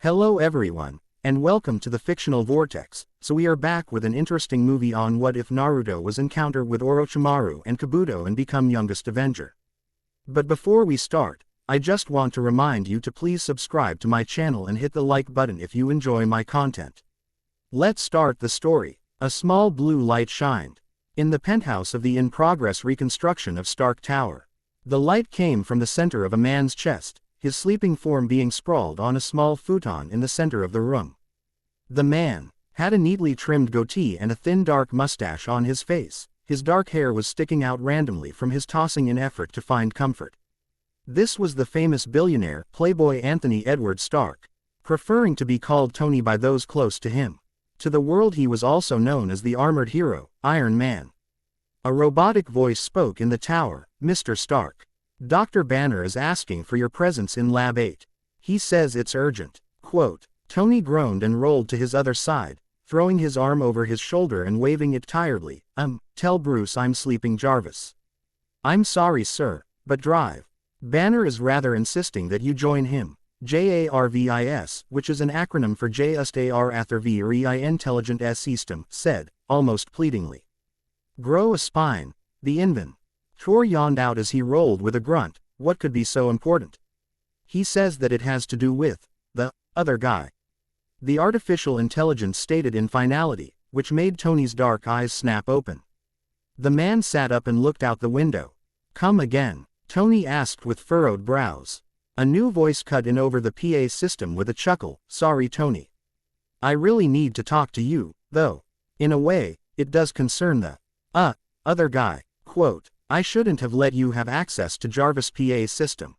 Hello everyone, and welcome to the Fictional Vortex. So we are back with an interesting movie on What If Naruto Was encounter with Orochimaru and Kabuto and become youngest Avenger. But before we start, I just want to remind you to please subscribe to my channel and hit the like button if you enjoy my content. Let's start the story. A small blue light shined in the penthouse of the in-progress reconstruction of Stark Tower. The light came from the center of a man's chest, his sleeping form being sprawled on a small futon in the center of the room. The man had a neatly trimmed goatee and a thin dark mustache on his face. His dark hair was sticking out randomly from his tossing in effort to find comfort. This was the famous billionaire, playboy Anthony Edward Stark, preferring to be called Tony by those close to him. To the world he was also known as the armored hero, Iron Man. A robotic voice spoke in the tower. "Mr. Stark, Dr. Banner is asking for your presence in Lab 8. He says it's urgent." Quote. Tony groaned and rolled to his other side, throwing his arm over his shoulder and waving it tiredly. Tell Bruce I'm sleeping, Jarvis." "I'm sorry sir, but drive. Banner is rather insisting that you join him." JARVIS, which is an acronym for Just Arthurvi Intelligent S System, said, almost pleadingly. "Grow a spine." The Inven Tor yawned out as he rolled with a grunt. What could be so important? "He says that it has to do with the other guy." The artificial intelligence stated in finality, which made Tony's dark eyes snap open. The man sat up and looked out the window. "Come again?" Tony asked with furrowed brows. A new voice cut in over the PA system with a chuckle. "Sorry Tony. I really need to talk to you, though. In a way, it does concern the other guy." Quote. "I shouldn't have let you have access to Jarvis' PA system."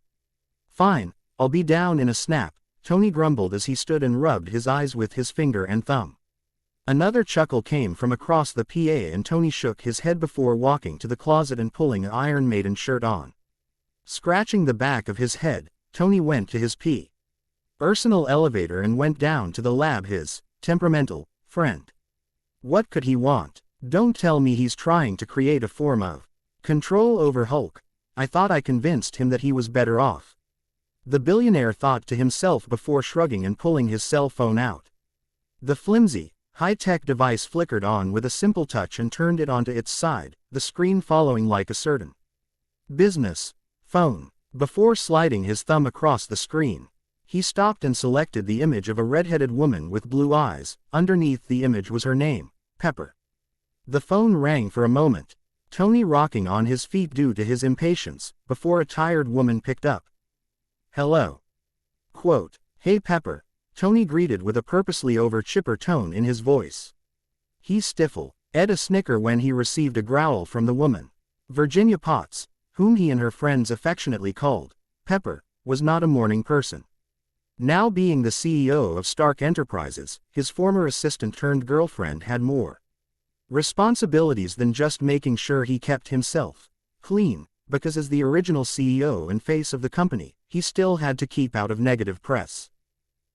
"Fine, I'll be down in a snap," Tony grumbled as he stood and rubbed his eyes with his finger and thumb. Another chuckle came from across the PA and Tony shook his head before walking to the closet and pulling an Iron Maiden shirt on. Scratching the back of his head, Tony went to his personal elevator and went down to the lab his temperamental friend. What could he want? Don't tell me he's trying to create a form of control over Hulk. I thought I convinced him that he was better off. The billionaire thought to himself before shrugging and pulling his cell phone out. The flimsy, high-tech device flickered on with a simple touch and turned it onto its side, the screen following like a certain business phone. Before sliding his thumb across the screen, he stopped and selected the image of a red-headed woman with blue eyes. Underneath the image was her name, Pepper. The phone rang for a moment, Tony rocking on his feet due to his impatience, before a tired woman picked up. "Hello." Quote. "Hey Pepper," Tony greeted with a purposely over-chipper tone in his voice. He stifled a snicker when he received a growl from the woman. Virginia Potts, whom he and her friends affectionately called Pepper, was not a morning person. Now being the CEO of Stark Enterprises, his former assistant-turned-girlfriend had more responsibilities than just making sure he kept himself clean, because as the original CEO and face of the company, he still had to keep out of negative press.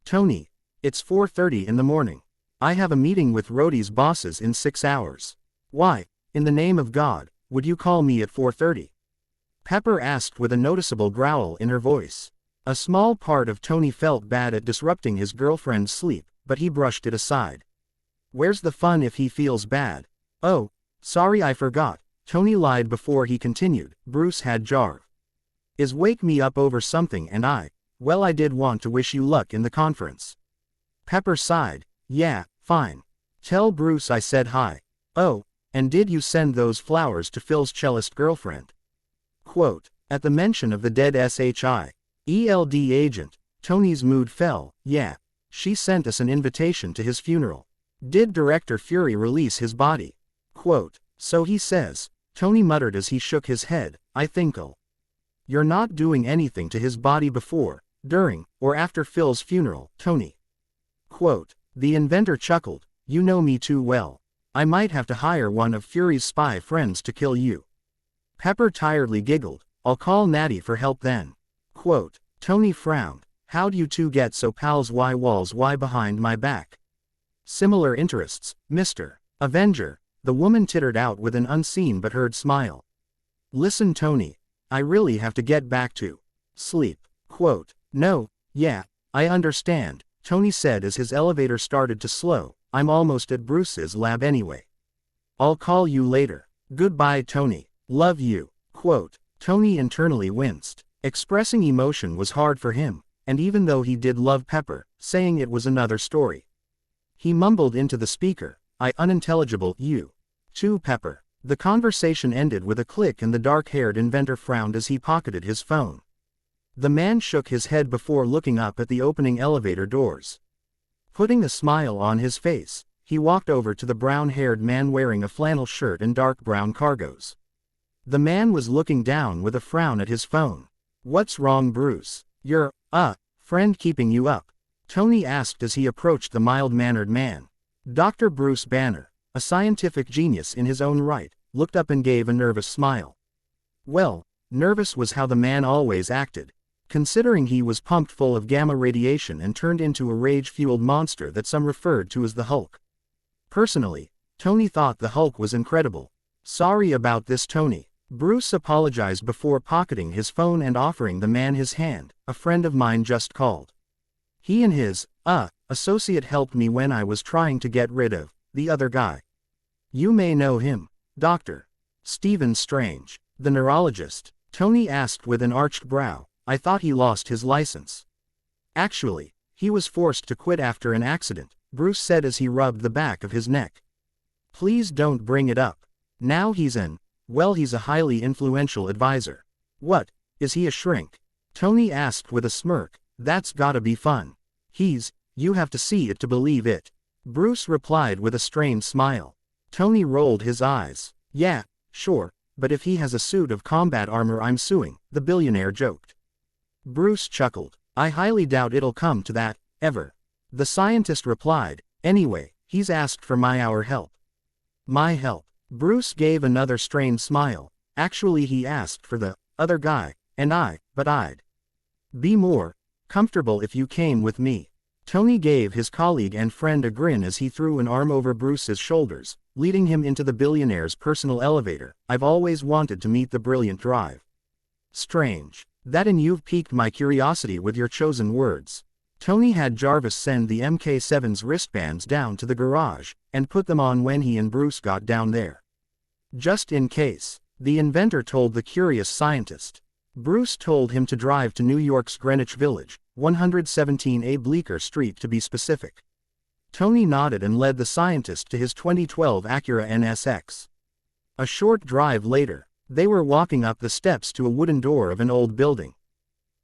"Tony, it's 4:30 in the morning. I have a meeting with Rhodey's bosses in 6 hours. Why, in the name of God, would you call me at 4:30? Pepper asked with a noticeable growl in her voice. A small part of Tony felt bad at disrupting his girlfriend's sleep, but he brushed it aside. Where's the fun if he feels bad? "Oh, sorry I forgot," Tony lied before he continued. "Bruce had Jarv is wake me up over something and I did want to wish you luck in the conference." Pepper sighed. "Yeah, fine. Tell Bruce I said hi. Oh, and did you send those flowers to Phil's cellist girlfriend?" Quote. At the mention of the dead SHIELD agent, Tony's mood fell. "Yeah, she sent us an invitation to his funeral. Did Director Fury release his body?" Quote. "So he says," Tony muttered as he shook his head. "I think'll. You're not doing anything to his body before, during, or after Phil's funeral, Tony." Quote. The inventor chuckled. "You know me too well. I might have to hire one of Fury's spy friends to kill you." Pepper tiredly giggled. "I'll call Natty for help then." Quote. Tony frowned. "How'd you two get so pals? Why walls? Why behind my back?" "Similar interests, Mr. Avenger," the woman tittered out with an unseen but heard smile. "Listen Tony, I really have to get back to sleep." Quote. "No, yeah, I understand," Tony said as his elevator started to slow. I'm almost at Bruce's lab anyway. I'll call you later. Goodbye, Tony. Love you. Quote. Tony internally winced. Expressing emotion was hard for him, and even though he did love Pepper, saying it was another story. He mumbled into the speaker, I unintelligible, you. To Pepper. The conversation ended with a click and the dark-haired inventor frowned as he pocketed his phone. The man shook his head before looking up at the opening elevator doors. Putting a smile on his face, he walked over to the brown-haired man wearing a flannel shirt and dark brown cargos. The man was looking down with a frown at his phone. What's wrong, Bruce? Your, friend keeping you up? Tony asked as he approached the mild-mannered man. Dr. Bruce Banner, a scientific genius in his own right, looked up and gave a nervous smile. Well, nervous was how the man always acted, considering he was pumped full of gamma radiation and turned into a rage-fueled monster that some referred to as the Hulk. Personally, Tony thought the Hulk was incredible. Sorry about this, Tony. Bruce apologized before pocketing his phone and offering the man his hand. A friend of mine just called. He and his, associate helped me when I was trying to get rid of the other guy. You may know him, Dr. Stephen Strange, the neurologist. Tony asked with an arched brow. I thought he lost his license. Actually, he was forced to quit after an accident, Bruce said as he rubbed the back of his neck. Please don't bring it up. Now he's a highly influential advisor. What, is he a shrink? Tony asked with a smirk. That's gotta be fun. You have to see it to believe it. Bruce replied with a strained smile. Tony rolled his eyes. Yeah, sure, but if he has a suit of combat armor I'm suing, the billionaire joked. Bruce chuckled. I highly doubt it'll come to that, ever. The scientist replied, anyway, he's asked for our help. My help. Bruce gave another strained smile. Actually he asked for the other guy, but I'd be more comfortable if you came with me. Tony gave his colleague and friend a grin as he threw an arm over Bruce's shoulders, leading him into the billionaire's personal elevator. I've always wanted to meet the brilliant drive. Strange. That and you've piqued my curiosity with your chosen words. Tony had Jarvis send the MK7's wristbands down to the garage, and put them on when he and Bruce got down there. Just in case, the inventor told the curious scientist. Bruce told him to drive to New York's Greenwich Village, 117A Bleecker Street to be specific. Tony nodded and led the scientist to his 2012 Acura NSX. A short drive later, they were walking up the steps to a wooden door of an old building.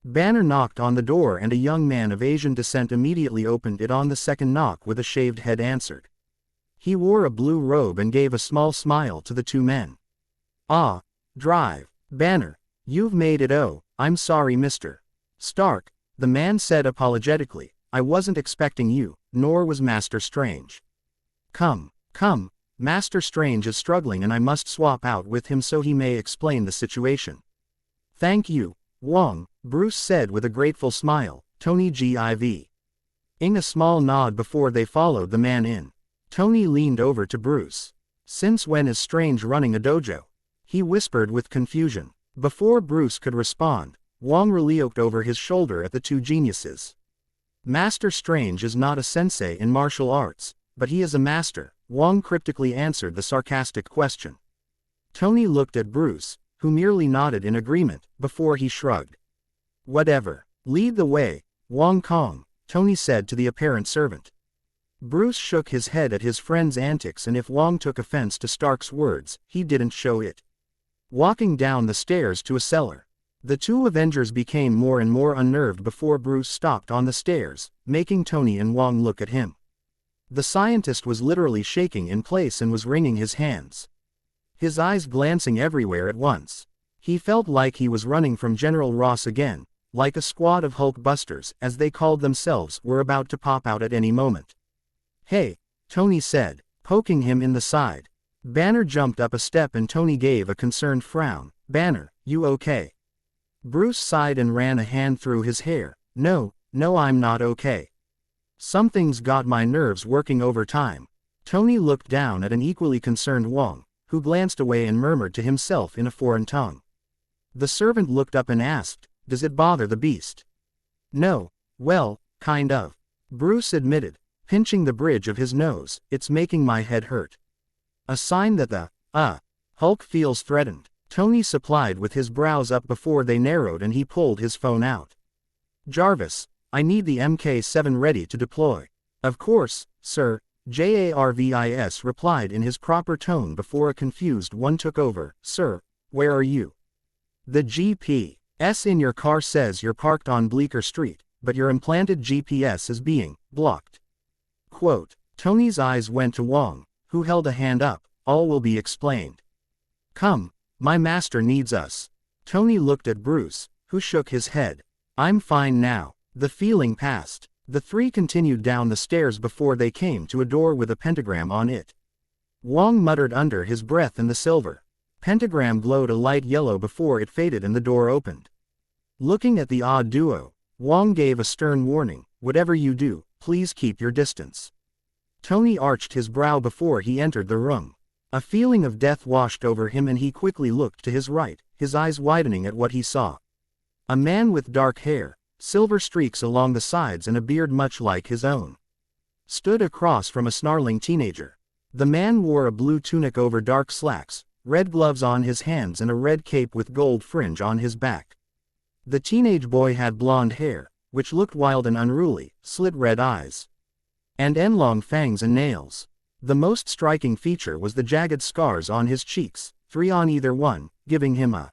Banner knocked on the door and a young man of Asian descent immediately opened it. On the second knock with a shaved head answered. He wore a blue robe and gave a small smile to the two men. Ah, drive. Banner, you've made it. Oh, I'm sorry, Mr. Stark, the man said apologetically. I wasn't expecting you, nor was Master Strange. Come, Master Strange is struggling and I must swap out with him so he may explain the situation. Thank you, Wong, Bruce said with a grateful smile. Tony give ing a small nod before they followed the man in. Tony leaned over to Bruce. Since when is Strange running a dojo? He whispered with confusion. Before Bruce could respond, Wong looked over his shoulder at the two geniuses. Master Strange is not a sensei in martial arts, but he is a master, Wong cryptically answered the sarcastic question. Tony looked at Bruce, who merely nodded in agreement, before he shrugged. Whatever. Lead the way, Wong Kong, Tony said to the apparent servant. Bruce shook his head at his friend's antics, and if Wong took offense to Stark's words, he didn't show it. Walking down the stairs to a cellar, the two Avengers became more and more unnerved before Bruce stopped on the stairs, making Tony and Wong look at him. The scientist was literally shaking in place and was wringing his hands. His eyes glancing everywhere at once. He felt like he was running from General Ross again, like a squad of Hulkbusters, as they called themselves, were about to pop out at any moment. Hey, Tony said, poking him in the side. Banner jumped up a step and Tony gave a concerned frown. Banner, you okay? Bruce sighed and ran a hand through his hair. No, I'm not okay. Something's got my nerves working overtime. Tony looked down at an equally concerned Wong, who glanced away and murmured to himself in a foreign tongue. The servant looked up and asked, does it bother the beast? No, well, kind of. Bruce admitted, pinching the bridge of his nose, "It's making my head hurt." A sign that the Hulk feels threatened. Tony supplied with his brows up before they narrowed and he pulled his phone out. "Jarvis, I need the MK7 ready to deploy." "Of course, sir," Jarvis replied in his proper tone before a confused one took over. "Sir, where are you?" "The GPS in your car says you're parked on Bleecker Street, but your implanted GPS is being blocked." Quote. Tony's eyes went to Wong, who held a hand up. "All will be explained. Come, my master needs us." Tony looked at Bruce, who shook his head. "I'm fine now." The feeling passed. The three continued down the stairs before they came to a door with a pentagram on it. Wong muttered under his breath and the silver pentagram glowed a light yellow before it faded and the door opened. Looking at the odd duo, Wong gave a stern warning, "Whatever you do, please keep your distance." Tony arched his brow before he entered the room. A feeling of death washed over him and he quickly looked to his right, his eyes widening at what he saw. A man with dark hair, silver streaks along the sides and a beard much like his own, stood across from a snarling teenager. The man wore a blue tunic over dark slacks, red gloves on his hands and a red cape with gold fringe on his back. The teenage boy had blonde hair, which looked wild and unruly, slit red eyes, and endlong fangs and nails. The most striking feature was the jagged scars on his cheeks, 3 on either one, giving him a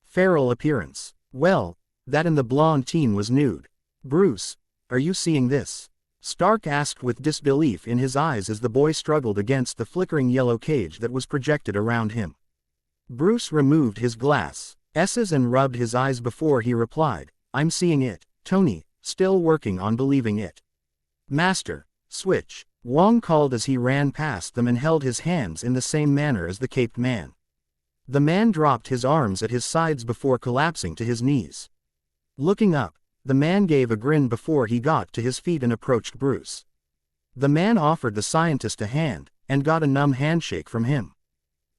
feral appearance. "Well, that and the blonde teen was nude." "Bruce, are you seeing this?" Stark asked with disbelief in his eyes as the boy struggled against the flickering yellow cage that was projected around him. Bruce removed his glasses and rubbed his eyes before he replied, "I'm seeing it." Tony, still working on believing it. "Master, switch," Wong called as he ran past them and held his hands in the same manner as the caped man. The man dropped his arms at his sides before collapsing to his knees. Looking up, the man gave a grin before he got to his feet and approached Bruce. The man offered the scientist a hand, and got a numb handshake from him.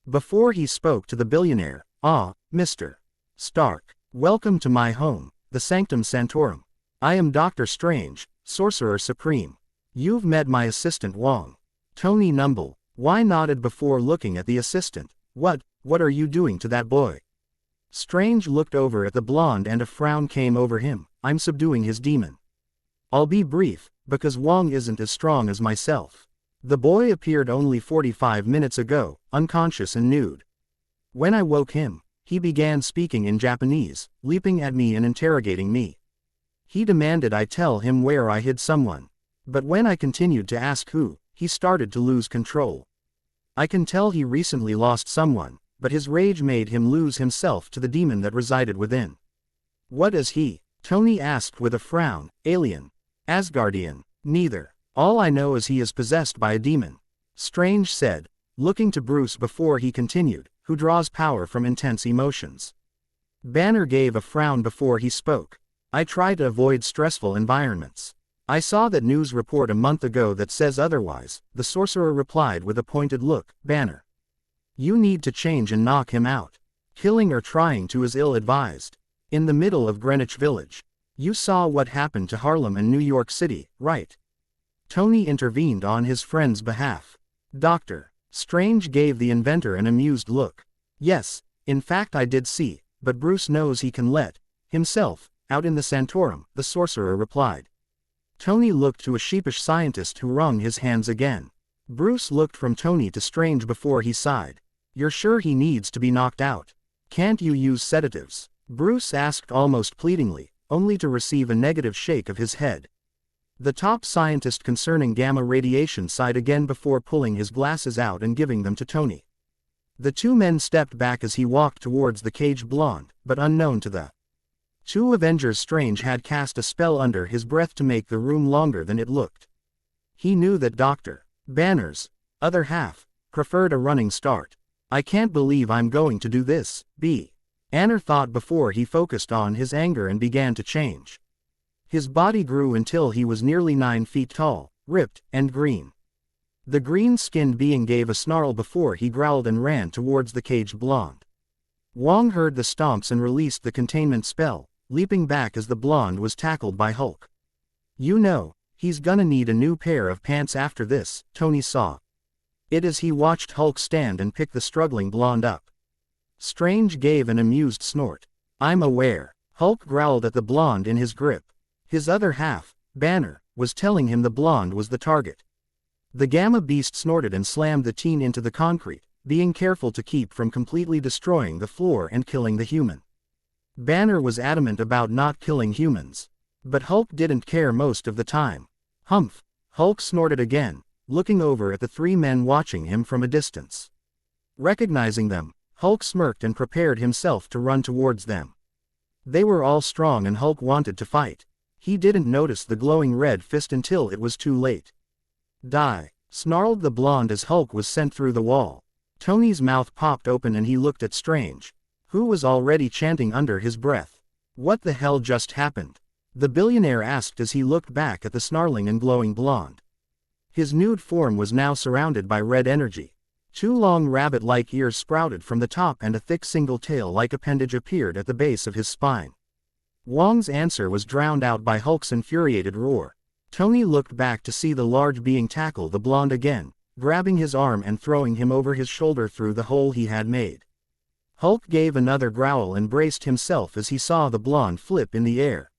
Before he spoke to the billionaire, Mr. Stark, welcome to my home, the Sanctum Sanctorum. I am Dr. Strange, Sorcerer Supreme. You've met my assistant Wong." Tony Numble, why nodded before looking at the assistant. What are you doing to that boy?" Strange looked over at the blonde and a frown came over him. "I'm subduing his demon. I'll be brief, because Wong isn't as strong as myself. The boy appeared only 45 minutes ago, unconscious and nude. When I woke him, he began speaking in Japanese, leaping at me and interrogating me. He demanded I tell him where I hid someone. But when I continued to ask who, he started to lose control. I can tell he recently lost someone, but his rage made him lose himself to the demon that resided within." "What is he?" Tony asked with a frown. "Alien? Asgardian? Neither. All I know is he is possessed by a demon," Strange said, looking to Bruce before he continued, "who draws power from intense emotions." Banner gave a frown before he spoke. "I try to avoid stressful environments. I saw that news report a month ago that says otherwise," the sorcerer replied with a pointed look. "Banner, you need to change and knock him out. Killing or trying to is ill-advised. In the middle of Greenwich Village. You saw what happened to Harlem and New York City, right?" Tony intervened on his friend's behalf. "Dr. Strange gave the inventor an amused look. "Yes, in fact I did see, but Bruce knows he can let himself out in the Santorum," the sorcerer replied. Tony looked to a sheepish scientist who wrung his hands again. Bruce looked from Tony to Strange before he sighed. "You're sure he needs to be knocked out? Can't you use sedatives?" Bruce asked almost pleadingly, only to receive a negative shake of his head. The top scientist concerning gamma radiation sighed again before pulling his glasses out and giving them to Tony. The two men stepped back as he walked towards the caged blonde, but unknown to the two Avengers, Strange had cast a spell under his breath to make the room longer than it looked. He knew that Dr. Banner's other half preferred a running start. "I can't believe I'm going to do this, Banner thought before he focused on his anger and began to change. His body grew until he was nearly 9 feet tall, ripped, and green. The green-skinned being gave a snarl before he growled and ran towards the caged blonde. Wong heard the stomps and released the containment spell, leaping back as the blonde was tackled by Hulk. "You know, He's gonna need a new pair of pants after this, Tony saw it as he watched Hulk stand and pick the struggling blonde up. Strange gave an amused snort. I'm aware. Hulk growled at the blonde in his grip. His other half, Banner, was telling him the blonde was the target. The Gamma Beast snorted and slammed the teen into the concrete, being careful to keep from completely destroying the floor and killing the human. Banner was adamant about not killing humans. But Hulk didn't care most of the time. Humph! Hulk snorted again, looking over at the three men watching him from a distance. Recognizing them, Hulk smirked and prepared himself to run towards them. They were all strong and Hulk wanted to fight. He didn't notice the glowing red fist until it was too late. Die! Snarled the blonde as Hulk was sent through the wall. Tony's mouth popped open and he looked at Strange, who was already chanting under his breath. What the hell just happened? The billionaire asked as he looked back at the snarling and glowing blonde. His nude form was now surrounded by red energy. Two long rabbit-like ears sprouted from the top and a thick single tail-like appendage appeared at the base of his spine. Wong's answer was drowned out by Hulk's infuriated roar. Tony looked back to see the large being tackle the blonde again, grabbing his arm and throwing him over his shoulder through the hole he had made. Hulk gave another growl and braced himself as he saw the blonde flip in the air,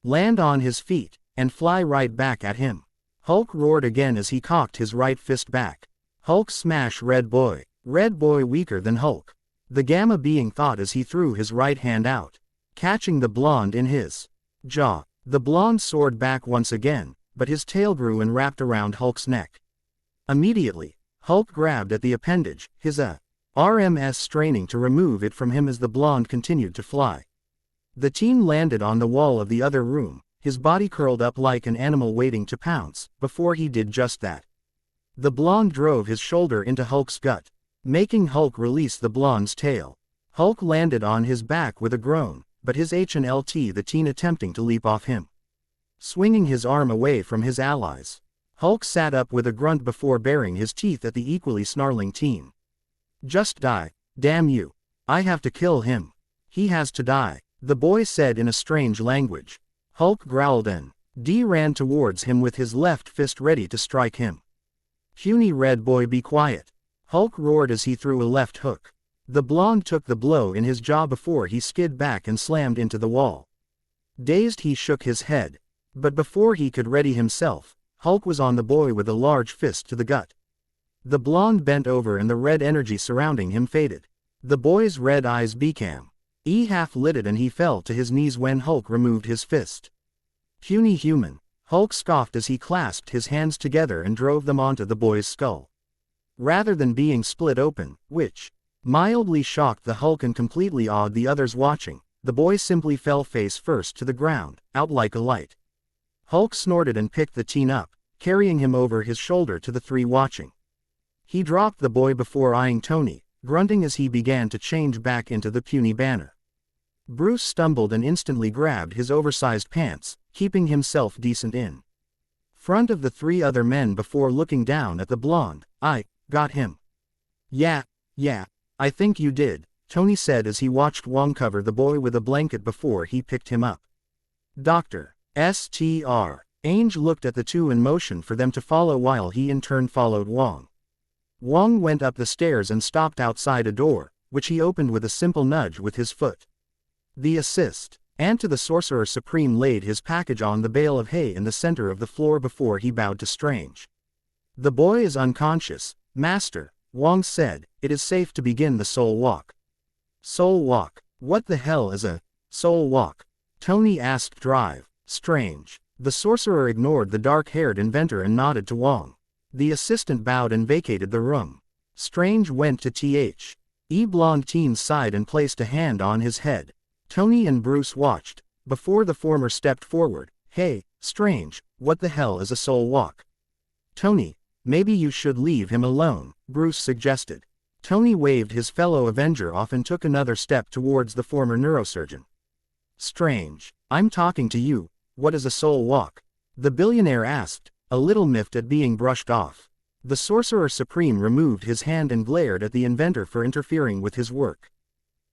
land on his feet, and fly right back at him. Hulk roared again as he cocked his right fist back. Hulk smash Red Boy. Red Boy weaker than Hulk. The Gamma being thought as he threw his right hand out, catching the blonde in his jaw. The blonde soared back once again, but his tail grew and wrapped around Hulk's neck. Immediately, Hulk grabbed at the appendage, his RMS straining to remove it from him as the blonde continued to fly. The teen landed on the wall of the other room, his body curled up like an animal waiting to pounce. Before he did just that, the blonde drove his shoulder into Hulk's gut, making Hulk release the blonde's tail. Hulk landed on his back with a groan, but his H&LT the teen attempting to leap off him, swinging his arm away from his allies. Hulk sat up with a grunt before baring his teeth at the equally snarling teen. Just die, damn you. I have to kill him. He has to die, the boy said in a strange language. Hulk growled and ran towards him with his left fist ready to strike him. Puny Red Boy, be quiet. Hulk roared as he threw a left hook. The blonde took the blow in his jaw before he skid back and slammed into the wall. Dazed, he shook his head. But before he could ready himself, Hulk was on the boy with a large fist to the gut. The blonde bent over and the red energy surrounding him faded. The boy's red eyes became half-lidded and he fell to his knees when Hulk removed his fist. Puny human, Hulk scoffed as he clasped his hands together and drove them onto the boy's skull, rather than being split open, which mildly shocked the Hulk and completely awed the others watching. The boy simply fell face first to the ground, out like a light. Hulk snorted and picked the teen up, carrying him over his shoulder to the three watching. He dropped the boy before eyeing Tony, grunting as he began to change back into the puny Banner. Bruce stumbled and instantly grabbed his oversized pants, keeping himself decent in front of the three other men before looking down at the blonde. I got him. Yeah, I think you did, Tony said as he watched Wong cover the boy with a blanket before he picked him up. Dr. Str. Ainge looked at the two and motioned for them to follow while he in turn followed Wong. Wong went up the stairs and stopped outside a door, which he opened with a simple nudge with his foot. The assist. And to the Sorcerer Supreme laid his package on the bale of hay in the center of the floor before he bowed to Strange. The boy is unconscious, Master, Wong said. It is safe to begin the Soul Walk. Soul Walk? What the hell is a Soul Walk? Tony asked Drive. Strange. The sorcerer ignored the dark-haired inventor and nodded to Wong. The assistant bowed and vacated the room. Strange went to blonde teen's side and placed a hand on his head. Tony and Bruce watched, before the former stepped forward. Hey, Strange, what the hell is a Soul Walk? Tony, maybe you should leave him alone, Bruce suggested. Tony waved his fellow Avenger off and took another step towards the former neurosurgeon. Strange, I'm talking to you. What is a Soul Walk? The billionaire asked, a little miffed at being brushed off. The Sorcerer Supreme removed his hand and glared at the inventor for interfering with his work.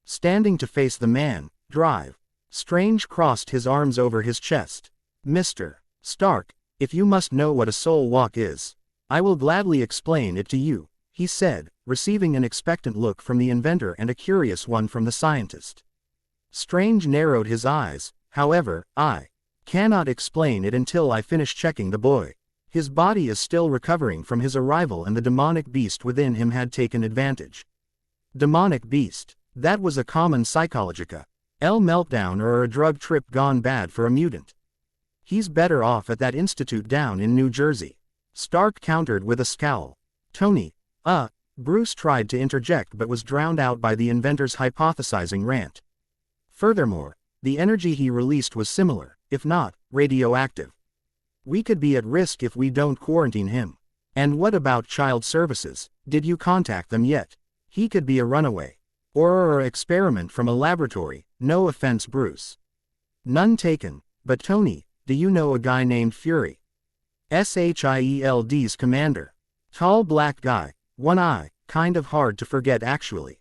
Standing to face the man, Drive. Strange crossed his arms over his chest. Mr. Stark, If you must know what a soul walk is, I will gladly explain it to you, he said, receiving an expectant look from the inventor and a curious one from the scientist. Strange narrowed his eyes. However, I cannot explain it until I finish checking the boy. His body is still recovering from his arrival and the demonic beast within him had taken advantage. Demonic beast. That was a common psychologica. L meltdown or a drug trip gone bad for a mutant. He's better off at that institute down in New Jersey. Stark countered with a scowl. Tony, Bruce tried to interject but was drowned out by the inventor's hypothesizing rant. Furthermore, the energy he released was similar, if not radioactive. We could be at risk if we don't quarantine him. And what about child services? Did you contact them yet? He could be a runaway. Or an experiment from a laboratory, no offense Bruce. None taken, but Tony, do you know a guy named Fury? Shield's commander. Tall black guy, one eye, kind of hard to forget actually.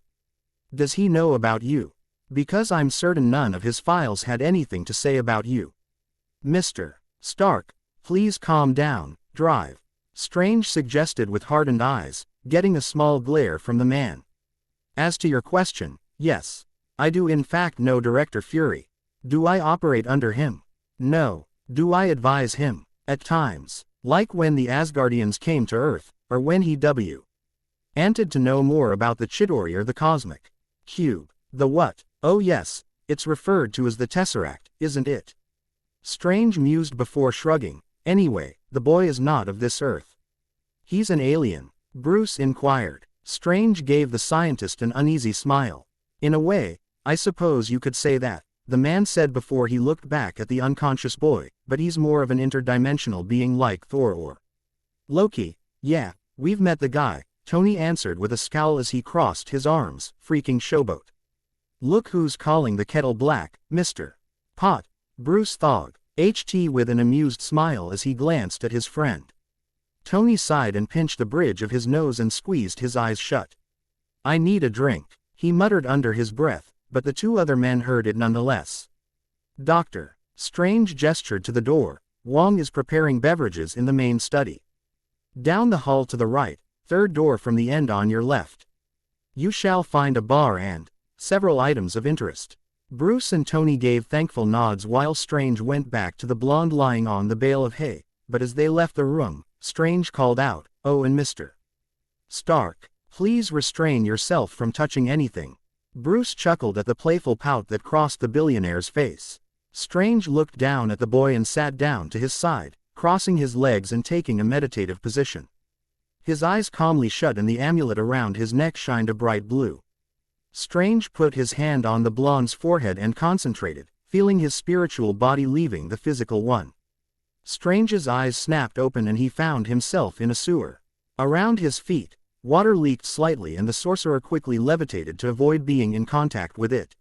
Does he know about you? Because I'm certain none of his files had anything to say about you. Mr. Stark, please calm down, drive. Strange suggested with hardened eyes, getting a small glare from the man. As to your question, yes. I do in fact know Director Fury. Do I operate under him? No. Do I advise him? At times. Like when the Asgardians came to Earth, or when he wanted to know more about the Chidori or the Cosmic Cube. The what? Oh yes, it's referred to as the Tesseract, isn't it? Strange mused before shrugging. Anyway, the boy is not of this Earth. He's an alien, Bruce inquired. Strange gave the scientist an uneasy smile. In a way, I suppose you could say that, the man said before he looked back at the unconscious boy, but he's more of an interdimensional being like Thor or Loki. Yeah, we've met the guy, Tony answered with a scowl as he crossed his arms, freaking showboat. Look who's calling the kettle black, Mr. Pot. Bruce thawed, HT with an amused smile as he glanced at his friend. Tony sighed and pinched the bridge of his nose and squeezed his eyes shut. I need a drink, he muttered under his breath, but the two other men heard it nonetheless. Doctor. Strange gestured to the door. Wong is preparing beverages in the main study. Down the hall to the right, third door from the end on your left. You shall find a bar and several items of interest. Bruce and Tony gave thankful nods while Strange went back to the blonde lying on the bale of hay, but as they left the room, Strange called out, "Oh, and Mr. Stark, please restrain yourself from touching anything." Bruce chuckled at the playful pout that crossed the billionaire's face. Strange looked down at the boy and sat down to his side, crossing his legs and taking a meditative position. His eyes calmly shut and the amulet around his neck shined a bright blue. Strange put his hand on the blonde's forehead and concentrated, feeling his spiritual body leaving the physical one. Strange's eyes snapped open and he found himself in a sewer. Around his feet, water leaked slightly and the sorcerer quickly levitated to avoid being in contact with it.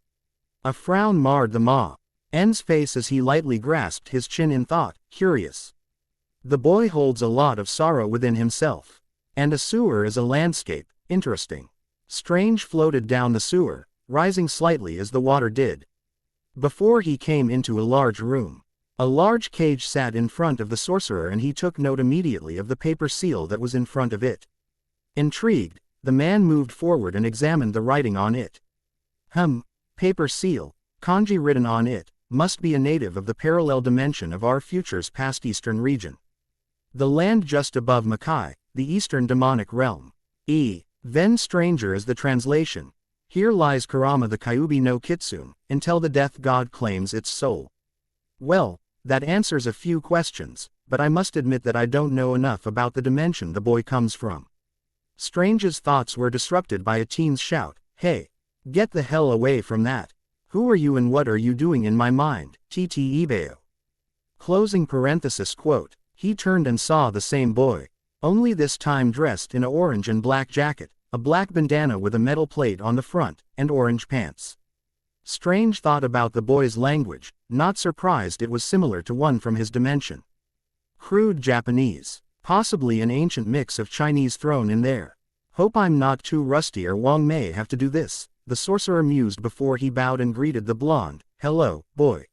A frown marred the man's face as he lightly grasped his chin in thought, curious. The boy holds a lot of sorrow within himself. And a sewer is a landscape, interesting. Strange floated down the sewer, rising slightly as the water did. Before he came into a large room. A large cage sat in front of the sorcerer and he took note immediately of the paper seal that was in front of it. Intrigued, the man moved forward and examined the writing on it. Paper seal, kanji written on it, must be a native of the parallel dimension of our future's past eastern region. The land just above Makai, the eastern demonic realm. Then stranger is the translation. Here lies Kurama the Kyubi no Kitsune, until the death god claims its soul. Well, that answers a few questions, but I must admit that I don't know enough about the dimension the boy comes from. Strange's thoughts were disrupted by a teen's shout, "Hey! Get the hell away from that! Who are you and what are you doing in my mind, TT Ibeo?" Closing parenthesis quote. He turned and saw the same boy. Only this time dressed in an orange and black jacket, a black bandana with a metal plate on the front, and orange pants. Strange thought about the boy's language, not surprised it was similar to one from his dimension. Crude Japanese, possibly an ancient mix of Chinese thrown in there. Hope I'm not too rusty or Wong may have to do this, the sorcerer mused before he bowed and greeted the blonde, "Hello, boy."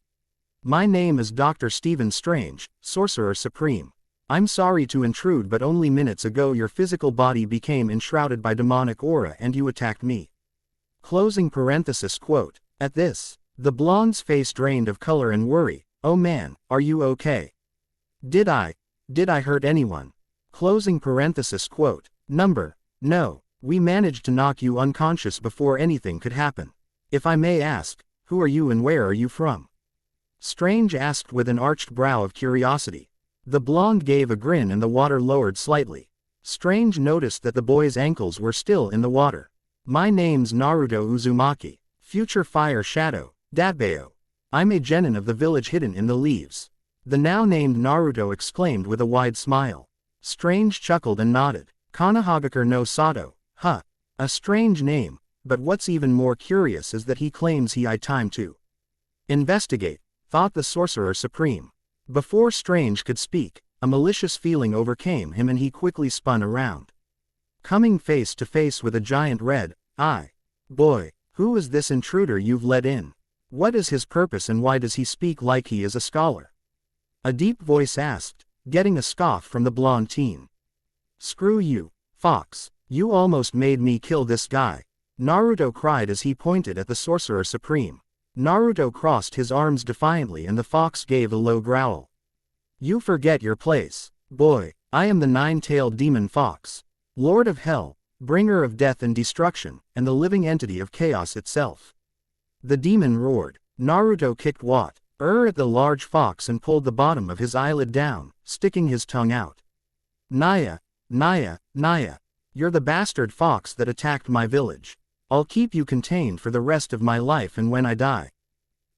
My name is Dr. Stephen Strange, Sorcerer Supreme. I'm sorry to intrude, but only minutes ago your physical body became enshrouded by demonic aura and you attacked me. Closing parenthesis quote. At this, the blonde's face drained of color and worry. Oh man, are you okay? Did I hurt anyone? Closing parenthesis quote. No, we managed to knock you unconscious before anything could happen. If I may ask, who are you and where are you from? Strange asked with an arched brow of curiosity. The blonde gave a grin and the water lowered slightly. Strange noticed that the boy's ankles were still in the water. My name's Naruto Uzumaki, future fire shadow, Datbeo. I'm a genin of the village hidden in the leaves. The now named Naruto exclaimed with a wide smile. Strange chuckled and nodded. Kanahagakure no Sato, huh. A strange name, but what's even more curious is that he claims he had time to investigate, thought the Sorcerer Supreme. Before Strange could speak, a malicious feeling overcame him and he quickly spun around. Coming face to face with a giant red eye. Boy, who is this intruder you've let in? What is his purpose and why does he speak like he is a scholar? A deep voice asked, getting a scoff from the blonde teen. Screw you, Fox, you almost made me kill this guy, Naruto cried as he pointed at the Sorcerer Supreme. Naruto crossed his arms defiantly and the fox gave a low growl. You forget your place, boy. I am the nine-tailed demon fox, Lord of Hell, bringer of death and destruction, and the living entity of chaos itself. The demon roared. Naruto kicked at the large fox and pulled the bottom of his eyelid down, sticking his tongue out. Naya, you're the bastard fox that attacked my village. I'll keep you contained for the rest of my life, and when I die,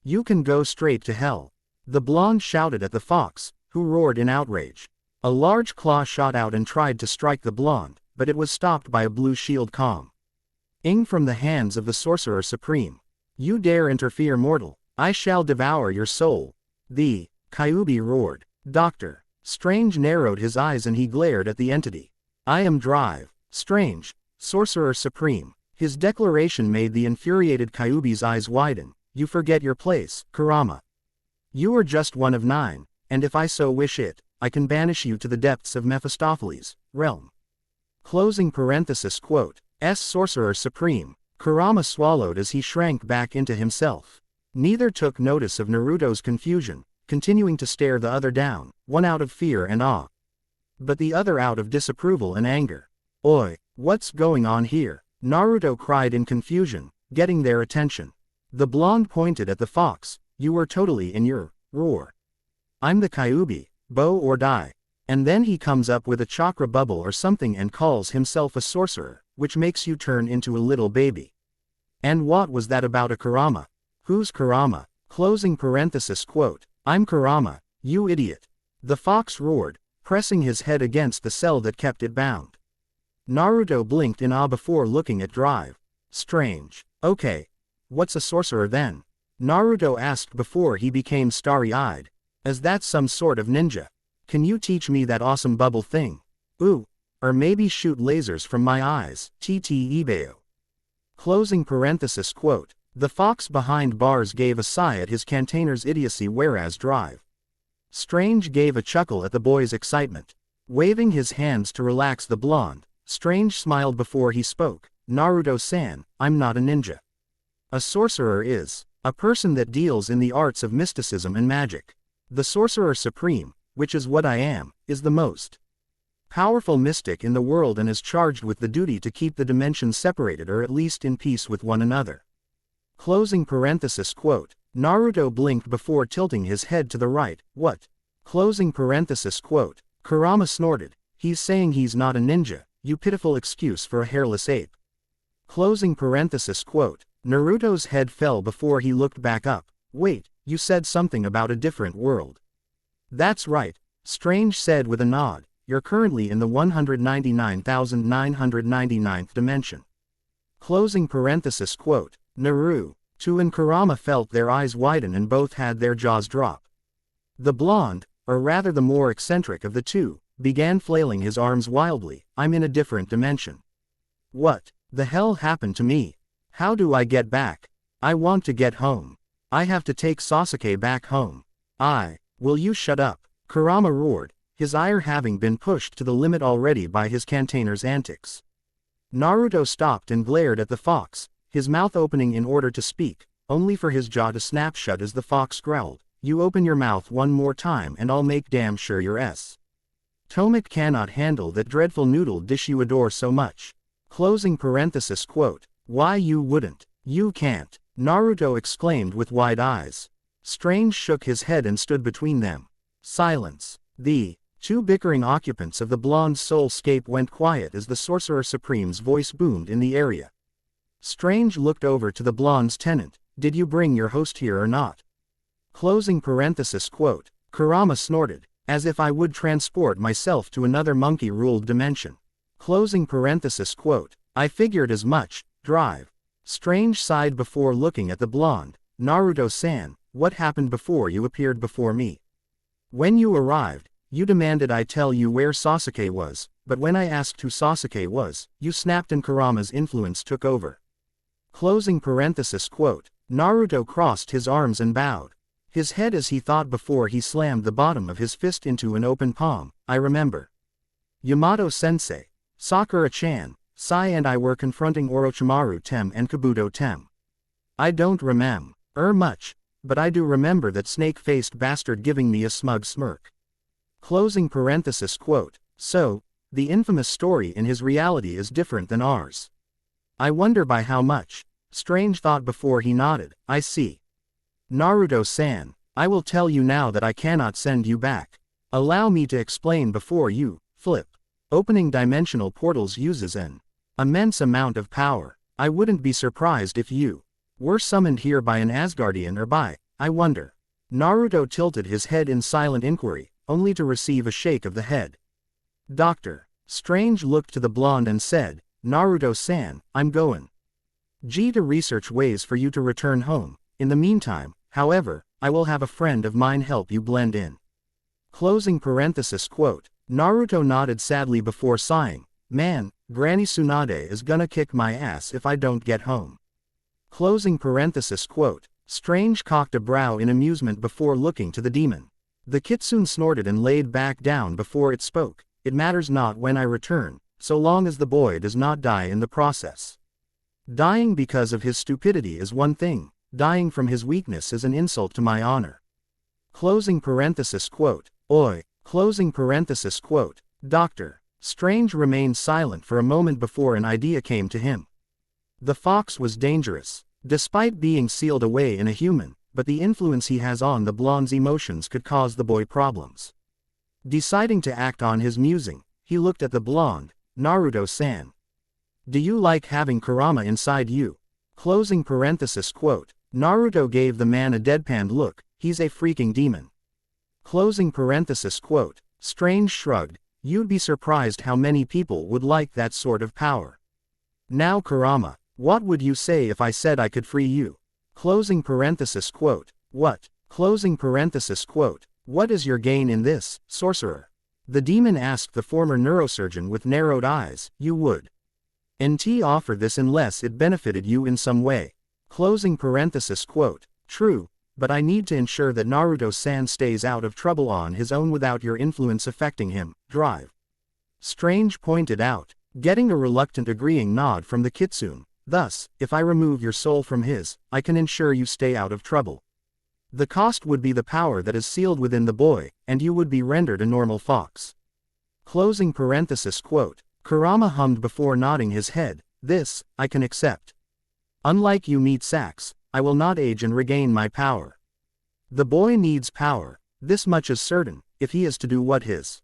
you can go straight to hell. The blonde shouted at the fox, who roared in outrage. A large claw shot out and tried to strike the blonde, but it was stopped by a blue shield from the hands of the Sorcerer Supreme. You dare interfere, mortal, I shall devour your soul. The Kyuubi roared. Doctor Strange narrowed his eyes and he glared at the entity. I am Drive Strange, Sorcerer Supreme. His declaration made the infuriated Kyuubi's eyes widen. You forget your place, Kurama. You are just one of 9, and if I so wish it, I can banish you to the depths of Mephistopheles' realm. Closing parenthesis quote. Sorcerer Supreme. Kurama swallowed as he shrank back into himself. Neither took notice of Naruto's confusion, continuing to stare the other down, one out of fear and awe, but the other out of disapproval and anger. Oi, what's going on here? Naruto cried in confusion, getting their attention. The blonde pointed at the fox. You were totally in your roar. I'm the Kyuubi, bow or die. And then he comes up with a chakra bubble or something and calls himself a sorcerer, which makes you turn into a little baby. And what was that about a Kurama? Who's Kurama? Closing parenthesis quote. I'm Kurama, you idiot. The fox roared, pressing his head against the cell that kept it bound. Naruto blinked in awe before looking at Drive Strange. Okay, what's a sorcerer then? Naruto asked before he became starry-eyed. Is that some sort of ninja? Can you teach me that awesome bubble thing? Ooh, or maybe shoot lasers from my eyes, Ibeo. Closing parenthesis quote. The fox behind bars gave a sigh at his container's idiocy, whereas Drive Strange gave a chuckle at the boy's excitement. Waving his hands to relax the blonde, Strange smiled before he spoke. Naruto-san, I'm not a ninja. A sorcerer is a person that deals in the arts of mysticism and magic. The Sorcerer Supreme, which is what I am, is the most powerful mystic in the world and is charged with the duty to keep the dimensions separated or at least in peace with one another. Closing parenthesis quote. Naruto blinked before tilting his head to the right. What? Closing parenthesis quote. Kurama snorted. He's saying he's not a ninja, you pitiful excuse for a hairless ape. Closing parenthesis quote. Naruto's head fell before he looked back up. Wait, you said something about a different world. That's right, Strange said with a nod. You're currently in the 199,999th dimension. Closing parenthesis quote. Naruto and Kurama felt their eyes widen and both had their jaws drop. The blonde, or rather the more eccentric of the two, began flailing his arms wildly. I'm in a different dimension. What the hell happened to me? How do I get back? I want to get home. I have to take Sasuke back home. Will you shut up? Kurama roared, his ire having been pushed to the limit already by his container's antics. Naruto stopped and glared at the fox, his mouth opening in order to speak, only for his jaw to snap shut as the fox growled, "You open your mouth one more time and I'll make damn sure your stomach cannot handle that dreadful noodle dish you adore so much." Closing parenthesis quote. Why you wouldn't? You can't, Naruto exclaimed with wide eyes. Strange shook his head and stood between them. Silence. The two bickering occupants of the blonde soulscape went quiet as the Sorcerer Supreme's voice boomed in the area. Strange looked over to the blonde's tenant. Did you bring your host here or not? Closing parenthesis quote. Kurama snorted, as if I would transport myself to another monkey-ruled dimension. Closing parenthesis quote. I figured as much, drive. Strange sighed before looking at the blonde. Naruto-san, what happened before you appeared before me? When you arrived, you demanded I tell you where Sasuke was, but when I asked who Sasuke was, you snapped and Kurama's influence took over. Closing parenthesis quote. Naruto crossed his arms and bowed his head as he thought before he slammed the bottom of his fist into an open palm. I remember. Yamato-sensei, Sakura-chan, Sai and I were confronting Orochimaru Tem and Kabuto Tem. I don't remember much, but I do remember that snake-faced bastard giving me a smug smirk. Closing parenthesis quote. So, the infamous story in his reality is different than ours. I wonder by how much. Strange thought before he nodded. I see. Naruto-san, I will tell you now that I cannot send you back. Allow me to explain before you flip. Opening dimensional portals uses an immense amount of power. I wouldn't be surprised if you were summoned here by an Asgardian or by, I wonder. Naruto tilted his head in silent inquiry, only to receive a shake of the head. Doctor. Strange looked to the blonde and said, Naruto-san, I'm going to research ways for you to return home. In the meantime, however, I will have a friend of mine help you blend in. Closing parenthesis quote. Naruto nodded sadly before sighing, man, Granny Tsunade is gonna kick my ass if I don't get home. Closing parenthesis quote. Strange cocked a brow in amusement before looking to the demon. The kitsune snorted and laid back down before it spoke. It matters not when I return, so long as the boy does not die in the process. Dying because of his stupidity is one thing, dying from his weakness is an insult to my honor. Closing parenthesis quote. Oi. Closing parenthesis quote. Doctor. Strange remained silent for a moment before an idea came to him. The fox was dangerous, despite being sealed away in a human, but the influence he has on the blonde's emotions could cause the boy problems. Deciding to act on his musing, he looked at the blonde. Naruto-san. Do you like having Kurama inside you? Closing parenthesis quote. Naruto gave the man a deadpan look. He's a freaking demon. Closing parenthesis quote. Strange shrugged. You'd be surprised how many people would like that sort of power. Now Kurama, what would you say if I said I could free you? Closing parenthesis quote. What? Closing parenthesis quote. What is your gain in this, sorcerer? The demon asked the former neurosurgeon with narrowed eyes. You would not offer this unless it benefited you in some way. Closing parenthesis quote. True, but I need to ensure that Naruto-san stays out of trouble on his own without your influence affecting him. Drive. Strange pointed out, getting a reluctant agreeing nod from the kitsune. Thus, if I remove your soul from his, I can ensure you stay out of trouble. The cost would be the power that is sealed within the boy, and you would be rendered a normal fox. Closing parenthesis quote. Kurama hummed before nodding his head. This, I can accept. Unlike you meat sacks, I will not age and regain my power. The boy needs power, this much is certain, if he is to do what his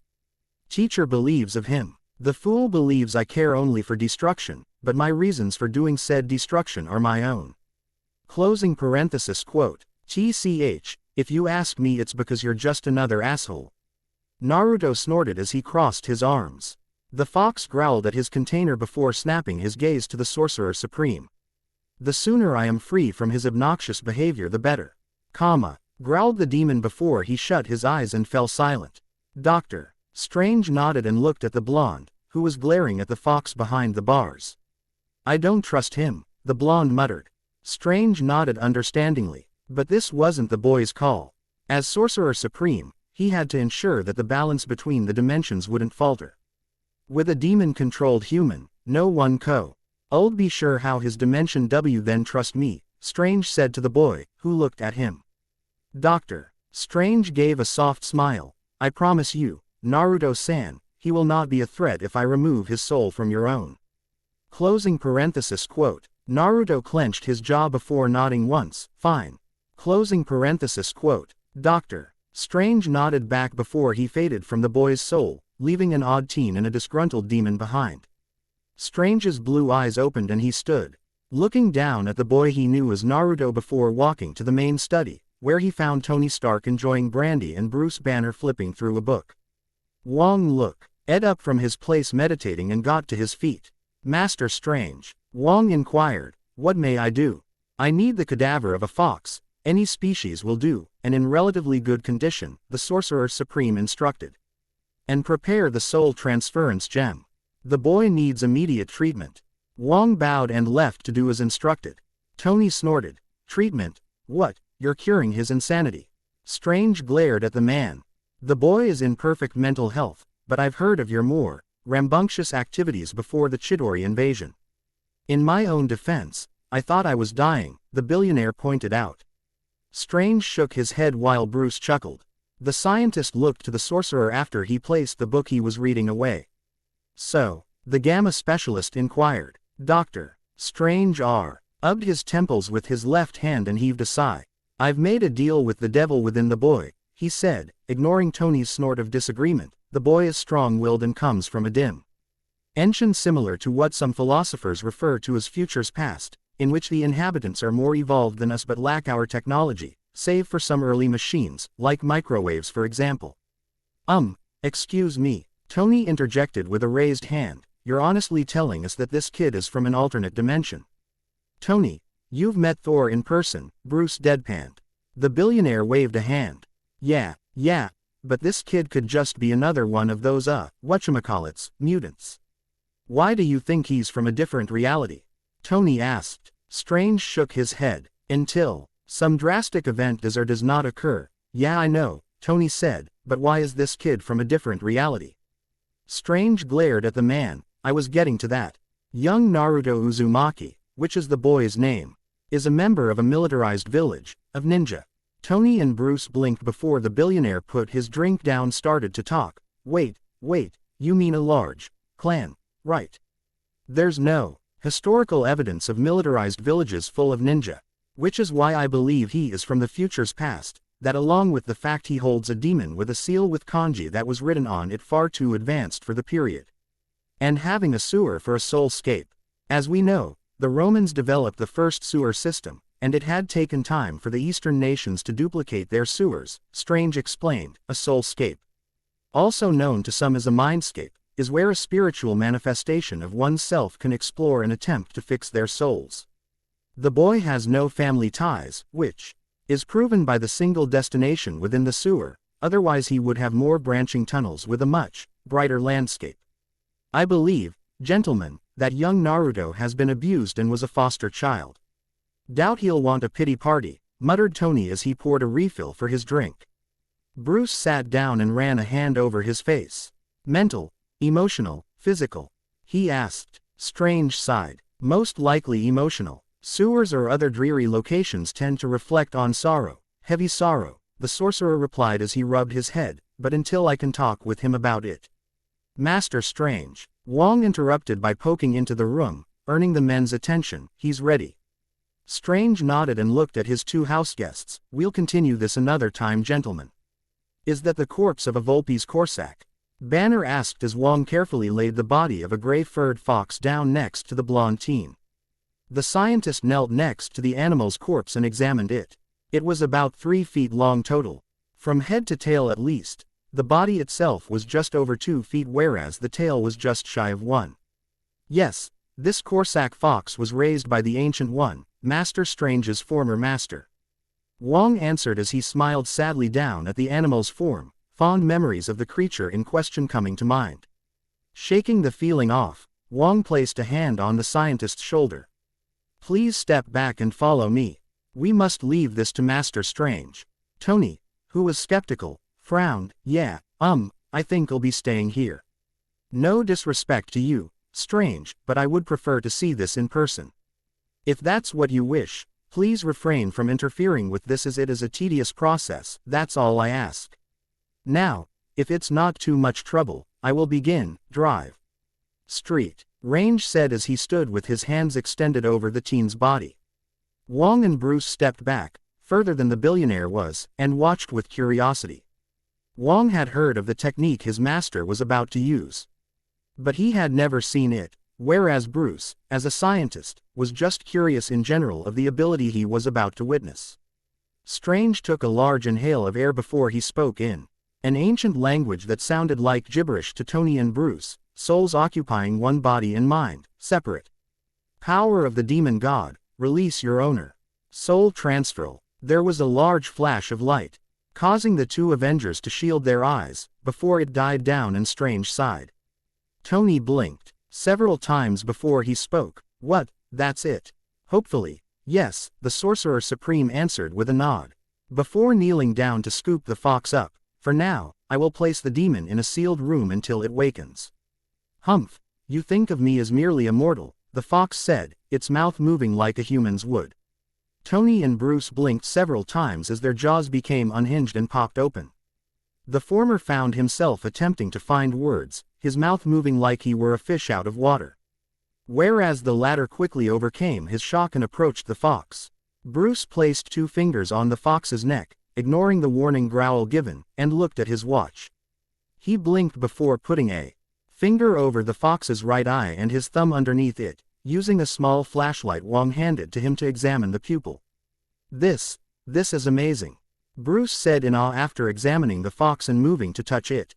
teacher believes of him. The fool believes I care only for destruction, but my reasons for doing said destruction are my own. Closing parenthesis quote. TCH, if you ask me it's because you're just another asshole. Naruto snorted as he crossed his arms. The fox growled at his container before snapping his gaze to the Sorcerer Supreme. The sooner I am free from his obnoxious behavior the better. Growled the demon before he shut his eyes and fell silent. Doctor. Strange nodded and looked at the blonde, who was glaring at the fox behind the bars. I don't trust him, the blonde muttered. Strange nodded understandingly, but this wasn't the boy's call. As Sorcerer Supreme, he had to ensure that the balance between the dimensions wouldn't falter. With a demon-controlled human, no one I'll be sure how his dimension W then trust me, Strange said to the boy, who looked at him. Doctor. Strange gave a soft smile. I promise you, Naruto-san, he will not be a threat if I remove his soul from your own. Closing parenthesis quote. Naruto clenched his jaw before nodding once, fine. Closing parenthesis quote. Doctor. Strange nodded back before he faded from the boy's soul, leaving an odd teen and a disgruntled demon behind. Strange's blue eyes opened and he stood, looking down at the boy he knew as Naruto before walking to the main study, where he found Tony Stark enjoying brandy and Bruce Banner flipping through a book. Wong looked up from his place meditating and got to his feet. Master Strange. Wong inquired, what may I do? I need the cadaver of a fox, any species will do, and in relatively good condition, the Sorcerer Supreme instructed. And prepare the soul transference gem. The boy needs immediate treatment. Wong bowed and left to do as instructed. Tony snorted. Treatment? What? You're curing his insanity. Strange glared at the man. The boy is in perfect mental health, but I've heard of your more rambunctious activities before the Chidori invasion. In my own defense, I thought I was dying, the billionaire pointed out. Strange shook his head while Bruce chuckled. The scientist looked to the sorcerer after he placed the book he was reading away. So, the Gamma specialist inquired. Doctor. Strange rubbed his temples with his left hand and heaved a sigh. I've made a deal with the devil within the boy, he said, ignoring Tony's snort of disagreement. The boy is strong-willed and comes from a dim ancient similar to what some philosophers refer to as futures past, in which the inhabitants are more evolved than us but lack our technology, save for some early machines, like microwaves for example. Excuse me, Tony interjected with a raised hand, you're honestly telling us that this kid is from an alternate dimension. Tony, you've met Thor in person, Bruce deadpanned. The billionaire waved a hand. Yeah, but this kid could just be another one of those whatchamacallits, mutants. Why do you think he's from a different reality? Tony asked. Strange shook his head. Until some drastic event does or does not occur. Yeah, I know, Tony said, but why is this kid from a different reality? Strange glared at the man. I was getting to that. Young Naruto Uzumaki, which is the boy's name, is a member of a militarized village of ninja. Tony and Bruce blinked before the billionaire put his drink down started to talk. Wait, you mean a large clan, right? There's no historical evidence of militarized villages full of ninja, which is why I believe he is from the future's past, that along with the fact he holds a demon with a seal with kanji that was written on it far too advanced for the period. And having a sewer for a soulscape. As we know, the Romans developed the first sewer system, and it had taken time for the Eastern nations to duplicate their sewers, Strange explained. A soulscape, also known to some as a mindscape, is where a spiritual manifestation of oneself can explore and attempt to fix their souls. The boy has no family ties, which is proven by the single destination within the sewer, otherwise he would have more branching tunnels with a much brighter landscape. I believe, gentlemen, that young Naruto has been abused and was a foster child. Doubt he'll want a pity party, muttered Tony as he poured a refill for his drink. Bruce sat down and ran a hand over his face. Mental, emotional, physical? He asked. Strange sighed. Most likely emotional. Sewers or other dreary locations tend to reflect on sorrow, heavy sorrow, the sorcerer replied as he rubbed his head, but until I can talk with him about it. Master Strange. Wong interrupted by poking into the room, earning the men's attention. He's ready. Strange nodded and looked at his two houseguests. We'll continue this another time, gentlemen. Is that the corpse of a Volpe's Corsac? Banner asked as Wong carefully laid the body of a gray-furred fox down next to the blonde teen. The scientist knelt next to the animal's corpse and examined it. It was about 3 feet long total. From head to tail at least. The body itself was just over 2 feet whereas the tail was just shy of 1. Yes, this Corsac fox was raised by the Ancient One, Master Strange's former master. Wong answered as he smiled sadly down at the animal's form, fond memories of the creature in question coming to mind. Shaking the feeling off, Wong placed a hand on the scientist's shoulder. Please step back and follow me. We must leave this to Master Strange. Tony, who was skeptical, frowned. Yeah, I think I'll be staying here. No disrespect to you, Strange, but I would prefer to see this in person. If that's what you wish, please refrain from interfering with this as it is a tedious process, that's all I ask. Now, if it's not too much trouble, I will begin. Drive. Street. Range said as he stood with his hands extended over the teen's body. Wong and Bruce stepped back, further than the billionaire was, and watched with curiosity. Wong had heard of the technique his master was about to use. But he had never seen it, whereas Bruce, as a scientist, was just curious in general of the ability he was about to witness. Strange took a large inhale of air before he spoke in an ancient language that sounded like gibberish to Tony and Bruce, souls occupying one body and mind, separate. Power of the demon god, release your owner. Soul transfer. There was a large flash of light, causing the two Avengers to shield their eyes, before it died down and Strange sighed. Tony blinked several times before he spoke. What, that's it? Hopefully. Yes, the Sorcerer Supreme answered with a nod. Before kneeling down to scoop the fox up, for now, I will place the demon in a sealed room until it wakens. Humph, you think of me as merely a mortal, the fox said, its mouth moving like a human's would. Tony and Bruce blinked several times as their jaws became unhinged and popped open. The former found himself attempting to find words, his mouth moving like he were a fish out of water. Whereas the latter quickly overcame his shock and approached the fox. Bruce placed 2 fingers on the fox's neck, ignoring the warning growl given, and looked at his watch. He blinked before putting a finger over the fox's right eye and his thumb underneath it, using a small flashlight Wong handed to him to examine the pupil. This is amazing, Bruce said in awe after examining the fox and moving to touch it.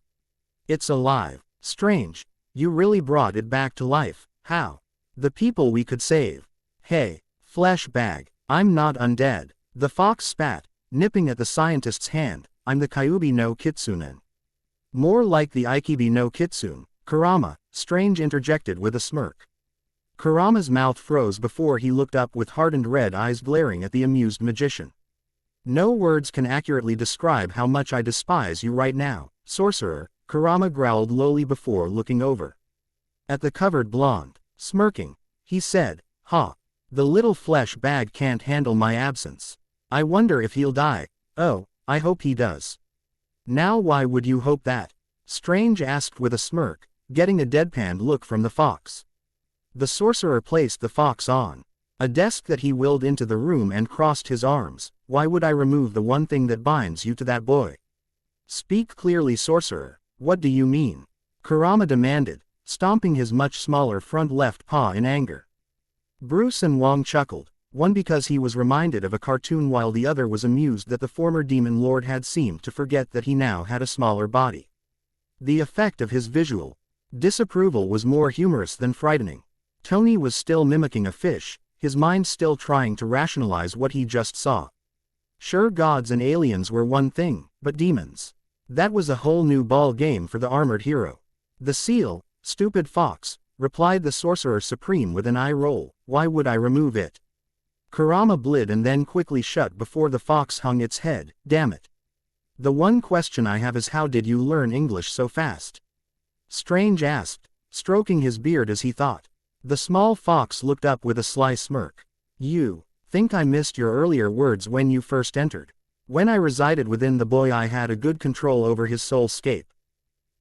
It's alive. Strange, you really brought it back to life. How? The people we could save. Hey, flesh bag, I'm not undead. The fox spat, nipping at the scientist's hand. I'm the Kyuubi no Kitsunen. More like the Ikibi no Kitsune, Kurama, Strange interjected with a smirk. Kurama's mouth froze before he looked up with hardened red eyes glaring at the amused magician. No words can accurately describe how much I despise you right now, sorcerer, Kurama growled lowly before looking over at the covered blonde. Smirking, he said, "Ha, the little flesh bag can't handle my absence. I wonder if he'll die. Oh, I hope he does." Now why would you hope that? Strange asked with a smirk, getting a deadpan look from the fox. The sorcerer placed the fox on a desk that he willed into the room and crossed his arms. Why would I remove the one thing that binds you to that boy? Speak clearly, sorcerer, what do you mean? Kurama demanded, stomping his much smaller front left paw in anger. Bruce and Wong chuckled, one because he was reminded of a cartoon while the other was amused that the former demon lord had seemed to forget that he now had a smaller body. The effect of his visual disapproval was more humorous than frightening. Tony was still mimicking a fish, his mind still trying to rationalize what he just saw. Sure, gods and aliens were one thing, but demons. That was a whole new ball game for the armored hero. The seal, stupid fox, replied the Sorcerer Supreme with an eye roll. Why would I remove it? Kurama blid and then quickly shut before the fox hung its head. Damn it. The one question I have is how did you learn English so fast? Strange asked, stroking his beard as he thought. The small fox looked up with a sly smirk. You think I missed your earlier words when you first entered? When I resided within the boy I had a good control over his soulscape.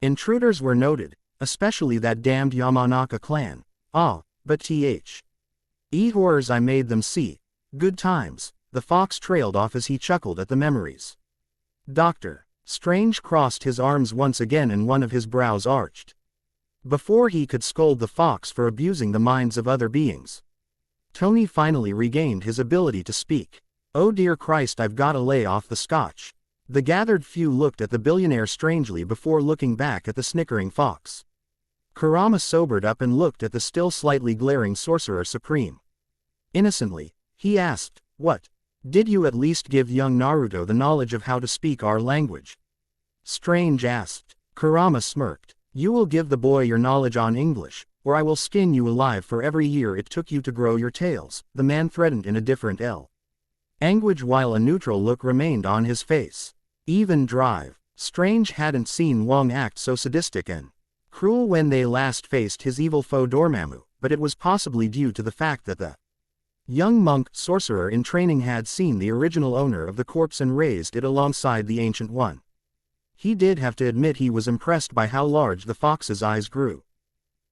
Intruders were noted, especially that damned Yamanaka clan. Ah, but horrors I made them see. Good times. The fox trailed off as he chuckled at the memories. Doctor. Strange crossed his arms once again and one of his brows arched. Before he could scold the fox for abusing the minds of other beings. Tony finally regained his ability to speak. Oh dear Christ, I've gotta lay off the scotch. The gathered few looked at the billionaire strangely before looking back at the snickering fox. Kurama sobered up and looked at the still slightly glaring Sorcerer Supreme. Innocently, he asked, what? Did you at least give young Naruto the knowledge of how to speak our language? Strange asked. Kurama smirked. You will give the boy your knowledge on English, or I will skin you alive for every year it took you to grow your tails, the man threatened in a different language while a neutral look remained on his face. Even drive. Strange hadn't seen Wong act so sadistic and cruel when they last faced his evil foe Dormammu, but it was possibly due to the fact that the young monk sorcerer in training had seen the original owner of the corpse and raised it alongside the ancient one. He did have to admit he was impressed by how large the fox's eyes grew.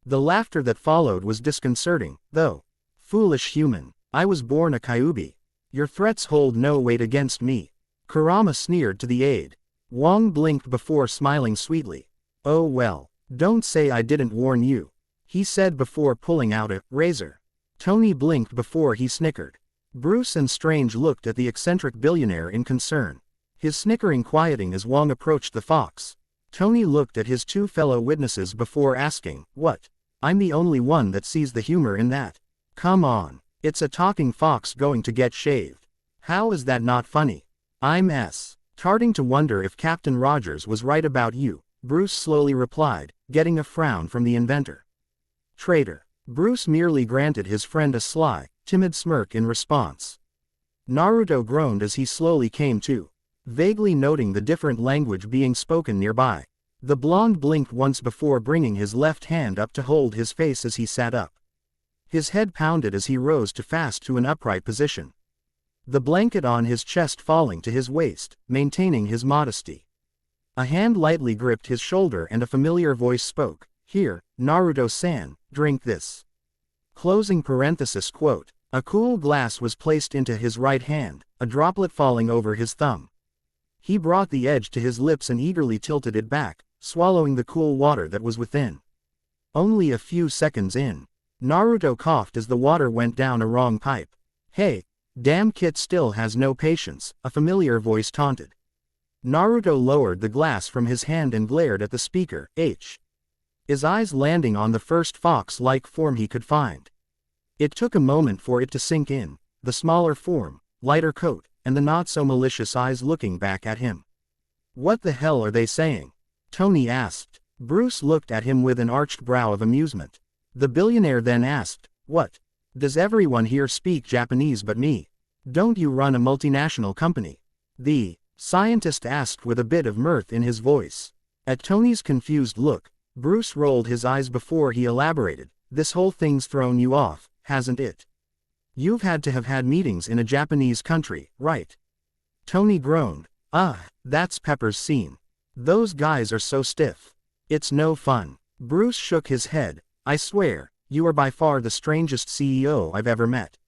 The laughter that followed was disconcerting, though. Foolish human. I was born a Kyuubi. Your threats hold no weight against me. Kurama sneered to the aide. Wong blinked before smiling sweetly. Oh well, don't say I didn't warn you, he said before pulling out a razor. Tony blinked before he snickered. Bruce and Strange looked at the eccentric billionaire in concern. His snickering quieting as Wong approached the fox. Tony looked at his two fellow witnesses before asking, what? I'm the only one that sees the humor in that. Come on, it's a talking fox going to get shaved. How is that not funny? I'm starting to wonder if Captain Rogers was right about you, Bruce slowly replied, getting a frown from the inventor. Traitor. Bruce merely granted his friend a sly, timid smirk in response. Naruto groaned as he slowly came to, vaguely noting the different language being spoken nearby. The blonde blinked once before bringing his left hand up to hold his face as he sat up. His head pounded as he rose to fast to an upright position. The blanket on his chest falling to his waist, maintaining his modesty. A hand lightly gripped his shoulder and a familiar voice spoke, "Here, Naruto-san, drink this." Closing parenthesis quote. A cool glass was placed into his right hand, a droplet falling over his thumb. He brought the edge to his lips and eagerly tilted it back, swallowing the cool water that was within. Only a few seconds in, Naruto coughed as the water went down a wrong pipe. Hey, damn Kit still has no patience, a familiar voice taunted. Naruto lowered the glass from his hand and glared at the speaker, his eyes landing on the first fox-like form he could find. It took a moment for it to sink in, the smaller form, lighter coat, and the not-so-malicious eyes looking back at him. What the hell are they saying? Tony asked. Bruce looked at him with an arched brow of amusement. The billionaire then asked, what? Does everyone here speak Japanese but me? Don't you run a multinational company? The scientist asked with a bit of mirth in his voice. At Tony's confused look, Bruce rolled his eyes before he elaborated, this whole thing's thrown you off, hasn't it? You've had to have had meetings in a Japanese country, right? Tony groaned. That's Pepper's scene. Those guys are so stiff. It's no fun. Bruce shook his head. I swear, you are by far the strangest CEO I've ever met.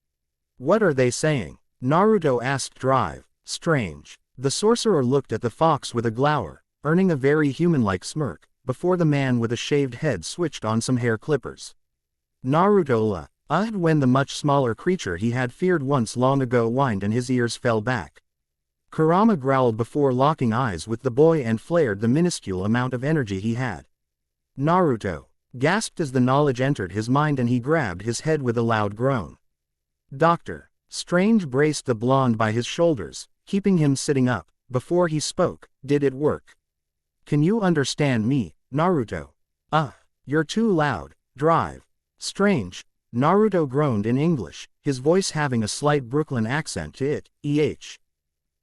What are they saying? Naruto asked Drive. Strange. The sorcerer looked at the fox with a glower, earning a very human-like smirk, before the man with a shaved head switched on some hair clippers. Naruto when the much smaller creature he had feared once long ago whined and his ears fell back. Kurama growled before locking eyes with the boy and flared the minuscule amount of energy he had. Naruto gasped as the knowledge entered his mind and he grabbed his head with a loud groan. Doctor Strange braced the blonde by his shoulders, keeping him sitting up. Before he spoke, did it work? Can you understand me, Naruto? You're too loud, Drive. Strange. Naruto groaned in English, his voice having a slight Brooklyn accent to it.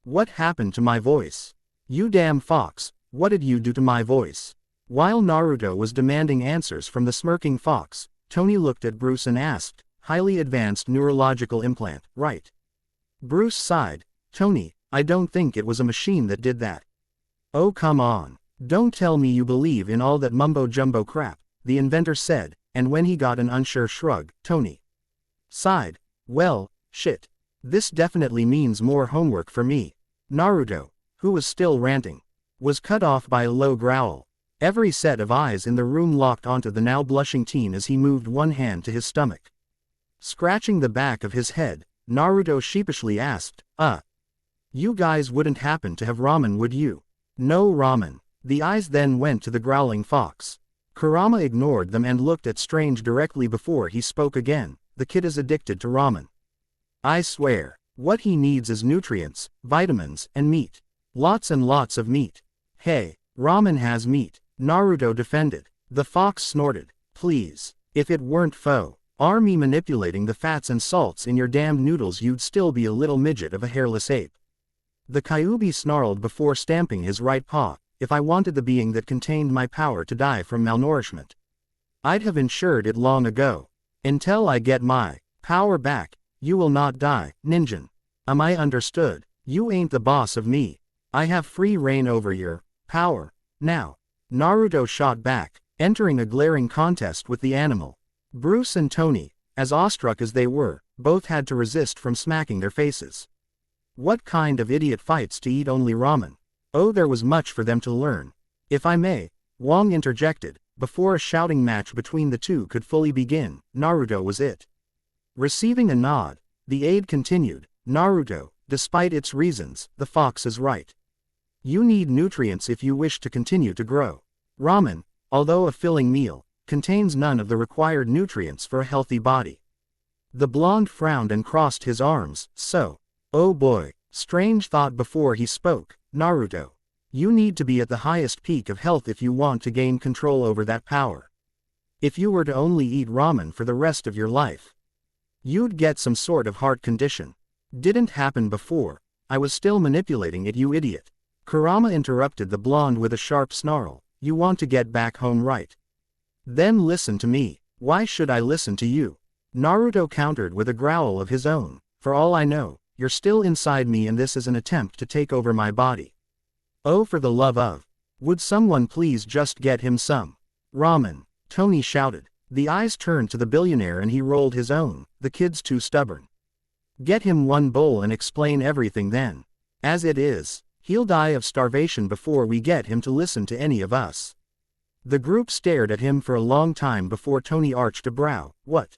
What happened to my voice? You damn fox, what did you do to my voice? While Naruto was demanding answers from the smirking fox, Tony looked at Bruce and asked, highly advanced neurological implant, right? Bruce sighed. Tony, I don't think it was a machine that did that. Oh come on. Don't tell me you believe in all that mumbo-jumbo crap, the inventor said, and when he got an unsure shrug, Tony sighed. Well, shit. This definitely means more homework for me. Naruto, who was still ranting, was cut off by a low growl. Every set of eyes in the room locked onto the now blushing teen as he moved one hand to his stomach. Scratching the back of his head, Naruto sheepishly asked, You guys wouldn't happen to have ramen, would you? No ramen. The eyes then went to the growling fox. Kurama ignored them and looked at Strange directly before he spoke again. The kid is addicted to ramen. I swear, what he needs is nutrients, vitamins, and meat. Lots and lots of meat. Hey, ramen has meat, Naruto defended. The fox snorted. Please, if it weren't army manipulating the fats and salts in your damned noodles, you'd still be a little midget of a hairless ape. The Kyuubi snarled before stamping his right paw. If I wanted the being that contained my power to die from malnourishment, I'd have ensured it long ago. Until I get my power back, you will not die, Ninjin. Am I understood? You ain't the boss of me. I have free reign over your power. Now. Naruto shot back, entering a glaring contest with the animal. Bruce and Tony, as awestruck as they were, both had to resist from smacking their faces. What kind of idiot fights to eat only ramen? Oh, there was much for them to learn. If I may, Wong interjected, before a shouting match between the two could fully begin. Naruto was it. Receiving a nod, the aide continued, Naruto, despite its reasons, the fox is right. You need nutrients if you wish to continue to grow. Ramen, although a filling meal, contains none of the required nutrients for a healthy body. The blonde frowned and crossed his arms. So, oh boy, Strange thought before he spoke, Naruto. You need to be at the highest peak of health if you want to gain control over that power. If you were to only eat ramen for the rest of your life, you'd get some sort of heart condition. Didn't happen before. I was still manipulating it, you idiot. Kurama interrupted the blonde with a sharp snarl. You want to get back home, right? Then listen to me. Why should I listen to you? Naruto countered with a growl of his own. For all I know, you're still inside me and this is an attempt to take over my body. Oh, for the love of. Would someone please just get him some ramen? Tony shouted. The eyes turned to the billionaire and he rolled his own. The kid's too stubborn. Get him one bowl and explain everything then. As it is, he'll die of starvation before we get him to listen to any of us. The group stared at him for a long time before Tony arched a brow. What?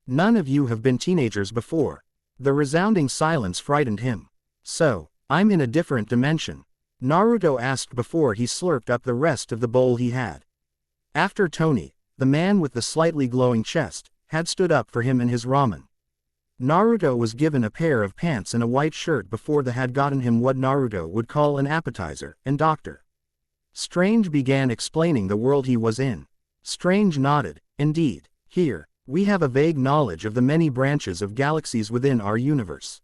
None of you have been teenagers before. The resounding silence frightened him. So, I'm in a different dimension? Naruto asked before he slurped up the rest of the bowl he had. After Tony, the man with the slightly glowing chest, had stood up for him and his ramen. Naruto was given a pair of pants and a white shirt before they had gotten him what Naruto would call an appetizer, and Dr. Strange began explaining the world he was in. Strange nodded. Indeed, here, we have a vague knowledge of the many branches of galaxies within our universe.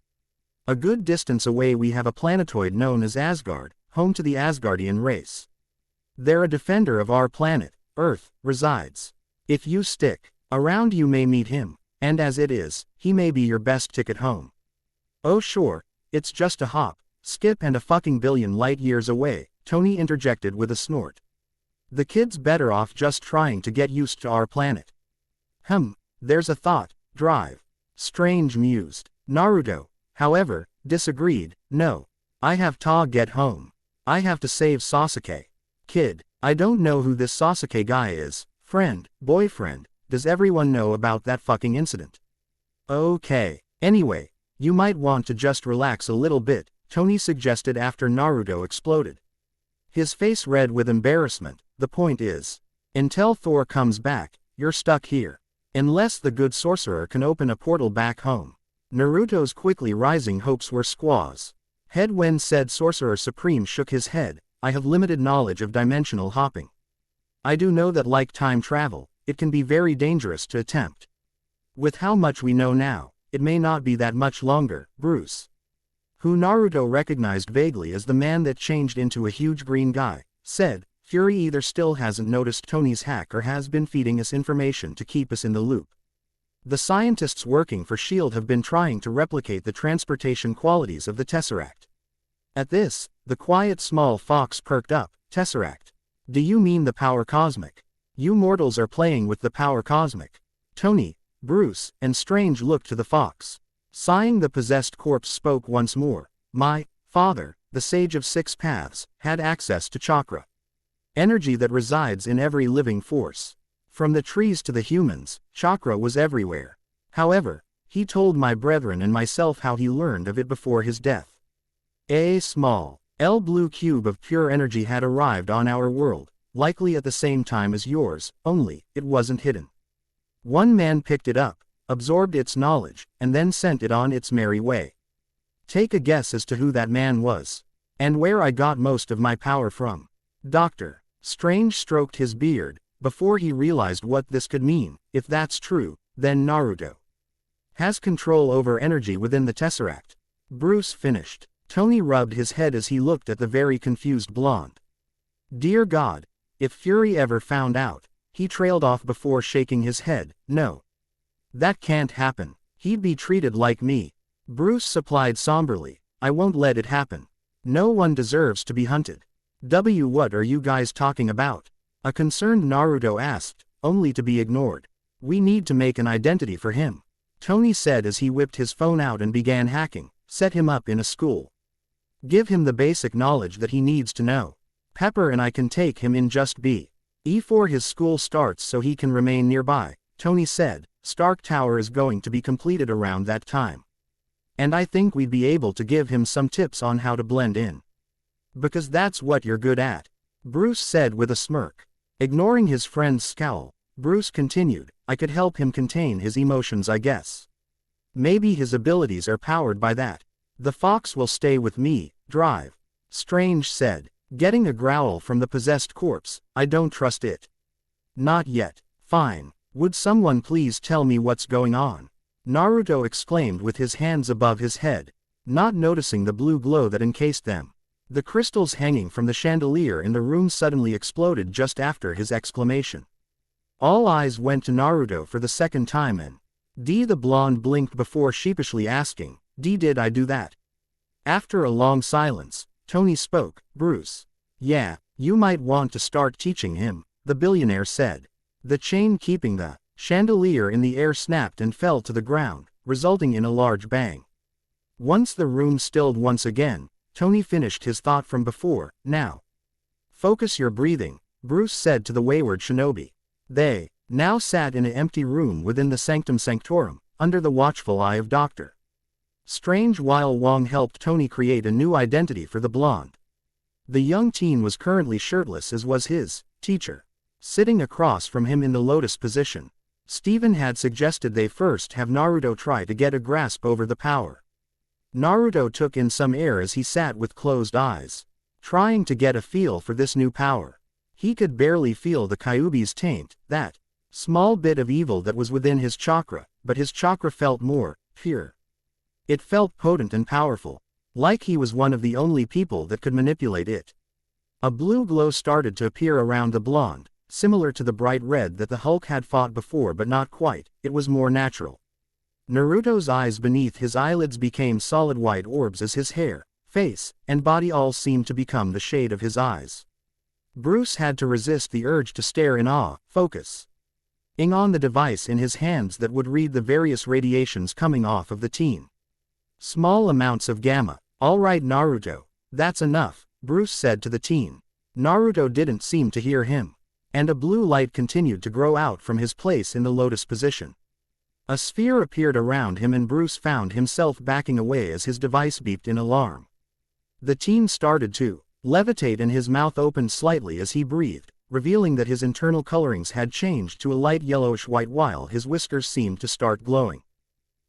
A good distance away we have a planetoid known as Asgard, home to the Asgardian race. There a defender of our planet, Earth, resides. If you stick around you may meet him, and as it is, he may be your best ticket home. Oh sure, it's just a hop, skip and a fucking billion light years away, Tony interjected with a snort. The kid's better off just trying to get used to our planet. There's a thought, drive. Strange mused. Naruto, however, disagreed. No. I have to get home. I have to save Sasuke. Kid, I don't know who this Sasuke guy is. Friend, boyfriend, does everyone know about that fucking incident? Okay. Anyway, you might want to just relax a little bit, Tony suggested after Naruto exploded. His face red with embarrassment. The point is, until Thor comes back, you're stuck here. Unless the good sorcerer can open a portal back home. Naruto's quickly rising hopes were squaws. Head when said Sorcerer Supreme shook his head. I have limited knowledge of dimensional hopping. I do know that like time travel, it can be very dangerous to attempt. With how much we know now, it may not be that much longer. Bruce, who Naruto recognized vaguely as the man that changed into a huge green guy, said, Fury either still hasn't noticed Tony's hack or has been feeding us information to keep us in the loop. The scientists working for S.H.I.E.L.D. have been trying to replicate the transportation qualities of the Tesseract. At this, the quiet small fox perked up. Tesseract? Do you mean the power cosmic? You mortals are playing with the power cosmic. Tony, Bruce, and Strange looked to the fox. Sighing, the possessed corpse spoke once more. My father, the Sage of Six Paths, had access to chakra. Energy that resides in every living force. From the trees to the humans, chakra was everywhere. However, he told my brethren and myself how he learned of it before his death. A small, blue cube of pure energy had arrived on our world, likely at the same time as yours, only, it wasn't hidden. One man picked it up, absorbed its knowledge, and then sent it on its merry way. Take a guess as to who that man was. And where I got most of my power from. Dr. Strange stroked his beard, before he realized what this could mean. If that's true, then Naruto has control over energy within the Tesseract. Bruce finished. Tony rubbed his head as he looked at the very confused blonde. Dear God, if Fury ever found out, he trailed off before shaking his head. No. That can't happen. He'd be treated like me. Bruce supplied somberly. I won't let it happen. No one deserves to be hunted. What are you guys talking about? A concerned Naruto asked, only to be ignored. We need to make an identity for him, Tony said as he whipped his phone out and began hacking. Set him up in a school. Give him the basic knowledge that he needs to know. Pepper and I can take him in just before his school starts so he can remain nearby, Tony said. Stark Tower is going to be completed around that time. And I think we'd be able to give him some tips on how to blend in. Because that's what you're good at, Bruce said with a smirk. Ignoring his friend's scowl, Bruce continued, I could help him contain his emotions, I guess. Maybe his abilities are powered by that. The fox will stay with me, drive. Strange said, getting a growl from the possessed corpse. I don't trust it. Not yet. Fine. Would someone please tell me what's going on? Naruto exclaimed with his hands above his head, not noticing the blue glow that encased them. The crystals hanging from the chandelier in the room suddenly exploded just after his exclamation. All eyes went to Naruto for the second time and the blonde blinked before sheepishly asking, did I do that? After a long silence, Tony spoke, Bruce. Yeah, you might want to start teaching him, the billionaire said. The chain keeping the chandelier in the air snapped and fell to the ground, resulting in a large bang. Once the room stilled once again, Tony finished his thought from before. Now, focus your breathing, Bruce said to the wayward shinobi. They now sat in an empty room within the Sanctum Sanctorum, under the watchful eye of Dr. Strange while Wong helped Tony create a new identity for the blonde. The young teen was currently shirtless as was his teacher. Sitting across from him in the lotus position, Steven had suggested they first have Naruto try to get a grasp over the power. Naruto took in some air as he sat with closed eyes, trying to get a feel for this new power. He could barely feel the Kyuubi's taint, that small bit of evil that was within his chakra, but his chakra felt more pure. It felt potent and powerful, like he was one of the only people that could manipulate it. A blue glow started to appear around the blonde, similar to the bright red that the Hulk had fought before but not quite. It was more natural. Naruto's eyes beneath his eyelids became solid white orbs as his hair, face, and body all seemed to become the shade of his eyes. Bruce had to resist the urge to stare in awe, focusing on the device in his hands that would read the various radiations coming off of the teen. Small amounts of gamma. All right Naruto, that's enough, Bruce said to the teen. Naruto didn't seem to hear him. And a blue light continued to grow out from his place in the lotus position. A sphere appeared around him and Bruce found himself backing away as his device beeped in alarm. The teen started to levitate and his mouth opened slightly as he breathed, revealing that his internal colorings had changed to a light yellowish white while his whiskers seemed to start glowing.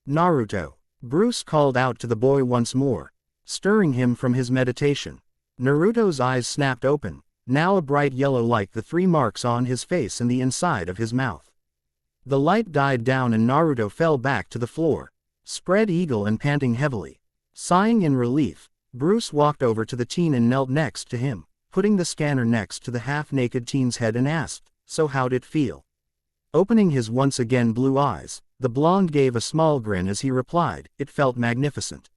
Naruto, Bruce called out to the boy once more, stirring him from his meditation. Naruto's eyes snapped open, now a bright yellow like the 3 marks on his face and the inside of his mouth. The light died down and Naruto fell back to the floor, spread eagle and panting heavily. Sighing in relief, Bruce walked over to the teen and knelt next to him, putting the scanner next to the half-naked teen's head and asked, so how'd it feel? Opening his once again blue eyes, the blonde gave a small grin as he replied, it felt magnificent.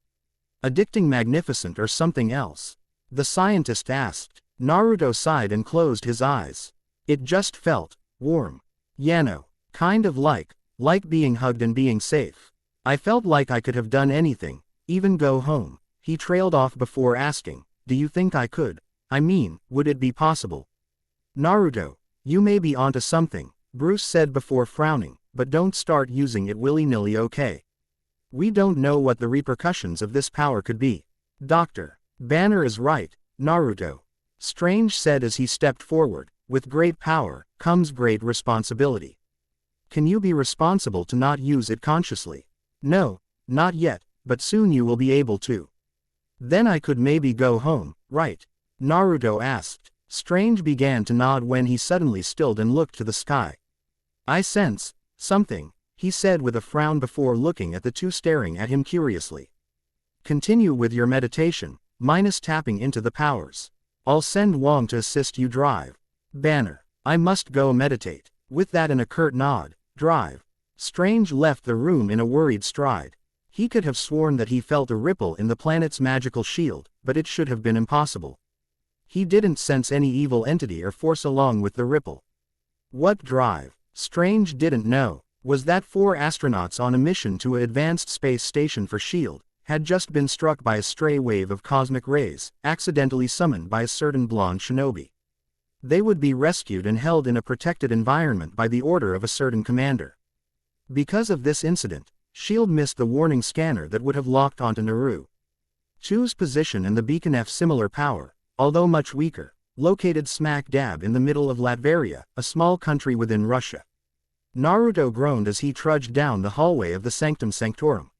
Addicting magnificent or something else? The scientist asked. Naruto sighed and closed his eyes. It just felt warm. Yano. Kind of like being hugged and being safe. I felt like I could have done anything, even go home. He trailed off before asking, do you think I could? I mean, would it be possible? Naruto, you may be onto something, Bruce said before frowning, but don't start using it willy-nilly, okay? We don't know what the repercussions of this power could be. Dr. Banner is right, Naruto. Strange said as he stepped forward. With great power comes great responsibility. Can you be responsible to not use it consciously? No, not yet, but soon you will be able to. Then I could maybe go home, right? Naruto asked. Strange began to nod when he suddenly stilled and looked to the sky. I sense something, he said with a frown before looking at the two staring at him curiously. Continue with your meditation, minus tapping into the powers. I'll send Wong to assist you drive. Banner. I must go meditate. With that and a curt nod, drive. Strange left the room in a worried stride. He could have sworn that he felt a ripple in the planet's magical shield, but it should have been impossible. He didn't sense any evil entity or force along with the ripple. What drive? Strange didn't know. Was that 4 astronauts on a mission to an advanced space station for SHIELD, had just been struck by a stray wave of cosmic rays, accidentally summoned by a certain blonde shinobi. They would be rescued and held in a protected environment by the order of a certain commander. Because of this incident, SHIELD missed the warning scanner that would have locked onto Naru. Chu's position and the beacon F's similar power, although much weaker, located smack dab in the middle of Latveria, a small country within Russia. Naruto groaned as he trudged down the hallway of the Sanctum Sanctorum.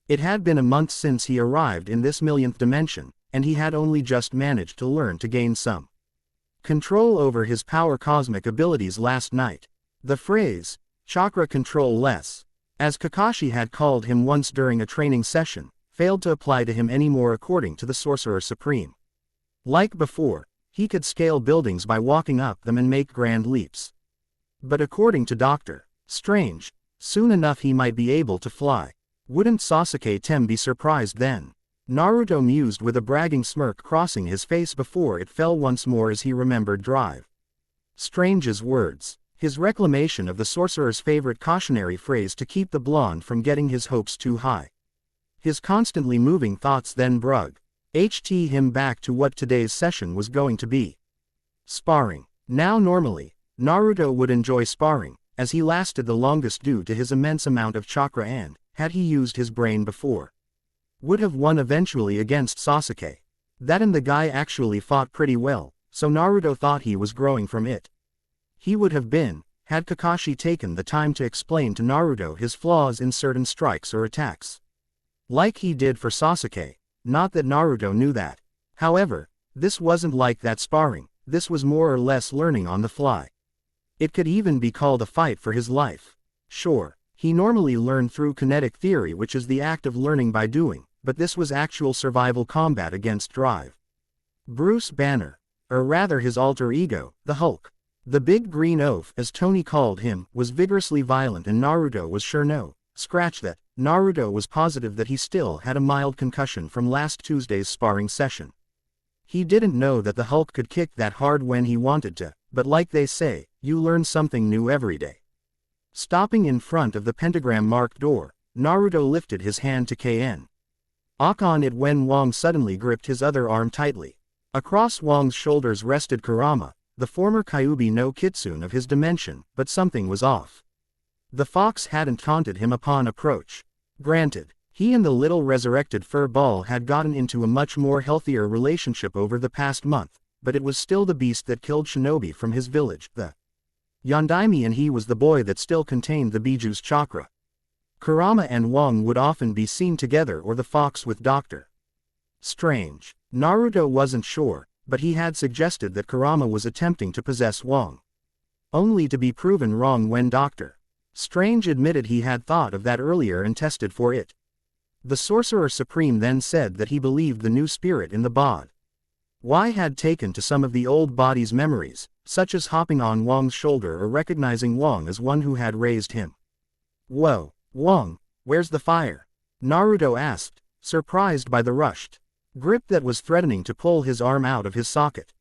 It had been a month since he arrived in this millionth dimension, and he had only just managed to learn to gain some control over his power cosmic abilities last night. The phrase, chakra control less, as Kakashi had called him once during a training session, failed to apply to him anymore according to the Sorcerer Supreme. Like before, he could scale buildings by walking up them and make grand leaps. But according to Dr. Strange, soon enough he might be able to fly. Wouldn't Sasuke Tem be surprised then? Naruto mused with a bragging smirk crossing his face before it fell once more as he remembered drive. Strange's words, his reclamation of the sorcerer's favorite cautionary phrase to keep the blonde from getting his hopes too high. His constantly moving thoughts then brought him back to what today's session was going to be. Sparring. Now normally, Naruto would enjoy sparring, as he lasted the longest due to his immense amount of chakra and, had he used his brain before, would have won eventually against Sasuke. That and the guy actually fought pretty well, so Naruto thought he was growing from it. He would have been, had Kakashi taken the time to explain to Naruto his flaws in certain strikes or attacks. Like he did for Sasuke, not that Naruto knew that. However, this wasn't like that sparring, this was more or less learning on the fly. It could even be called a fight for his life. Sure, he normally learned through kinetic theory, which is the act of learning by doing, but this was actual survival combat against drive. Bruce Banner, or rather his alter ego, the Hulk. The big green oaf, as Tony called him, was vigorously violent and Naruto was sure scratch that, Naruto was positive that he still had a mild concussion from last Tuesday's sparring session. He didn't know that the Hulk could kick that hard when he wanted to, but like they say, you learn something new every day. Stopping in front of the pentagram-marked door, Naruto lifted his hand to KN. On it when Wong suddenly gripped his other arm tightly. Across Wong's shoulders rested Kurama, the former Kyuubi no Kitsune of his dimension, but something was off. The fox hadn't taunted him upon approach. Granted, he and the little resurrected fur ball had gotten into a much more healthier relationship over the past month, but it was still the beast that killed shinobi from his village, the Yondaime, and he was the boy that still contained the Biju's chakra. Kurama and Wong would often be seen together, or the fox with Dr. Strange. Naruto wasn't sure, but he had suggested that Kurama was attempting to possess Wong. Only to be proven wrong when Dr. Strange admitted he had thought of that earlier and tested for it. The Sorcerer Supreme then said that he believed the new spirit in the bod had taken to some of the old body's memories, such as hopping on Wong's shoulder or recognizing Wong as one who had raised him. Whoa, Wong, where's the fire? Naruto asked, surprised by the rushed grip that was threatening to pull his arm out of his socket.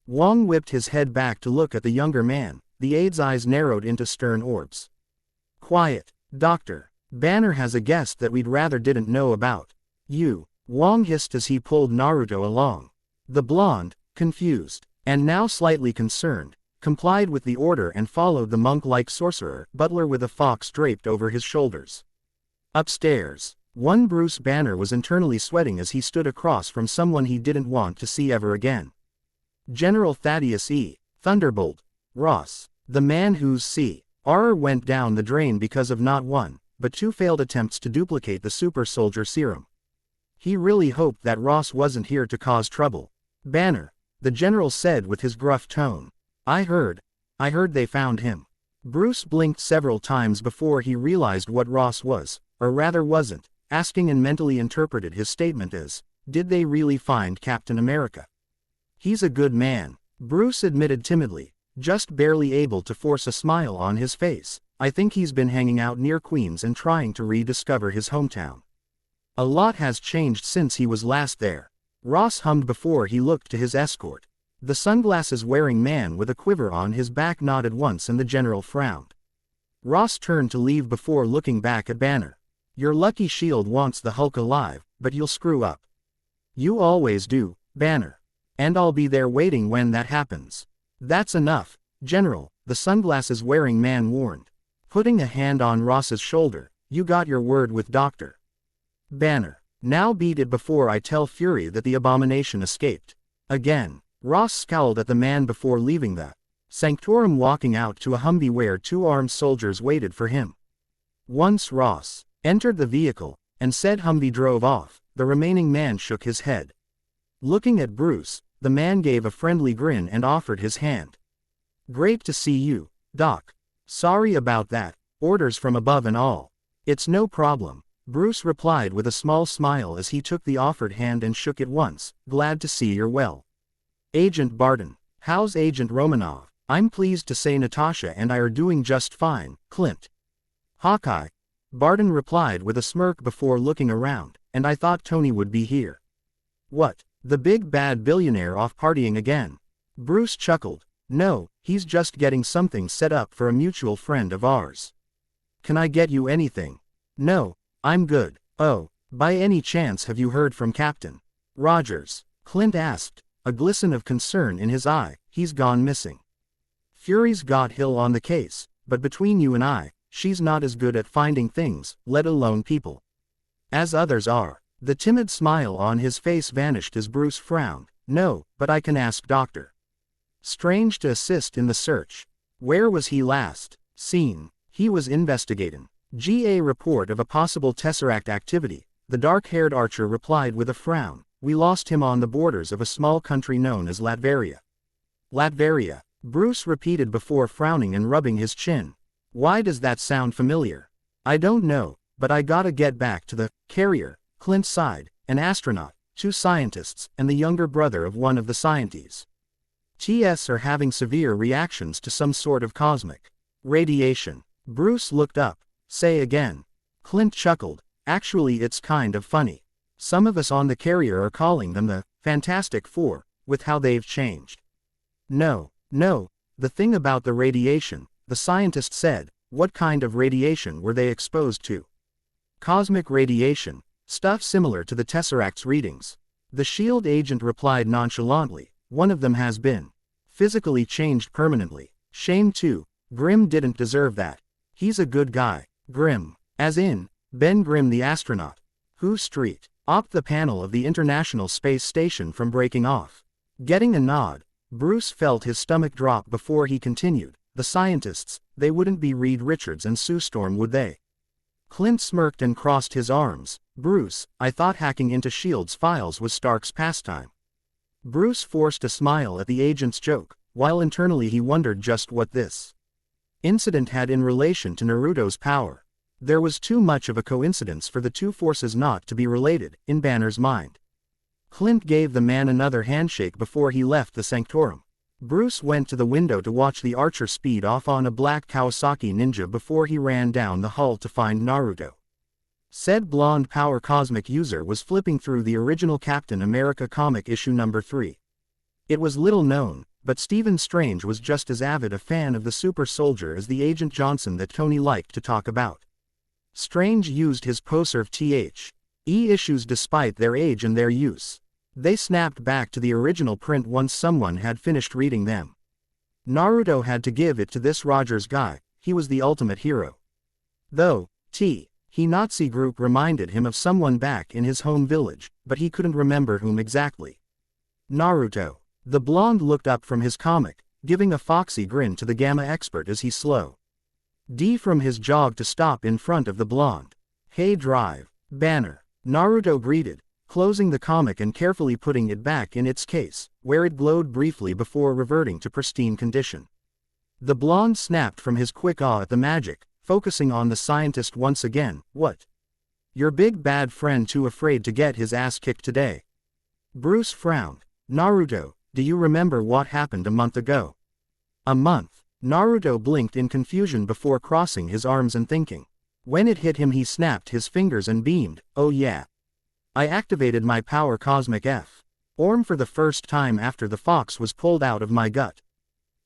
Wong whipped his head back to look at the younger man, the aide's eyes narrowed into stern orbs. Quiet, Doctor. Banner has a guest that we'd rather didn't know about. You, Wong hissed as he pulled Naruto along. The blonde, confused, and now slightly concerned, complied with the order and followed the monk-like sorcerer butler with a fox draped over his shoulders. Upstairs, one Bruce Banner was internally sweating as he stood across from someone he didn't want to see ever again. General Thaddeus E. Thunderbolt Ross, the man whose C.R. went down the drain because of not one, but two failed attempts to duplicate the super soldier serum. He really hoped that Ross wasn't here to cause trouble. Banner, the general said with his gruff tone. I heard they found him. Bruce blinked several times before he realized what Ross was, or rather wasn't, asking and mentally interpreted his statement as, did they really find Captain America? He's a good man, Bruce admitted timidly, just barely able to force a smile on his face. I think he's been hanging out near Queens and trying to rediscover his hometown. A lot has changed since he was last there, Ross hummed before he looked to his escort. The sunglasses-wearing man with a quiver on his back nodded once and the general frowned. Ross turned to leave before looking back at Banner. Your lucky shield wants the Hulk alive, but you'll screw up. You always do, Banner. And I'll be there waiting when that happens. That's enough, General, the sunglasses-wearing man warned, putting a hand on Ross's shoulder. You got your word with Dr. Banner. Now beat it before I tell Fury that the abomination escaped. Again, Ross scowled at the man before leaving the sanctorum, walking out to a Humvee where two armed soldiers waited for him. Once Ross entered the vehicle, and said Humvee drove off, the remaining man shook his head. Looking at Bruce, the man gave a friendly grin and offered his hand. Great to see you, Doc. Sorry about that, orders from above and all. It's no problem, Bruce replied with a small smile as he took the offered hand and shook it once. Glad to see you're well. Agent Barton, how's Agent Romanov? I'm pleased to say Natasha and I are doing just fine, Clint. Hawkeye, Barton replied with a smirk before looking around, and I thought Tony would be here. What, the big bad billionaire off partying again? Bruce chuckled. No, he's just getting something set up for a mutual friend of ours. Can I get you anything? No, I'm good. Oh, by any chance have you heard from Captain Rogers? Clint asked, a glisten of concern in his eye. He's gone missing. Fury's got Hill on the case, but between you and I, she's not as good at finding things, let alone people, as others are. The timid smile on his face vanished as Bruce frowned. No, but I can ask Dr. Strange to assist in the search. Where was he last seen? He was investigating GA report of a possible Tesseract activity, the dark-haired archer replied with a frown. We lost him on the borders of a small country known as Latveria. Latveria, Bruce repeated before frowning and rubbing his chin. Why does that sound familiar? I don't know, but I gotta get back to the carrier. Clint sighed, an astronaut, two scientists, and the younger brother of one of the scientists. TS are having severe reactions to some sort of cosmic radiation. Bruce looked up. Say again. Clint chuckled. Actually, it's kind of funny. Some of us on the carrier are calling them the Fantastic Four, with how they've changed. No, the thing about the radiation, the scientist said. What kind of radiation were they exposed to? Cosmic radiation. Stuff similar to the Tesseract's readings. The SHIELD agent replied nonchalantly. One of them has been physically changed permanently. Shame too. Grimm didn't deserve that. He's a good guy. Grimm. As in, Ben Grimm the astronaut. Who street opt the panel of the International Space Station from breaking off. Getting a nod, Bruce felt his stomach drop before he continued. The scientists, they wouldn't be Reed Richards and Sue Storm, would they? Clint smirked and crossed his arms. Bruce, I thought hacking into SHIELD's files was Stark's pastime. Bruce forced a smile at the agent's joke, while internally he wondered just what this incident had in relation to Naruto's power. There was too much of a coincidence for the two forces not to be related, in Banner's mind. Clint gave the man another handshake before he left the sanctorum. Bruce went to the window to watch the archer speed off on a black Kawasaki Ninja before he ran down the hall to find Naruto. Said blonde power cosmic user was flipping through the original Captain America comic issue number 3. It was little known, but Stephen Strange was just as avid a fan of the super soldier as the Agent Johnson that Tony liked to talk about. Strange used his poser THE issues despite their age and their use. They snapped back to the original print once someone had finished reading them. Naruto had to give it to this Rogers guy. He was the ultimate hero. Though, he Nazi group reminded him of someone back in his home village, but he couldn't remember whom exactly. Naruto. The blonde looked up from his comic, giving a foxy grin to the Gamma expert as he slowed from his jog to stop in front of the blonde. Hey drive, Banner. Naruto greeted, closing the comic and carefully putting it back in its case, where it glowed briefly before reverting to pristine condition. The blonde snapped from his quick awe at the magic, focusing on the scientist once again. What Your big bad friend too afraid to get his ass kicked today. Bruce frowned. Naruto, do you remember what happened a month ago? A month. Naruto blinked in confusion before crossing his arms and thinking. When it hit him he snapped his fingers and beamed, oh yeah. I activated my power Cosmic F. Orm for the first time after the fox was pulled out of my gut.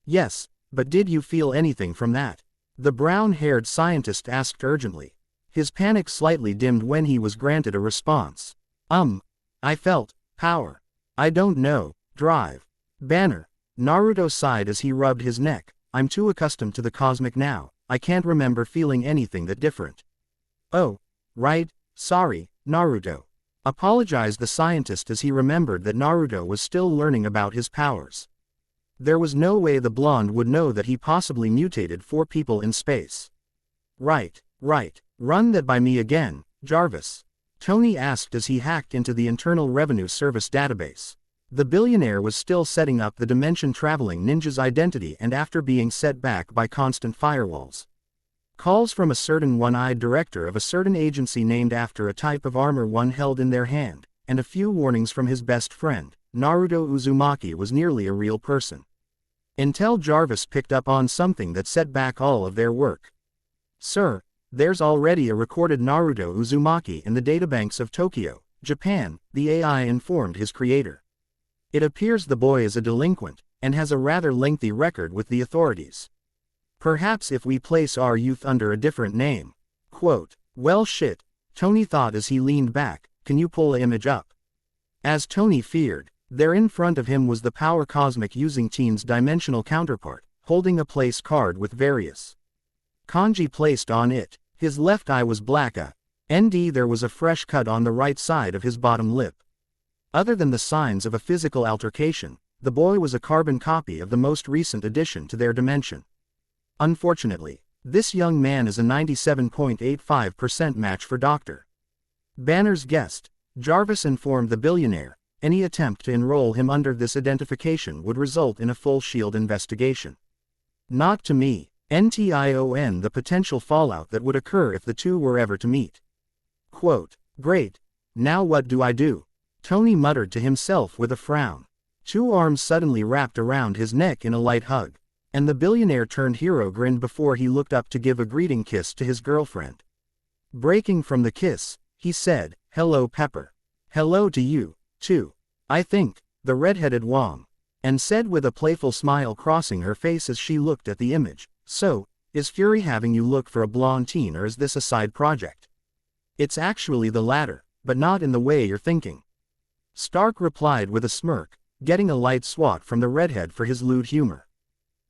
Yes, but did you feel anything from that? The brown-haired scientist asked urgently. His panic slightly dimmed when he was granted a response. I felt power. I don't know, drive. Banner. Naruto sighed as he rubbed his neck. I'm too accustomed to the cosmic now, I can't remember feeling anything that different. Oh, right, sorry, Naruto. Apologized the scientist as he remembered that Naruto was still learning about his powers. There was no way the blonde would know that he possibly mutated 4 people in space. Right. Run that by me again, Jarvis. Tony asked as he hacked into the Internal Revenue Service database. The billionaire was still setting up the dimension-traveling ninja's identity and after being set back by constant firewalls. Calls from a certain one-eyed director of a certain agency named after a type of armor one held in their hand, and a few warnings from his best friend, Naruto Uzumaki was nearly a real person. Until Jarvis picked up on something that set back all of their work. Sir, there's already a recorded Naruto Uzumaki in the databanks of Tokyo, Japan, the AI informed his creator. It appears the boy is a delinquent, and has a rather lengthy record with the authorities. Perhaps if we place our youth under a different name. Quote, well shit, Tony thought as he leaned back, can you pull the image up? As Tony feared, there in front of him was the Power Cosmic using Teen's dimensional counterpart, holding a place card with various kanji placed on it. His left eye was black and there was a fresh cut on the right side of his bottom lip. Other than the signs of a physical altercation, the boy was a carbon copy of the most recent addition to their dimension. Unfortunately, this young man is a 97.85% match for Dr. Banner's guest. Jarvis informed the billionaire, any attempt to enroll him under this identification would result in a full shield investigation. Not to me. NTION the potential fallout that would occur if the two were ever to meet. Quote, great. Now what do I do? Tony muttered to himself with a frown. 2 arms suddenly wrapped around his neck in a light hug, and the billionaire turned hero grinned before he looked up to give a greeting kiss to his girlfriend. Breaking from the kiss, he said, hello Pepper. Hello to you, too. I think, the red-headed Wong. And said with a playful smile crossing her face as she looked at the image. So, is Fury having you look for a blonde teen or is this a side project? It's actually the latter, but not in the way you're thinking. Stark replied with a smirk, getting a light swat from the redhead for his lewd humor.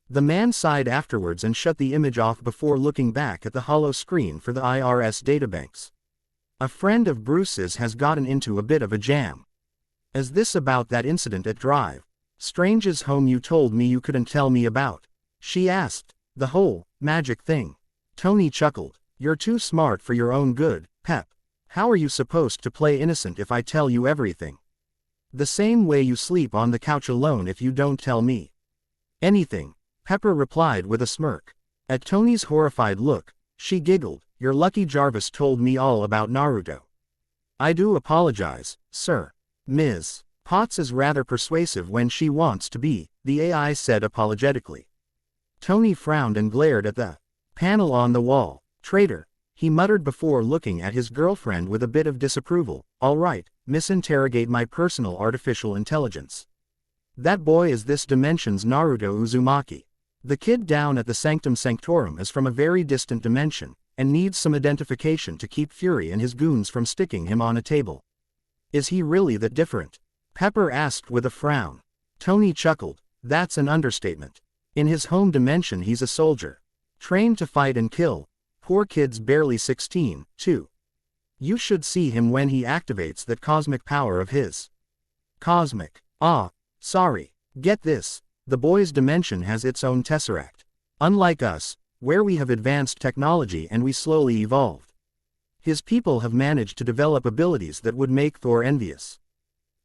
The man sighed afterwards and shut the image off before looking back at the hollow screen for the IRS databanks. A friend of Bruce's has gotten into a bit of a jam. Is this about that incident at Drive Strange's home you told me you couldn't tell me about? She asked. The whole magic thing. Tony chuckled. You're too smart for your own good, Pep. How are you supposed to play innocent if I tell you everything? The same way you sleep on the couch alone if you don't tell me anything, Pepper replied with a smirk. At Tony's horrified look, she giggled. You're lucky Jarvis told me all about Naruto. I do apologize, sir. Ms. Potts is rather persuasive when she wants to be, the AI said apologetically. Tony frowned and glared at the panel on the wall. Traitor, he muttered before looking at his girlfriend with a bit of disapproval. All right, misinterrogate my personal artificial intelligence. That boy is this dimension's Naruto Uzumaki. The kid down at the Sanctum Sanctorum is from a very distant dimension, and needs some identification to keep Fury and his goons from sticking him on a table. Is he really that different? Pepper asked with a frown. Tony chuckled. That's an understatement. In his home dimension he's a soldier. Trained to fight and kill. Poor kid's barely 16, too. You should see him when he activates that cosmic power of his. Cosmic. Sorry. Get this. The boy's dimension has its own tesseract. Unlike us, where we have advanced technology and we slowly evolved. His people have managed to develop abilities that would make Thor envious.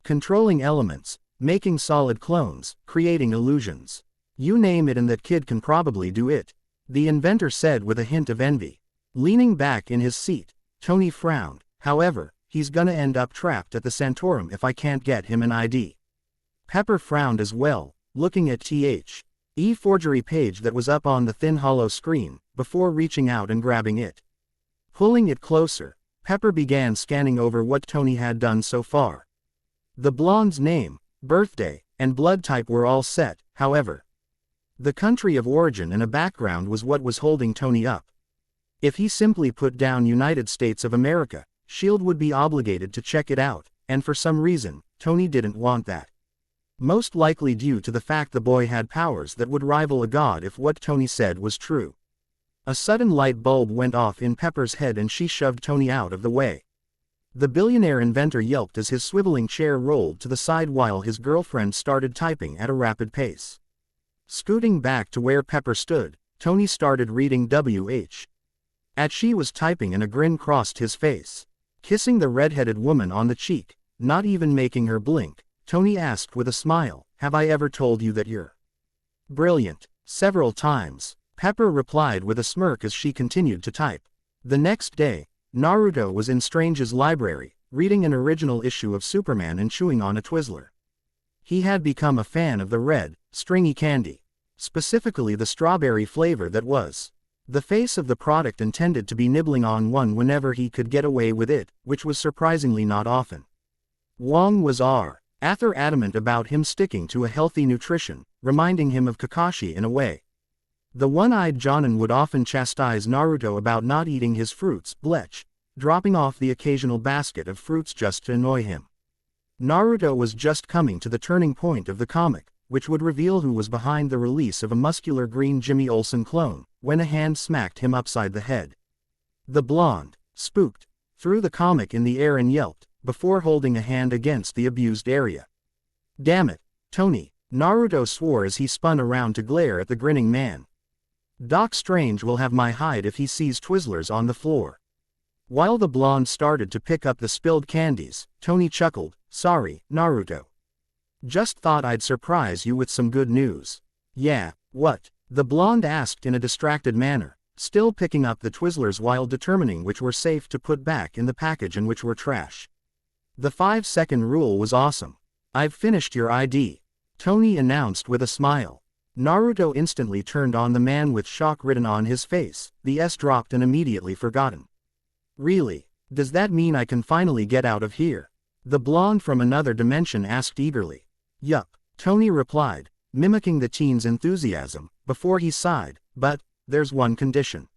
Controlling elements, making solid clones, creating illusions. You name it and that kid can probably do it, the inventor said with a hint of envy. Leaning back in his seat, Tony frowned. However, he's gonna end up trapped at the Santorum if I can't get him an ID. Pepper frowned as well, looking at the forgery page that was up on the thin hollow screen, before reaching out and grabbing it. Pulling it closer, Pepper began scanning over what Tony had done so far. The blonde's name, birthday, and blood type were all set, however. The country of origin and a background was what was holding Tony up. If he simply put down United States of America, S.H.I.E.L.D. would be obligated to check it out, and for some reason, Tony didn't want that. Most likely due to the fact the boy had powers that would rival a god if what Tony said was true. A sudden light bulb went off in Pepper's head and she shoved Tony out of the way. The billionaire inventor yelped as his swiveling chair rolled to the side while his girlfriend started typing at a rapid pace. Scooting back to where Pepper stood, Tony started reading WH. As she was typing and a grin crossed his face. Kissing the red-headed woman on the cheek, not even making her blink, Tony asked with a smile, "Have I ever told you that you're brilliant?" "Several times," Pepper replied with a smirk as she continued to type. The next day, Naruto was in Strange's library, reading an original issue of Superman and chewing on a Twizzler. He had become a fan of the red, stringy candy. Specifically the strawberry flavor that was the face of the product intended to be nibbling on one whenever he could get away with it, which was surprisingly not often. Wong was rather adamant about him sticking to a healthy nutrition, reminding him of Kakashi in a way. The one-eyed Jonin would often chastise Naruto about not eating his fruits, dropping off the occasional basket of fruits just to annoy him. Naruto was just coming to the turning point of the comic, which would reveal who was behind the release of a muscular green Jimmy Olsen clone, when a hand smacked him upside the head. The blonde, spooked, threw the comic in the air and yelped, before holding a hand against the abused area. "Damn it, Tony," Naruto swore as he spun around to glare at the grinning man. "Doc Strange will have my hide if he sees Twizzlers on the floor." While the blonde started to pick up the spilled candies, Tony chuckled, "Sorry, Naruto. Just thought I'd surprise you with some good news." "Yeah, what?" the blonde asked in a distracted manner, still picking up the Twizzlers while determining which were safe to put back in the package and which were trash. "The 5-second rule was awesome. I've finished your ID," Tony announced with a smile. Naruto instantly turned on the man with shock written on his face, the S dropped and immediately forgotten. "Really? Does that mean I can finally get out of here?" the blonde from another dimension asked eagerly. "Yup," Tony replied, mimicking the teen's enthusiasm, before he sighed, "but there's one condition."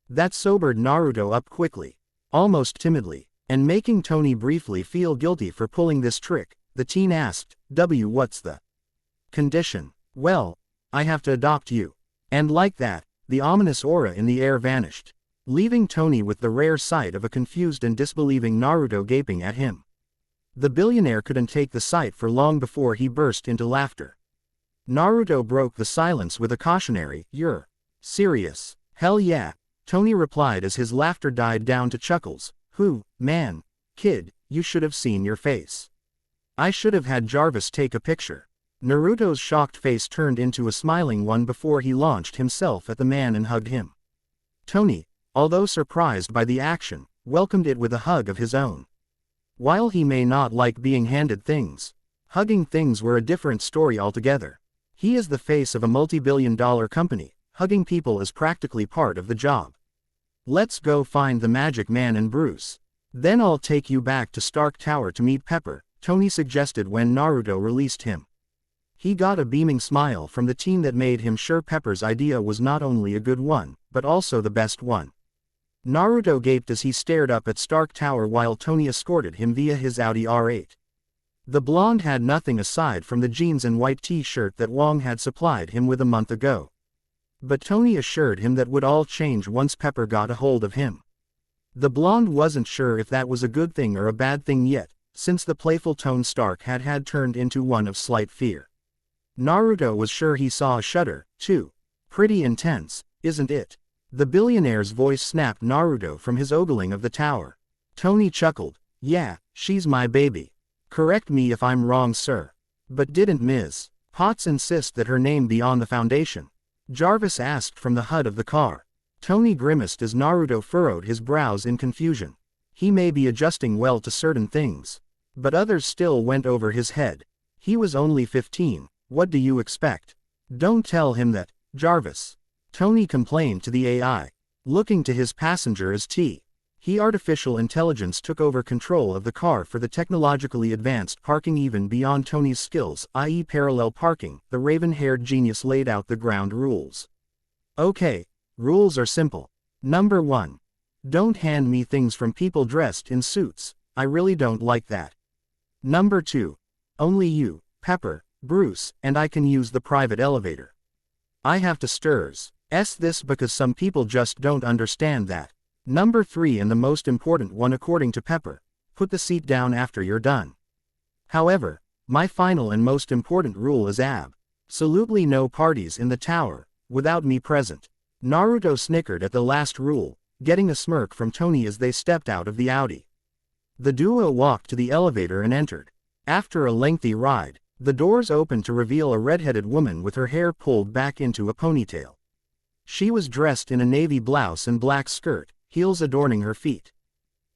That sobered Naruto up quickly, almost timidly, and making Tony briefly feel guilty for pulling this trick, the teen asked, "What's the condition?" "Well, I have to adopt you." And like that, the ominous aura in the air vanished, leaving Tony with the rare sight of a confused and disbelieving Naruto gaping at him. The billionaire couldn't take the sight for long before he burst into laughter. Naruto broke the silence with a cautionary, "You're serious?" "Hell yeah," Tony replied as his laughter died down to chuckles. Man, kid, you should have seen your face. I should have had Jarvis take a picture." Naruto's shocked face turned into a smiling one before he launched himself at the man and hugged him. Tony, although surprised by the action, welcomed it with a hug of his own. While he may not like being handed things, hugging things were a different story altogether. He is the face of a multi-billion-dollar company, hugging people is practically part of the job. "Let's go find the Magic Man and Bruce. Then I'll take you back to Stark Tower to meet Pepper," Tony suggested when Naruto released him. He got a beaming smile from the teen that made him sure Pepper's idea was not only a good one, but also the best one. Naruto gaped as he stared up at Stark Tower while Tony escorted him via his Audi R8. The blonde had nothing aside from the jeans and white t-shirt that Wong had supplied him with a month ago. But Tony assured him that would all change once Pepper got a hold of him. The blonde wasn't sure if that was a good thing or a bad thing yet, since the playful tone Stark had turned into one of slight fear. Naruto was sure he saw a shudder, too. "Pretty intense, isn't it?" The billionaire's voice snapped Naruto from his ogling of the tower. Tony chuckled, "Yeah, she's my baby. Correct me if I'm wrong, sir. But didn't Ms. Potts insist that her name be on the foundation?" Jarvis asked from the HUD of the car. Tony grimaced as Naruto furrowed his brows in confusion. He may be adjusting well to certain things. But others still went over his head. He was only 15, what do you expect? Don't tell him that, Jarvis. Tony complained to the AI. Looking to his passenger as He artificial intelligence took over control of the car for the technologically advanced parking even beyond Tony's skills, i.e. parallel parking. The raven-haired genius laid out the ground rules. Okay, rules are simple. Number 1. Don't hand me things from people dressed in suits, I really don't like that. Number 2. Only you, Pepper, Bruce, and I can use the private elevator. I have to stirs this because some people just don't understand that. Number 3 and the most important one according to Pepper, put the seat down after you're done. However, my final and most important rule is absolutely no parties in the tower, without me present. Naruto snickered at the last rule, getting a smirk from Tony as they stepped out of the Audi. The duo walked to the elevator and entered. After a lengthy ride, the doors opened to reveal a red-headed woman with her hair pulled back into a ponytail. She was dressed in a navy blouse and black skirt, heels adorning her feet.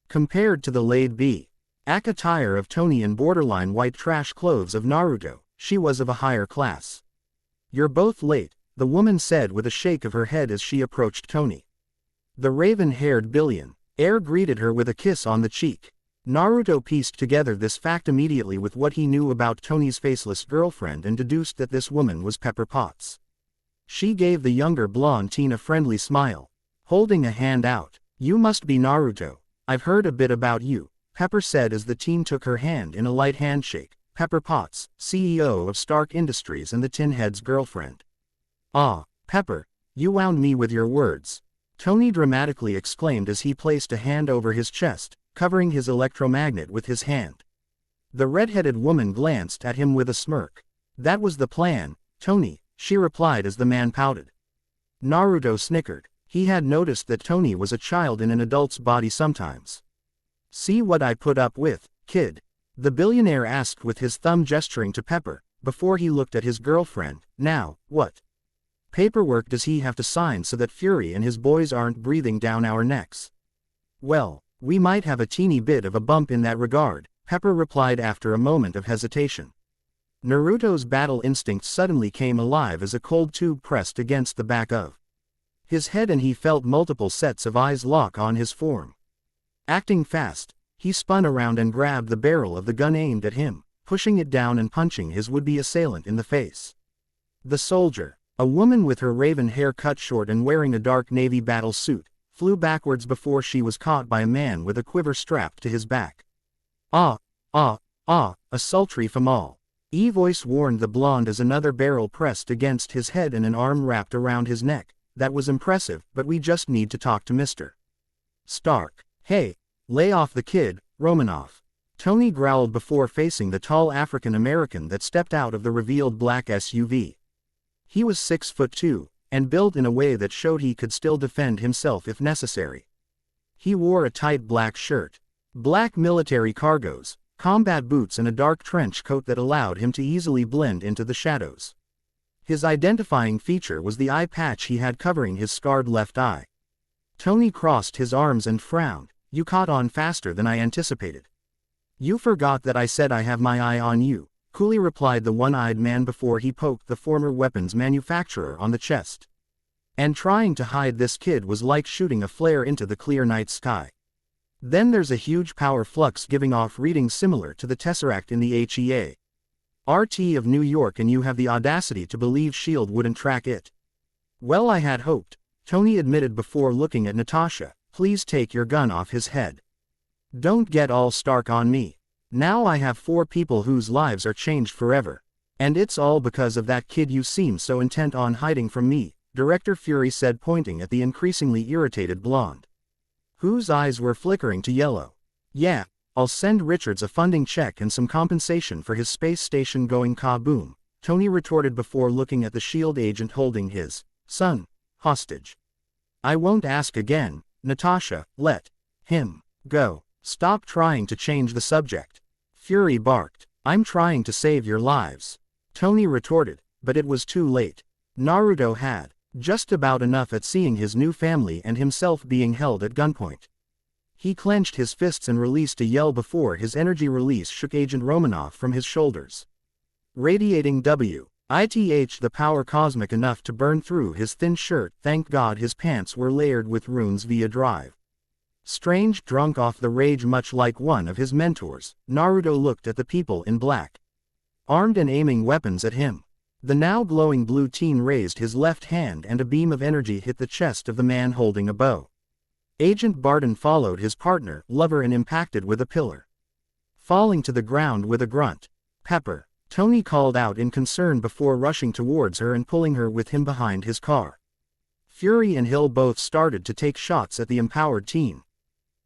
Compared to the laid-back attire of Tony and borderline white trash clothes of Naruto, she was of a higher class. You're both late, the woman said with a shake of her head as she approached Tony. The raven-haired billionaire greeted her with a kiss on the cheek. Naruto pieced together this fact immediately with what he knew about Tony's faceless girlfriend and deduced that this woman was Pepper Potts. She gave the younger blonde teen a friendly smile, holding a hand out. You must be Naruto, I've heard a bit about you, Pepper said as the teen took her hand in a light handshake. Pepper Potts, CEO of Stark Industries and the Tin Head's girlfriend. Ah, Pepper, you wound me with your words, Tony dramatically exclaimed as he placed a hand over his chest, covering his electromagnet with his hand. The red-headed woman glanced at him with a smirk. That was the plan, Tony, she replied as the man pouted. Naruto snickered. He had noticed that Tony was a child in an adult's body sometimes. See what I put up with, kid? The billionaire asked with his thumb gesturing to Pepper, before he looked at his girlfriend. Now, what paperwork does he have to sign so that Fury and his boys aren't breathing down our necks? Well, we might have a teeny bit of a bump in that regard, Pepper replied after a moment of hesitation. Naruto's battle instinct suddenly came alive as a cold tube pressed against the back of his head and he felt multiple sets of eyes lock on his form. Acting fast, he spun around and grabbed the barrel of the gun aimed at him, pushing it down and punching his would-be assailant in the face. The soldier, a woman with her raven hair cut short and wearing a dark navy battle suit, flew backwards before she was caught by a man with a quiver strapped to his back. A sultry famal. Voice warned the blonde as another barrel pressed against his head and an arm wrapped around his neck. That was impressive, but we just need to talk to Mr. Stark. Hey, lay off the kid, Romanoff. Tony growled before facing the tall African American that stepped out of the revealed black SUV. He was 6'2", and built in a way that showed he could still defend himself if necessary. He wore a tight black shirt, black military cargos, combat boots and a dark trench coat that allowed him to easily blend into the shadows. His identifying feature was the eye patch he had covering his scarred left eye. Tony crossed his arms and frowned. You caught on faster than I anticipated. You forgot that I said I have my eye on you, coolly replied the one-eyed man before he poked the former weapons manufacturer on the chest. And trying to hide this kid was like shooting a flare into the clear night sky. Then there's a huge power flux giving off readings similar to the Tesseract in the HEA. RT of New York, and you have the audacity to believe S.H.I.E.L.D. wouldn't track it. Well, I had hoped, Tony admitted before looking at Natasha. Please take your gun off his head. Don't get all Stark on me. Now I have 4 people whose lives are changed forever. And it's all because of that kid you seem so intent on hiding from me, Director Fury said, pointing at the increasingly irritated blonde, whose eyes were flickering to yellow. Yeah, I'll send Richards a funding check and some compensation for his space station going kaboom, Tony retorted before looking at the S.H.I.E.L.D. agent holding his son hostage. I won't ask again, Natasha, let him go. Stop trying to change the subject. Fury barked. I'm trying to save your lives, Tony retorted, but it was too late. Naruto had just about enough at seeing his new family and himself being held at gunpoint. He clenched his fists and released a yell before his energy release shook Agent Romanoff from his shoulders. Radiating WITH the power cosmic enough to burn through his thin shirt. Thank God his pants were layered with runes via drive. Strange, drunk off the rage much like one of his mentors, Naruto looked at the people in black, armed and aiming weapons at him. The now glowing blue teen raised his left hand and a beam of energy hit the chest of the man holding a bow. Agent Barton followed his partner, lover, and impacted with a pillar, falling to the ground with a grunt. Pepper, Tony called out in concern before rushing towards her and pulling her with him behind his car. Fury and Hill both started to take shots at the empowered teen,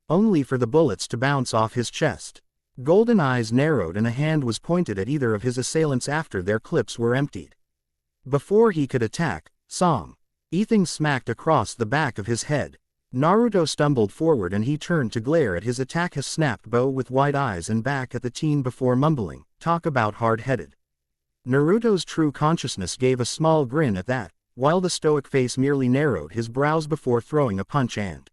only for the bullets to bounce off his chest. Golden eyes narrowed and a hand was pointed at either of his assailants after their clips were emptied. Before he could attack, Ethan smacked across the back of his head. Naruto stumbled forward and he turned to glare at his attack his snapped bow with wide eyes and back at the teen before mumbling, "Talk about hard-headed." Naruto's true consciousness gave a small grin at that, while the stoic face merely narrowed his brows before throwing a punch and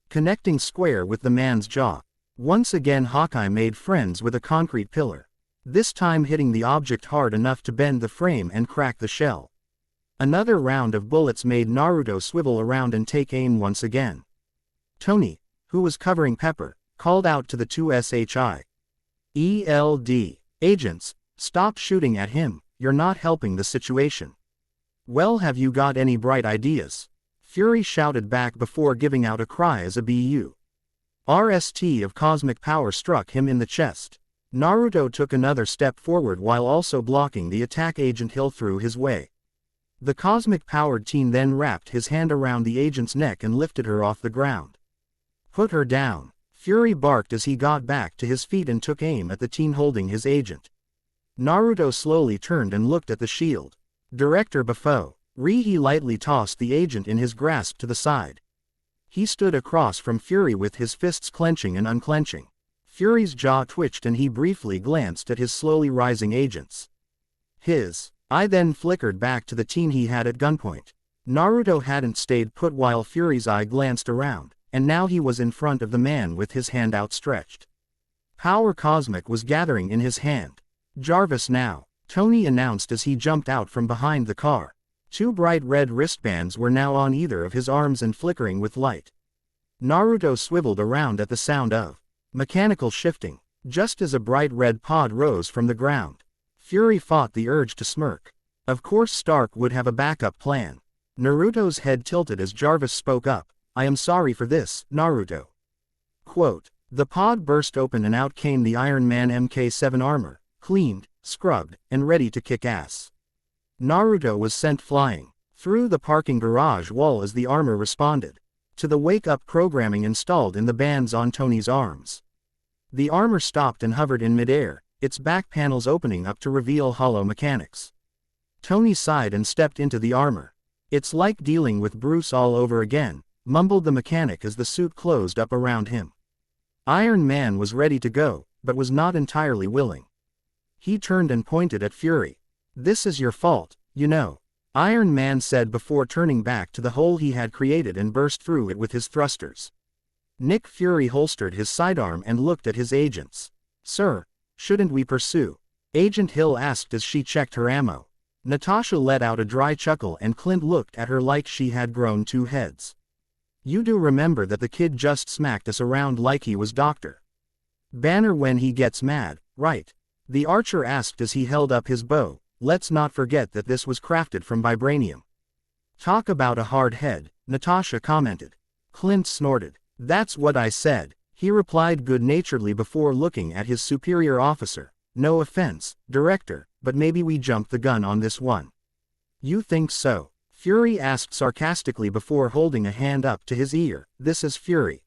connecting square with the man's jaw. Once again Hawkeye made friends with a concrete pillar, this time hitting the object hard enough to bend the frame and crack the shell. Another round of bullets made Naruto swivel around and take aim once again. Tony, who was covering Pepper, called out to the two SHIELD agents, "Stop shooting at him, you're not helping the situation." "Well, have you got any bright ideas?" Fury shouted back before giving out a cry as a BURST of cosmic power struck him in the chest. Naruto took another step forward while also blocking the attack Agent Hill threw his way. The cosmic-powered teen then wrapped his hand around the agent's neck and lifted her off the ground. "Put her down," Fury barked as he got back to his feet and took aim at the teen holding his agent. Naruto slowly turned and looked at the shield. Director Bafo. He lightly tossed the agent in his grasp to the side. He stood across from Fury with his fists clenching and unclenching. Fury's jaw twitched and he briefly glanced at his slowly rising agents. His eye then flickered back to the teen he had at gunpoint. Naruto hadn't stayed put while Fury's eye glanced around, and now he was in front of the man with his hand outstretched. Power cosmic was gathering in his hand. "Jarvis now," Tony announced as he jumped out from behind the car. Two bright red wristbands were now on either of his arms and flickering with light. Naruto swiveled around at the sound of mechanical shifting, just as a bright red pod rose from the ground. Fury fought the urge to smirk. Of course Stark would have a backup plan. Naruto's head tilted as Jarvis spoke up. "I am sorry for this, Naruto." Quote, the pod burst open and out came the Iron Man Mk7 armor, cleaned, scrubbed, and ready to kick ass. Naruto was sent flying through the parking garage wall as the armor responded to the wake-up programming installed in the bands on Tony's arms. The armor stopped and hovered in midair, its back panels opening up to reveal hollow mechanics. Tony sighed and stepped into the armor. "It's like dealing with Bruce all over again," mumbled the mechanic as the suit closed up around him. Iron Man was ready to go, but was not entirely willing. He turned and pointed at Fury. "This is your fault, you know," Iron Man said before turning back to the hole he had created and burst through it with his thrusters. Nick Fury holstered his sidearm and looked at his agents. "Sir, shouldn't we pursue?" Agent Hill asked as she checked her ammo. Natasha let out a dry chuckle and Clint looked at her like she had grown two heads. "You do remember that the kid just smacked us around like he was Dr. Banner when he gets mad, right?" The archer asked as he held up his bow. "Let's not forget that this was crafted from vibranium." "Talk about a hard head," Natasha commented. Clint snorted. "That's what I said," he replied good-naturedly before looking at his superior officer. "No offense, Director, but maybe we jumped the gun on this one." "You think so?" Fury asked sarcastically before holding a hand up to his ear. "This is Fury.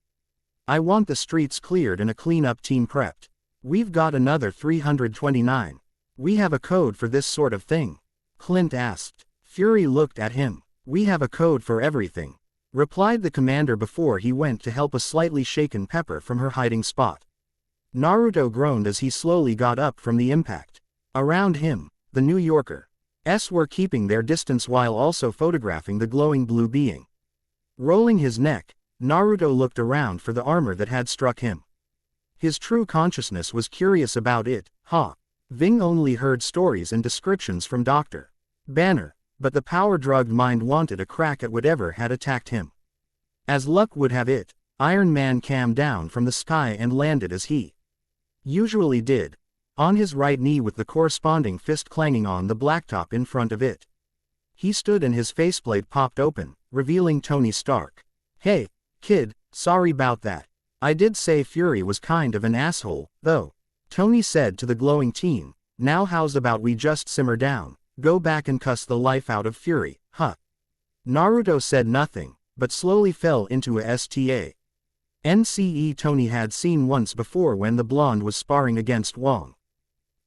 I want the streets cleared and a cleanup team prepped. We've got another 329. We have a code for this sort of thing?" Clint asked. Fury looked at him. "We have a code for everything," replied the commander before he went to help a slightly shaken Pepper from her hiding spot. Naruto groaned as he slowly got up from the impact. Around him, the New Yorkers were keeping their distance while also photographing the glowing blue being. Rolling his neck, Naruto looked around for the armor that had struck him. His true consciousness was curious about it. Ving only heard stories and descriptions from Dr. Banner, but the power-drugged mind wanted a crack at whatever had attacked him. As luck would have it, Iron Man came down from the sky and landed as he usually did, on his right knee with the corresponding fist clanging on the blacktop in front of it. He stood and his faceplate popped open, revealing Tony Stark. "Hey, kid, sorry about that. I did say Fury was kind of an asshole, though," Tony said to the glowing teen. "Now how's about we just simmer down, go back and cuss the life out of Fury, huh?" Naruto said nothing, but slowly fell into a NCE Tony had seen once before when the blonde was sparring against Wong.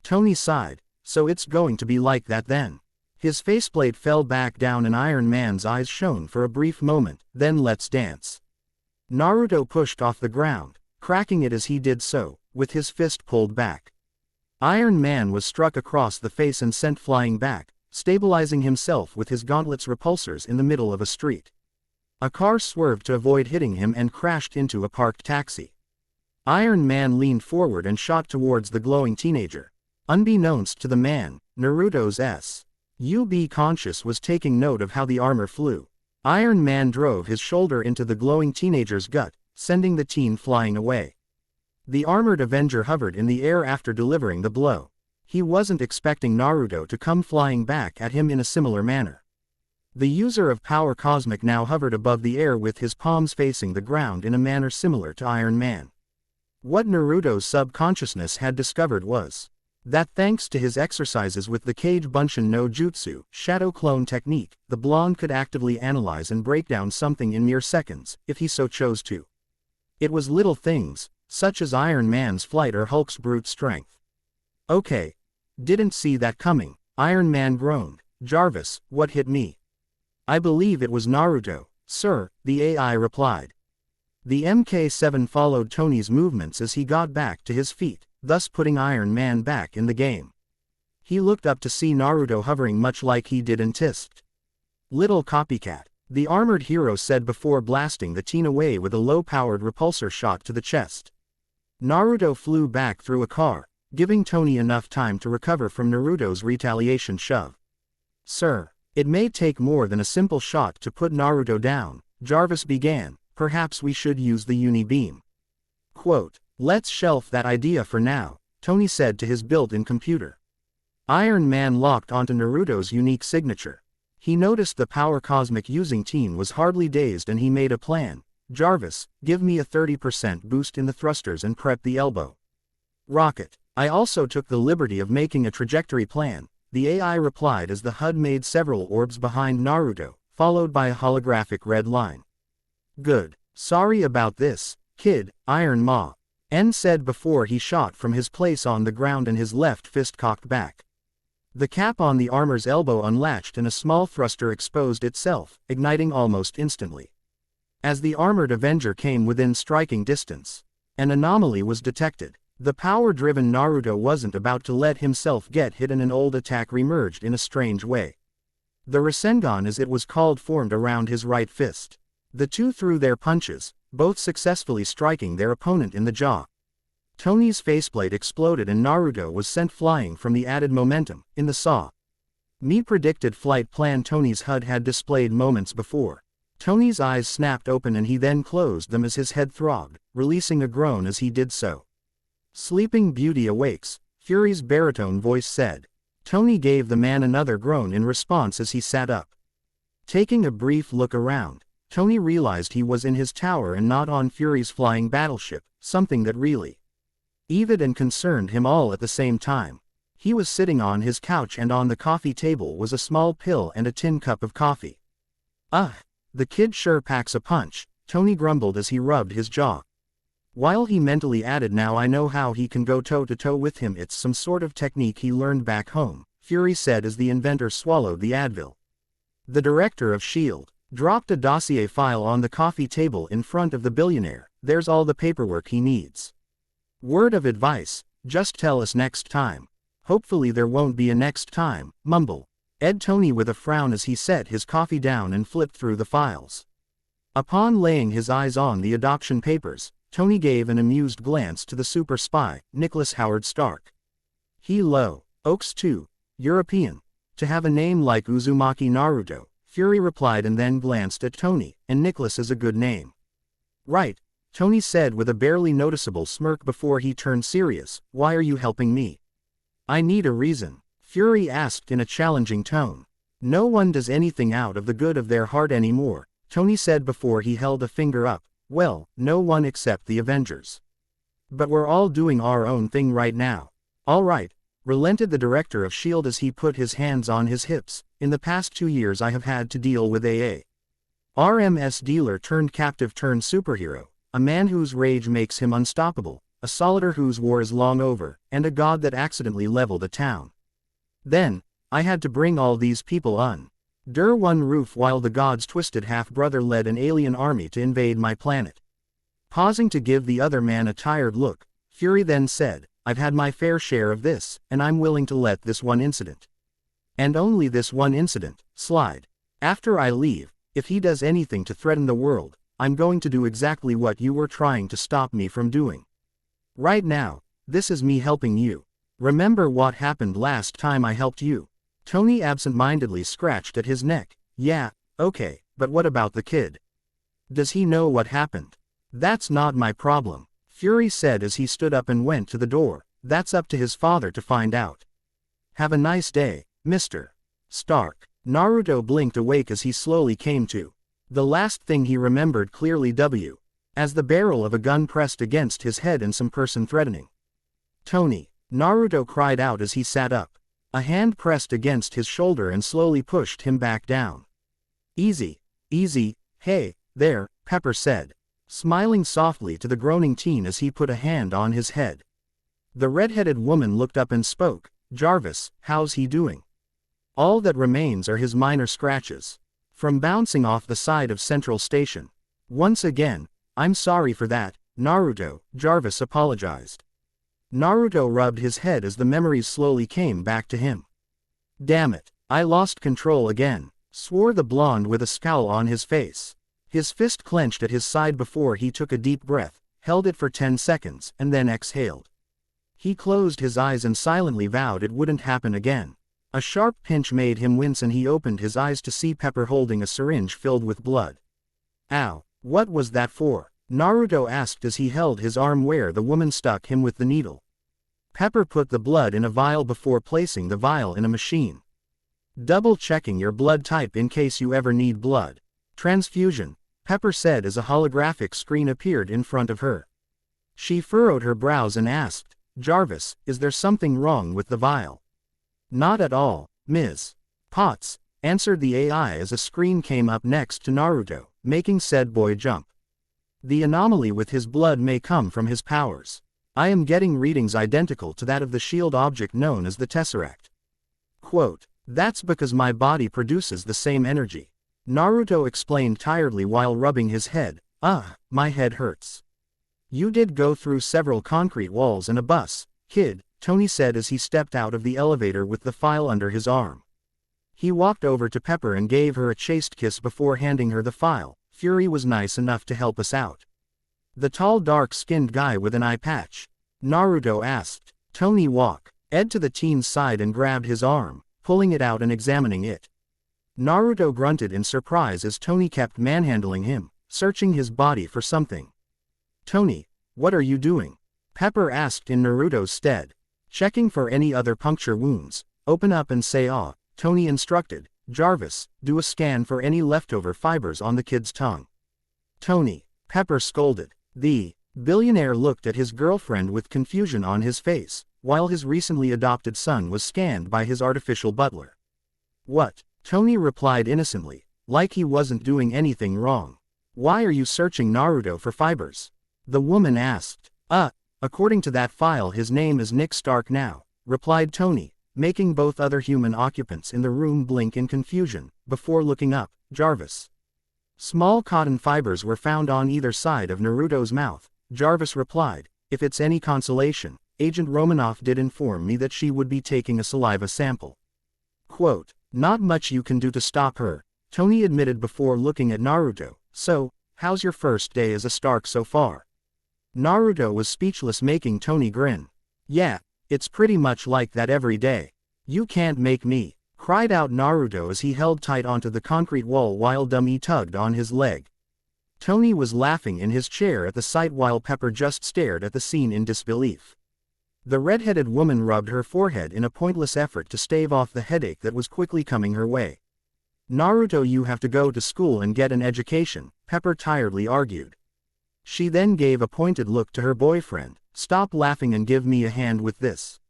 Tony sighed. "So it's going to be like that then?" His faceplate fell back down and Iron Man's eyes shone for a brief moment. "Then let's dance." Naruto pushed off the ground, cracking it as he did so, with his fist pulled back. Iron Man was struck across the face and sent flying back, stabilizing himself with his gauntlet's repulsors in the middle of a street. A car swerved to avoid hitting him and crashed into a parked taxi. Iron Man leaned forward and shot towards the glowing teenager. Unbeknownst to the man, Naruto's SUB conscious was taking note of how the armor flew. Iron Man drove his shoulder into the glowing teenager's gut, sending the teen flying away. The armored Avenger hovered in the air after delivering the blow. He wasn't expecting Naruto to come flying back at him in a similar manner. The user of power cosmic now hovered above the air with his palms facing the ground in a manner similar to Iron Man. What Naruto's subconsciousness had discovered was that thanks to his exercises with the Kage Bunshin no Jutsu, shadow clone technique, the blonde could actively analyze and break down something in mere seconds, if he so chose to. It was little things, such as Iron Man's flight or Hulk's brute strength. "Okay. Didn't see that coming," Iron Man groaned. "Jarvis, what hit me?" "I believe it was Naruto, sir," the AI replied. The MK7 followed Tony's movements as he got back to his feet, thus putting Iron Man back in the game. He looked up to see Naruto hovering much like he did in Tist. "Little copycat," the armored hero said before blasting the teen away with a low-powered repulsor shot to the chest. Naruto flew back through a car, giving Tony enough time to recover from Naruto's retaliation shove. "Sir, it may take more than a simple shot to put Naruto down," Jarvis began. "Perhaps we should use the Uni-Beam." Quote, "Let's shelf that idea for now," Tony said to his built-in computer. Iron Man locked onto Naruto's unique signature. He noticed the power cosmic using teen was hardly dazed and he made a plan. "Jarvis, give me a 30% boost in the thrusters and prep the elbow." "Rocket. I also took the liberty of making a trajectory plan," the AI replied as the HUD made several orbs behind Naruto, followed by a holographic red line. "Good. Sorry about this, kid," Iron Man said before he shot from his place on the ground and his left fist cocked back. The cap on the armor's elbow unlatched and a small thruster exposed itself, igniting almost instantly. As the armored Avenger came within striking distance, an anomaly was detected. The power-driven Naruto wasn't about to let himself get hit and an old attack reemerged in a strange way. The Rasengan as it was called formed around his right fist. The two threw their punches, both successfully striking their opponent in the jaw. Tony's faceplate exploded and Naruto was sent flying from the added momentum, in the predicted flight plan Tony's HUD had displayed moments before. Tony's eyes snapped open and he then closed them as his head throbbed, releasing a groan as he did so. "Sleeping Beauty awakes," Fury's baritone voice said. Tony gave the man another groan in response as he sat up. Taking a brief look around, Tony realized he was in his tower and not on Fury's flying battleship, something that really eved and concerned him all at the same time. He was sitting on his couch and on the coffee table was a small pill and a tin cup of coffee. "Ugh, the kid sure packs a punch," Tony grumbled as he rubbed his jaw. While he mentally added, "Now I know how he can go toe-to-toe with him, it's some sort of technique he learned back home," Fury said as the inventor swallowed the Advil. The director of S.H.I.E.L.D. dropped a dossier file on the coffee table in front of the billionaire. "There's all the paperwork he needs. Word of advice, just tell us next time." "Hopefully there won't be a next time," mumbled Tony with a frown as he set his coffee down and flipped through the files. Upon laying his eyes on the adoption papers, Tony gave an amused glance to the super spy, Nicholas Howard Stark. Hello, Oaks too, European. To have a name like Uzumaki Naruto, Fury replied and then glanced at Tony, and Nicholas is a good name. Right, Tony said with a barely noticeable smirk before he turned serious, why are you helping me? I need a reason, Fury asked in a challenging tone. No one does anything out of the good of their heart anymore, Tony said before he held a finger up. Well, no one except the Avengers. But we're all doing our own thing right now. All right, relented the director of S.H.I.E.L.D. as he put his hands on his hips. In the past 2 years I have had to deal with a RMS dealer turned captive turned superhero, a man whose rage makes him unstoppable, a solider whose war is long over, and a god that accidentally leveled a town. Then, I had to bring all these people under one roof while the god's twisted half-brother led an alien army to invade my planet. Pausing to give the other man a tired look, Fury then said, I've had my fair share of this, and I'm willing to let this one incident. And only this one incident, slide. After I leave, if he does anything to threaten the world, I'm going to do exactly what you were trying to stop me from doing. Right now, this is me helping you. Remember what happened last time I helped you? Tony absent-mindedly scratched at his neck. Yeah, okay, but what about the kid? Does he know what happened? That's not my problem, Fury said as he stood up and went to the door. That's up to his father to find out. Have a nice day, Mr. Stark. Naruto blinked awake as he slowly came to. The last thing he remembered clearly as the barrel of a gun pressed against his head and some person threatening. Tony, Naruto cried out as he sat up. A hand pressed against his shoulder and slowly pushed him back down. Easy, easy, hey, there, Pepper said, smiling softly to the groaning teen as he put a hand on his head. The red-headed woman looked up and spoke, Jarvis, how's he doing? All that remains are his minor scratches from bouncing off the side of Central Station. Once again, I'm sorry for that, Naruto, Jarvis apologized. Naruto rubbed his head as the memories slowly came back to him. Damn it, I lost control again, swore the blonde with a scowl on his face. His fist clenched at his side before he took a deep breath, held it for 10 seconds, and then exhaled. He closed his eyes and silently vowed it wouldn't happen again. A sharp pinch made him wince and he opened his eyes to see Pepper holding a syringe filled with blood. Ow, what was that for? Naruto asked as he held his arm where the woman stuck him with the needle. Pepper put the blood in a vial before placing the vial in a machine. Double-checking your blood type in case you ever need blood transfusion, Pepper said as a holographic screen appeared in front of her. She furrowed her brows and asked, Jarvis, is there something wrong with the vial? Not at all, Ms. Potts, answered the AI as a screen came up next to Naruto, making said boy jump. The anomaly with his blood may come from his powers. I am getting readings identical to that of the shield object known as the Tesseract. Quote, that's because my body produces the same energy. Naruto explained tiredly while rubbing his head. My head hurts. You did go through several concrete walls and a bus, kid, Tony said as he stepped out of the elevator with the file under his arm. He walked over to Pepper and gave her a chaste kiss before handing her the file. Fury was nice enough to help us out. The tall dark-skinned guy with an eye patch? Naruto asked. Tony walked to the teen's side and grabbed his arm, pulling it out and examining it. Naruto grunted in surprise as Tony kept manhandling him, searching his body for something. Tony, what are you doing? Pepper asked in Naruto's stead. Checking for any other puncture wounds. Open up and say ah, Tony instructed. Jarvis, do a scan for any leftover fibers on the kid's tongue. Tony, Pepper scolded. The billionaire looked at his girlfriend with confusion on his face, while his recently adopted son was scanned by his artificial butler. What? Tony replied innocently, like he wasn't doing anything wrong. Why are you searching Naruto for fibers? The woman asked. According to that file his name is Nick Stark now, replied Tony, making both other human occupants in the room blink in confusion, before looking up. Jarvis. Small cotton fibers were found on either side of Naruto's mouth, Jarvis replied. If it's any consolation, Agent Romanoff did inform me that she would be taking a saliva sample. Quote, not much you can do to stop her, Tony admitted before looking at Naruto. So, how's your first day as a Stark so far? Naruto was speechless, making Tony grin. Yeah, it's pretty much like that every day. You can't make me, cried out Naruto as he held tight onto the concrete wall while Dummy tugged on his leg. Tony was laughing in his chair at the sight while Pepper just stared at the scene in disbelief. The red-headed woman rubbed her forehead in a pointless effort to stave off the headache that was quickly coming her way. Naruto, you have to go to school and get an education, Pepper tiredly argued. She then gave a pointed look to her boyfriend. Stop laughing and give me a hand with this.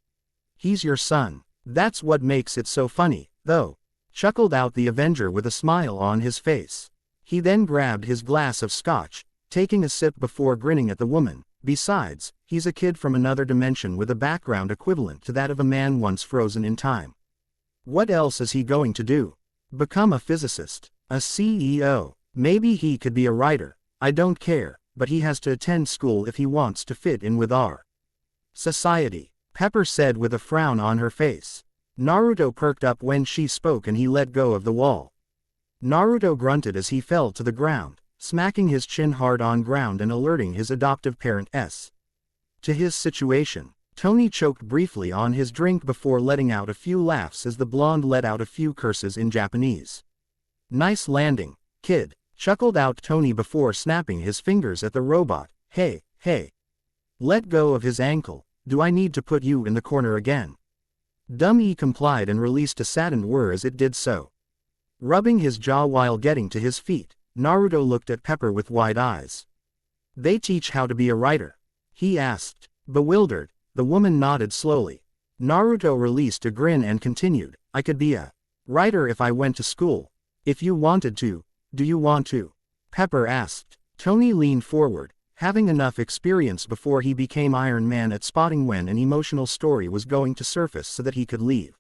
He's your son. That's what makes it so funny, though, chuckled out the Avenger with a smile on his face. He then grabbed his glass of scotch, taking a sip before grinning at the woman. Besides, he's a kid from another dimension with a background equivalent to that of a man once frozen in time. What else is he going to do? Become a physicist? A CEO? Maybe he could be a writer. I don't care, but he has to attend school if he wants to fit in with our society, Pepper said with a frown on her face. Naruto perked up when she spoke and he let go of the wall. Naruto grunted as he fell to the ground, smacking his chin hard on ground and alerting his adoptive parent to his situation. Tony choked briefly on his drink before letting out a few laughs as the blonde let out a few curses in Japanese. Nice landing, kid, chuckled out Tony before snapping his fingers at the robot. Hey, hey. Let go of his ankle. Do I need to put you in the corner again? Dummy complied and released a saddened whir as it did so. Rubbing his jaw while getting to his feet, Naruto looked at Pepper with wide eyes. They teach how to be a writer? He asked. Bewildered, the woman nodded slowly. Naruto released a grin and continued, I could be a writer if I went to school. If you wanted to, do you want to? Pepper asked. Tony leaned forward, having enough experience before he became Iron Man at spotting when an emotional story was going to surface so that he could leave.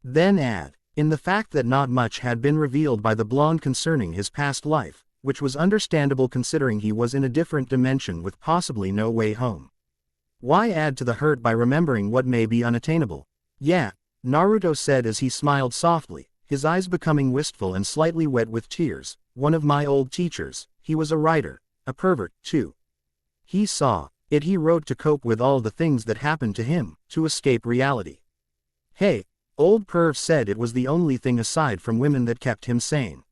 Then add in the fact that not much had been revealed by the blonde concerning his past life, which was understandable considering he was in a different dimension with possibly no way home. Why add to the hurt by remembering what may be unattainable? Yeah, Naruto said as he smiled softly, his eyes becoming wistful and slightly wet with tears. One of my old teachers, he was a writer, a pervert, too. He saw it, he wrote to cope with all the things that happened to him, to escape reality. Hey, old perv said it was the only thing aside from women that kept him sane.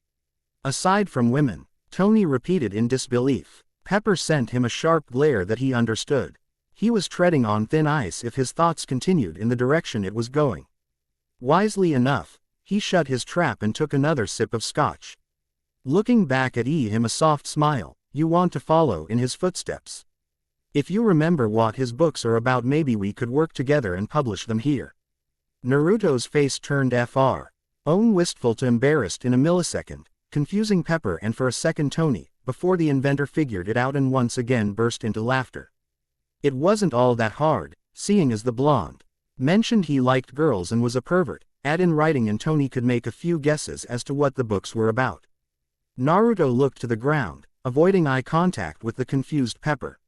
Aside from women, Tony repeated in disbelief. Pepper sent him a sharp glare that he understood. He was treading on thin ice if his thoughts continued in the direction it was going. Wisely enough, he shut his trap and took another sip of scotch. Looking back at him a soft smile. You want to follow in his footsteps? If you remember what his books are about, maybe we could work together and publish them here. Naruto's face turned wistful to embarrassed in a millisecond, confusing Pepper and for a second Tony, before the inventor figured it out and once again burst into laughter. It wasn't all that hard, seeing as the blonde mentioned he liked girls and was a pervert, add in writing and Tony could make a few guesses as to what the books were about. Naruto looked to the ground, avoiding eye contact with the confused Pepper,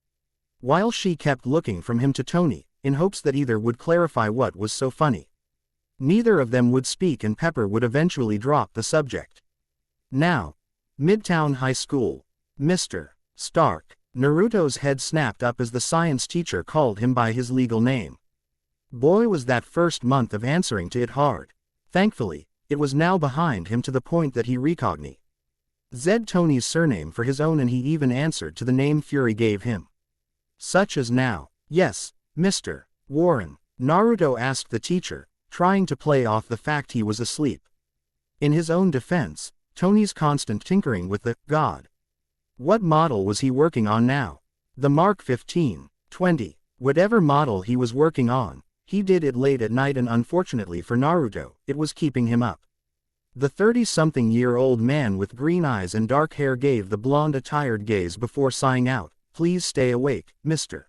while she kept looking from him to Tony, in hopes that either would clarify what was so funny. Neither of them would speak and Pepper would eventually drop the subject. Now, Midtown High School. Mr. Stark. Naruto's head snapped up as the science teacher called him by his legal name. Boy, was that first month of answering to it hard. Thankfully, it was now behind him to the point that he recognized Tony's surname for his own, and he even answered to the name Fury gave him. Such as now. Yes, Mr. Warren. Naruto asked the teacher, trying to play off the fact he was asleep. In his own defense, Tony's constant tinkering with the God. What model was he working on now? The Mark 15, 20. Whatever model he was working on, he did it late at night, and unfortunately for Naruto, it was keeping him up. The 30-something-year-old man with green eyes and dark hair gave the blonde a tired gaze before sighing out, Please stay awake, Mr.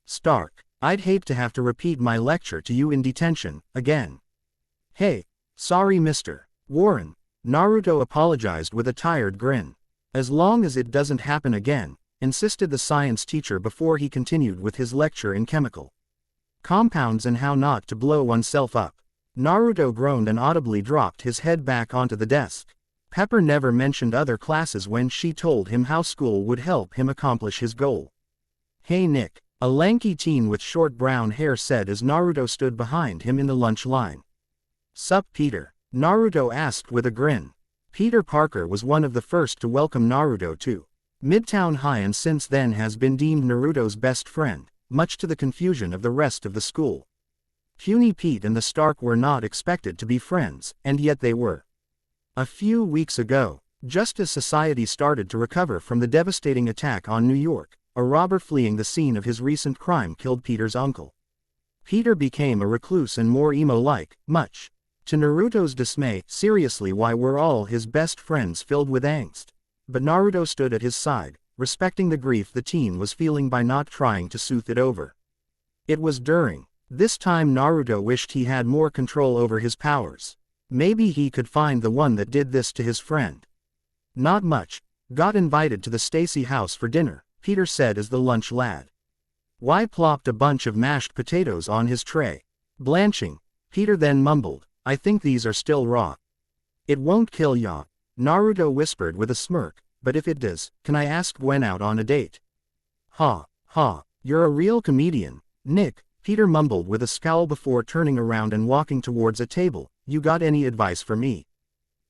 Stark. I'd hate to have to repeat my lecture to you in detention, again. Hey, sorry Mr. Warren. Naruto apologized with a tired grin. As long as it doesn't happen again, insisted the science teacher before he continued with his lecture in chemical compounds and how not to blow oneself up. Naruto groaned and audibly dropped his head back onto the desk. Pepper never mentioned other classes when she told him how school would help him accomplish his goal. "Hey Nick," a lanky teen with short brown hair said as Naruto stood behind him in the lunch line. "Sup Peter?" Naruto asked with a grin. Peter Parker was one of the first to welcome Naruto to Midtown High and since then has been deemed Naruto's best friend, much to the confusion of the rest of the school. Puny Pete and the Stark were not expected to be friends, and yet they were. A few weeks ago, just as society started to recover from the devastating attack on New York, a robber fleeing the scene of his recent crime killed Peter's uncle. Peter became a recluse and more emo-like, much to Naruto's dismay. Seriously, why were all his best friends filled with angst? But Naruto stood at his side, respecting the grief the teen was feeling by not trying to soothe it over. It was during this time Naruto wished he had more control over his powers. Maybe he could find the one that did this to his friend. "Not much. Got invited to the Stacy house for dinner," Peter said as the lunch lad. Y plopped a bunch of mashed potatoes on his tray. Blanching, Peter then mumbled, "I think these are still raw." "It won't kill ya," Naruto whispered with a smirk, "but if it does, can I ask Gwen out on a date?" "Ha, ha, you're a real comedian, Nick," Peter mumbled with a scowl before turning around and walking towards a table. "You got any advice for me?"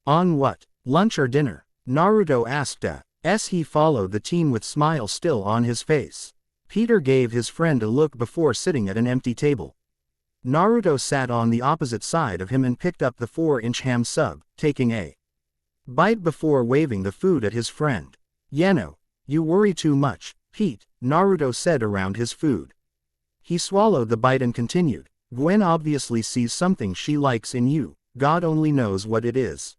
"On what, lunch or dinner?" Naruto asked as he followed the teen with smile still on his face. Peter gave his friend a look before sitting at an empty table. Naruto sat on the opposite side of him and picked up the 4-inch ham sub, taking a bite before waving the food at his friend. "Yano, you worry too much, Pete," Naruto said around his food. He swallowed the bite and continued, "Gwen obviously sees something she likes in you, God only knows what it is.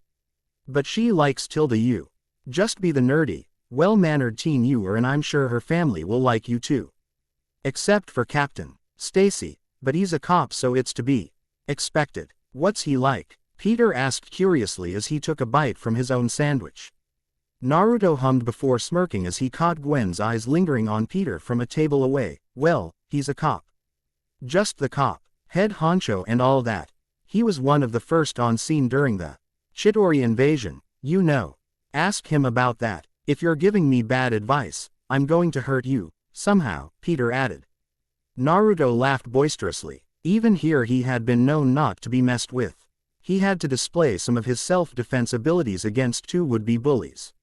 But she likes you. Just be the nerdy, well-mannered teen you are and I'm sure her family will like you too. Except for Captain Stacy, but he's a cop so it's to be expected." "What's he like?" Peter asked curiously as he took a bite from his own sandwich. Naruto hummed before smirking as he caught Gwen's eyes lingering on Peter from a table away. "Well, he's a cop. Just the cop, head honcho and all that. He was one of the first on scene during the Chidori invasion, you know. Ask him about that. If you're giving me bad advice, I'm going to hurt you, somehow," Peter added. Naruto laughed boisterously. Even here he had been known not to be messed with. He had to display some of his self-defense abilities against two would-be bullies.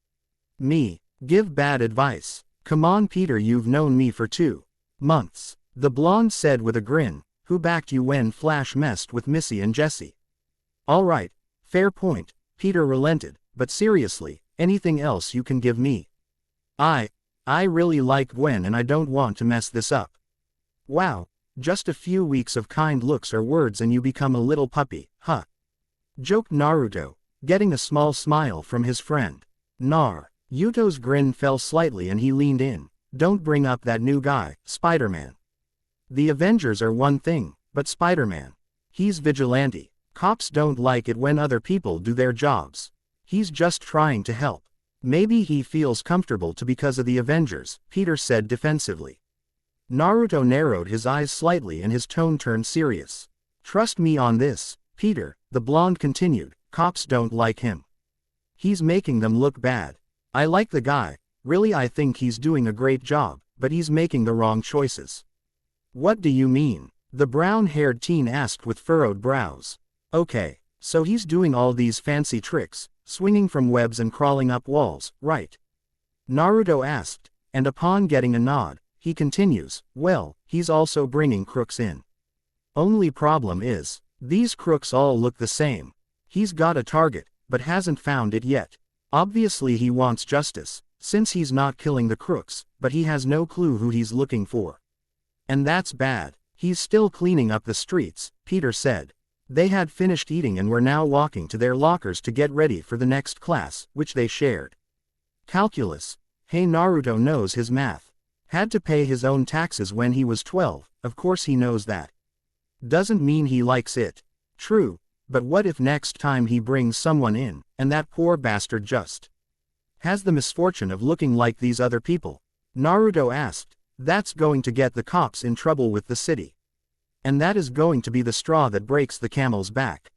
"Me? Give bad advice? Come on Peter, you've known me for 2 months, the blonde said with a grin. "Who backed you when Flash messed with Missy and Jesse?" "All right, fair point," Peter relented, "but seriously, anything else you can give me? I really like Gwen and I don't want to mess this up." "Wow, just a few weeks of kind looks or words and you become a little puppy, huh?" joked Naruto, getting a small smile from his friend. Yuto's grin fell slightly and he leaned in. "Don't bring up that new guy, Spider-Man. The Avengers are one thing, but Spider-Man, he's vigilante. Cops don't like it when other people do their jobs. He's just trying to help. Maybe he feels comfortable to because of the Avengers," Peter said defensively. Naruto narrowed his eyes slightly and his tone turned serious. "Trust me on this, Peter," the blonde continued, "cops don't like him. He's making them look bad. I like the guy, really I think he's doing a great job, but he's making the wrong choices." "What do you mean?" the brown-haired teen asked with furrowed brows. "Okay, so he's doing all these fancy tricks, swinging from webs and crawling up walls, right?" Naruto asked, and upon getting a nod, he continues, "Well, he's also bringing crooks in. Only problem is, these crooks all look the same. He's got a target, but hasn't found it yet. Obviously he wants justice, since he's not killing the crooks, but he has no clue who he's looking for. And that's bad. He's still cleaning up the streets," Peter said. They had finished eating and were now walking to their lockers to get ready for the next class, which they shared. Calculus. Hey, Naruto knows his math. Had to pay his own taxes when he was 12, of course he knows that. Doesn't mean he likes it. True, but what if next time he brings someone in, and that poor bastard just has the misfortune of looking like these other people? Naruto asked. That's going to get the cops in trouble with the city. And that is going to be the straw that breaks the camel's back.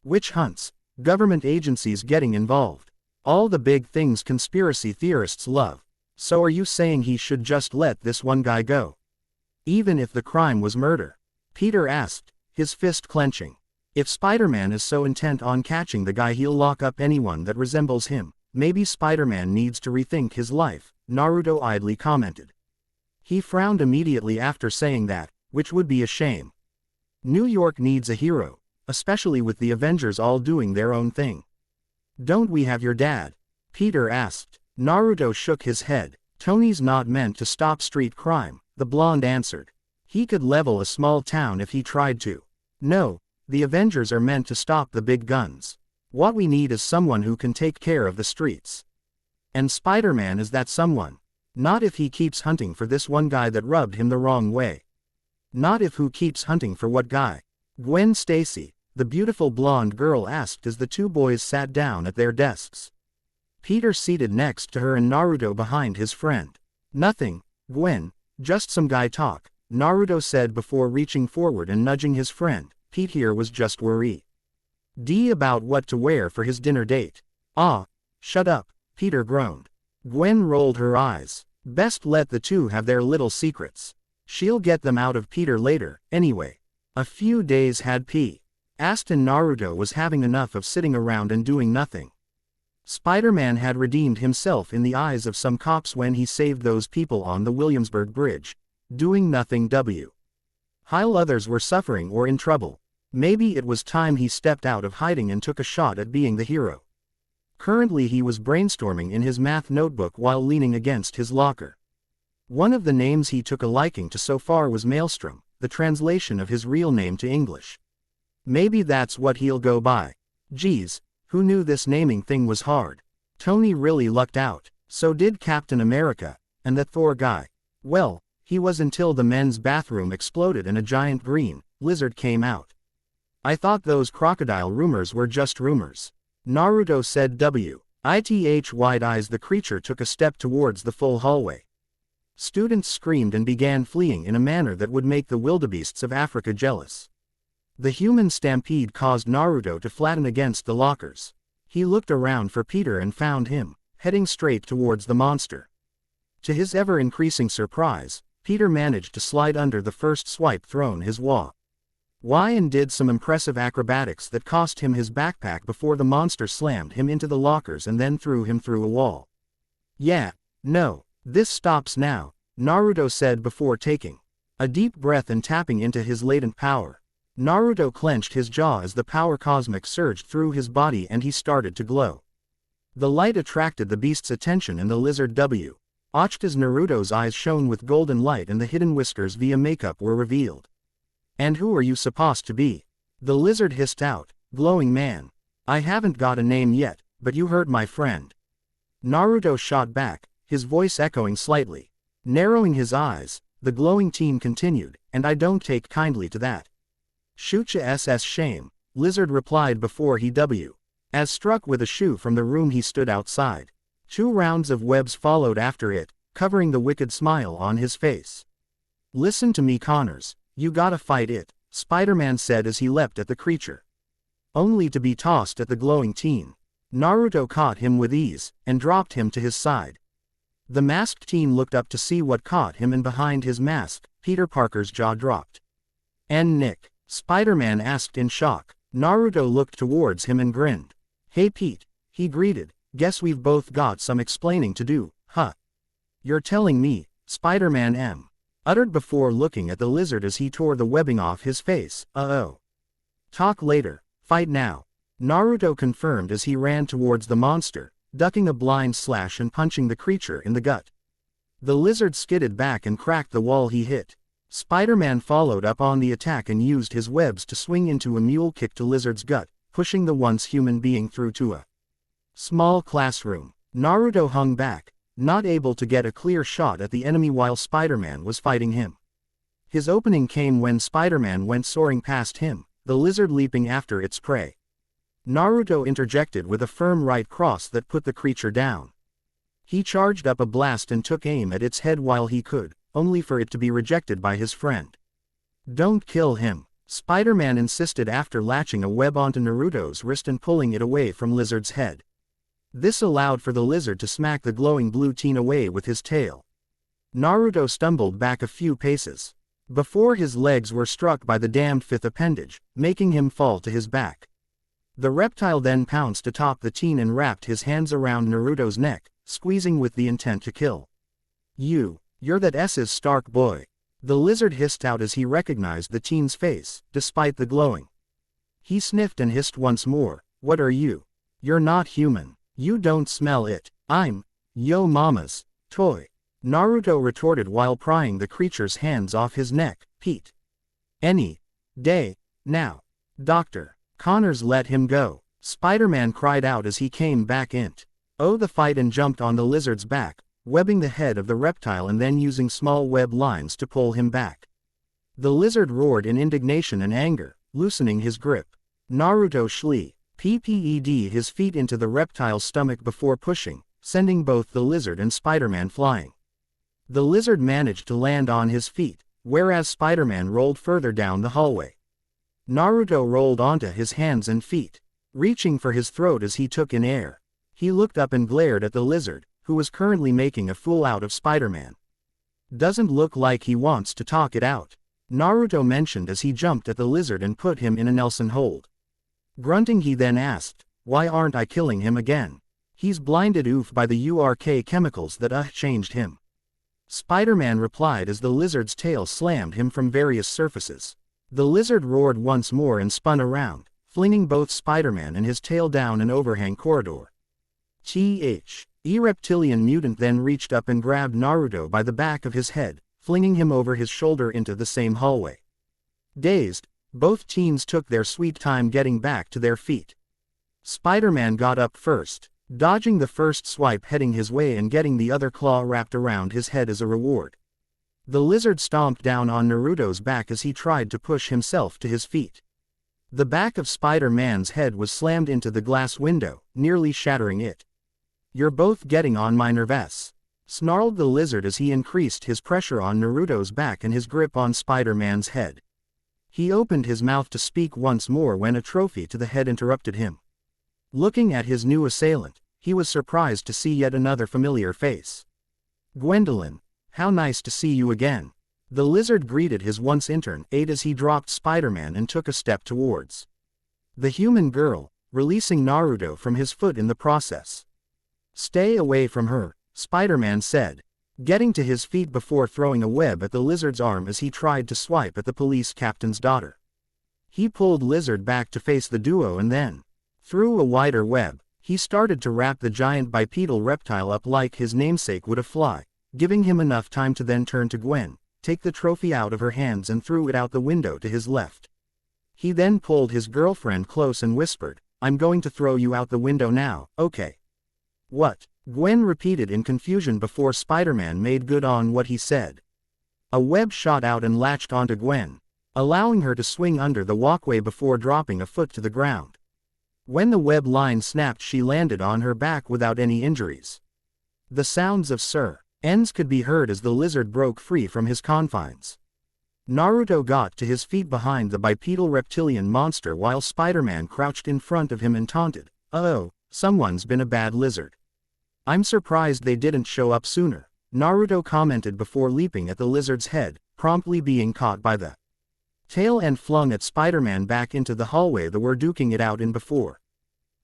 Witch hunts, government agencies getting involved, All the big things conspiracy theorists love. So are you saying he should just let this one guy go? Even if the crime was murder? Peter asked, his fist clenching. If Spider-Man is so intent on catching the guy, he'll lock up anyone that resembles him. Maybe Spider-Man needs to rethink his life, Naruto idly commented. He frowned immediately after saying that, which would be a shame. New York needs a hero, especially with the Avengers all doing their own thing. Don't we have your dad? Peter asked. Naruto shook his head. Tony's not meant to stop street crime, the blonde answered. He could level a small town if he tried to. No, the Avengers are meant to stop the big guns. What we need is someone who can take care of the streets. And Spider-Man is that someone. Not if he keeps hunting for this one guy that rubbed him the wrong way. Not if who keeps hunting for what guy? Gwen Stacy, the beautiful blonde girl asked as the two boys sat down at their desks. Peter seated next to her and Naruto behind his friend. Nothing, Gwen, just some guy talk, Naruto said before reaching forward and nudging his friend. Pete here was just worried about what to wear for his dinner date. Ah, shut up, Peter groaned. Gwen rolled her eyes. Best let the two have their little secrets. She'll get them out of Peter later, anyway. A few days had passed and Naruto was having enough of sitting around and doing nothing. Spider-Man had redeemed himself in the eyes of some cops when he saved those people on the Williamsburg Bridge. Doing nothing while others were suffering or in trouble. Maybe it was time he stepped out of hiding and took a shot at being the hero. Currently he was brainstorming in his math notebook while leaning against his locker. One of the names he took a liking to so far was Maelstrom, the translation of his real name to English. Maybe that's what he'll go by. Geez, who knew this naming thing was hard? Tony really lucked out, so did Captain America, and that Thor guy. Well, he was until the men's bathroom exploded and a giant green lizard came out. I thought those crocodile rumors were just rumors. Naruto said with wide eyes. The creature took a step towards the full hallway. Students screamed and began fleeing in a manner that would make the wildebeests of Africa jealous. The human stampede caused Naruto to flatten against the lockers. He looked around for Peter and found him, heading straight towards the monster. To his ever-increasing surprise, Peter managed to slide under the first swipe thrown his way. And did some impressive acrobatics that cost him his backpack before the monster slammed him into the lockers and then threw him through a wall. Yeah, no, this stops now, Naruto said before taking a deep breath and tapping into his latent power. Naruto clenched his jaw as the power cosmic surged through his body and he started to glow. The light attracted the beast's attention and the lizard watched as Naruto's eyes shone with golden light and the hidden whiskers via makeup were revealed. And who are you supposed to be? The lizard hissed out, glowing man. I haven't got a name yet, but you heard my friend. Naruto shot back, his voice echoing slightly. Narrowing his eyes, the glowing teen continued, and I don't take kindly to that. Shootcha ss shame, Lizard replied before he as struck with a shoe from the room he stood outside. 2 rounds of webs followed after it, covering the wicked smile on his face. Listen to me Connors, you gotta fight it, Spider-Man said as he leapt at the creature. Only to be tossed at the glowing teen. Naruto caught him with ease, and dropped him to his side. The masked teen looked up to see what caught him and behind his mask, Peter Parker's jaw dropped. And Nick? Spider-Man asked in shock. Naruto looked towards him and grinned. Hey Pete, he greeted, guess we've both got some explaining to do, huh? You're telling me, Spider-Man uttered before looking at the lizard as he tore the webbing off his face. Uh-oh. Talk later, fight now. Naruto confirmed as he ran towards the monster, ducking a blind slash and punching the creature in the gut. The lizard skidded back and cracked the wall he hit. Spider-Man followed up on the attack and used his webs to swing into a mule kick to Lizard's gut, pushing the once human being through to a small classroom. Naruto hung back, not able to get a clear shot at the enemy while Spider-Man was fighting him. His opening came when Spider-Man went soaring past him, the lizard leaping after its prey. Naruto interjected with a firm right cross that put the creature down. He charged up a blast and took aim at its head while he could, only for it to be rejected by his friend. Don't kill him, Spider-Man insisted after latching a web onto Naruto's wrist and pulling it away from Lizard's head. This allowed for the lizard to smack the glowing blue teen away with his tail. Naruto stumbled back a few paces before his legs were struck by the damned fifth appendage, making him fall to his back. The reptile then pounced atop the teen and wrapped his hands around Naruto's neck, squeezing with the intent to kill. You're that S's Stark boy. The lizard hissed out as he recognized the teen's face, despite the glowing. He sniffed and hissed once more, "What are you? You're not human. You don't smell it. I'm yo mama's toy," Naruto retorted while prying the creature's hands off his neck. "Pete. Any day now. Dr. Connors, let him go," Spider-Man cried out as he came back into the fight and jumped on the lizard's back, webbing the head of the reptile and then using small web lines to pull him back. The lizard roared in indignation and anger, loosening his grip. Naruto PPED his feet into the reptile's stomach before pushing, sending both the lizard and Spider-Man flying. The lizard managed to land on his feet, whereas Spider-Man rolled further down the hallway. Naruto rolled onto his hands and feet, reaching for his throat as he took in air. He looked up and glared at the lizard, who was currently making a fool out of Spider-Man. "Doesn't look like he wants to talk it out," Naruto mentioned as he jumped at the lizard and put him in a Nelson hold. Grunting, he then asked, "Why aren't I killing him again? He's blinded by the URK chemicals that changed him." Spider-Man replied as the lizard's tail slammed him from various surfaces. The lizard roared once more and spun around, flinging both Spider-Man and his tail down an overhang corridor. A reptilian mutant then reached up and grabbed Naruto by the back of his head, flinging him over his shoulder into the same hallway. Dazed, both teens took their sweet time getting back to their feet. Spider-Man got up first, dodging the first swipe heading his way and getting the other claw wrapped around his head as a reward. The lizard stomped down on Naruto's back as he tried to push himself to his feet. The back of Spider-Man's head was slammed into the glass window, nearly shattering it. "You're both getting on my nerves," snarled the lizard as he increased his pressure on Naruto's back and his grip on Spider-Man's head. He opened his mouth to speak once more when a trophy to the head interrupted him. Looking at his new assailant, he was surprised to see yet another familiar face. "Gwendolyn, how nice to see you again." The lizard greeted his once intern as he dropped Spider-Man and took a step towards the human girl, releasing Naruto from his foot in the process. "Stay away from her," Spider-Man said, getting to his feet before throwing a web at the lizard's arm as he tried to swipe at the police captain's daughter. He pulled Lizard back to face the duo and then, through a wider web, he started to wrap the giant bipedal reptile up like his namesake would a fly, giving him enough time to then turn to Gwen, take the trophy out of her hands and threw it out the window to his left. He then pulled his girlfriend close and whispered, "I'm going to throw you out the window now, okay?" "What?" Gwen repeated in confusion before Spider-Man made good on what he said. A web shot out and latched onto Gwen, allowing her to swing under the walkway before dropping a foot to the ground. When the web line snapped, she landed on her back without any injuries. The sounds of Sir N's could be heard as the lizard broke free from his confines. Naruto got to his feet behind the bipedal reptilian monster while Spider-Man crouched in front of him and taunted, "Oh, someone's been a bad lizard. I'm surprised they didn't show up sooner," Naruto commented before leaping at the lizard's head, promptly being caught by the tail and flung at Spider-Man back into the hallway they were duking it out in before.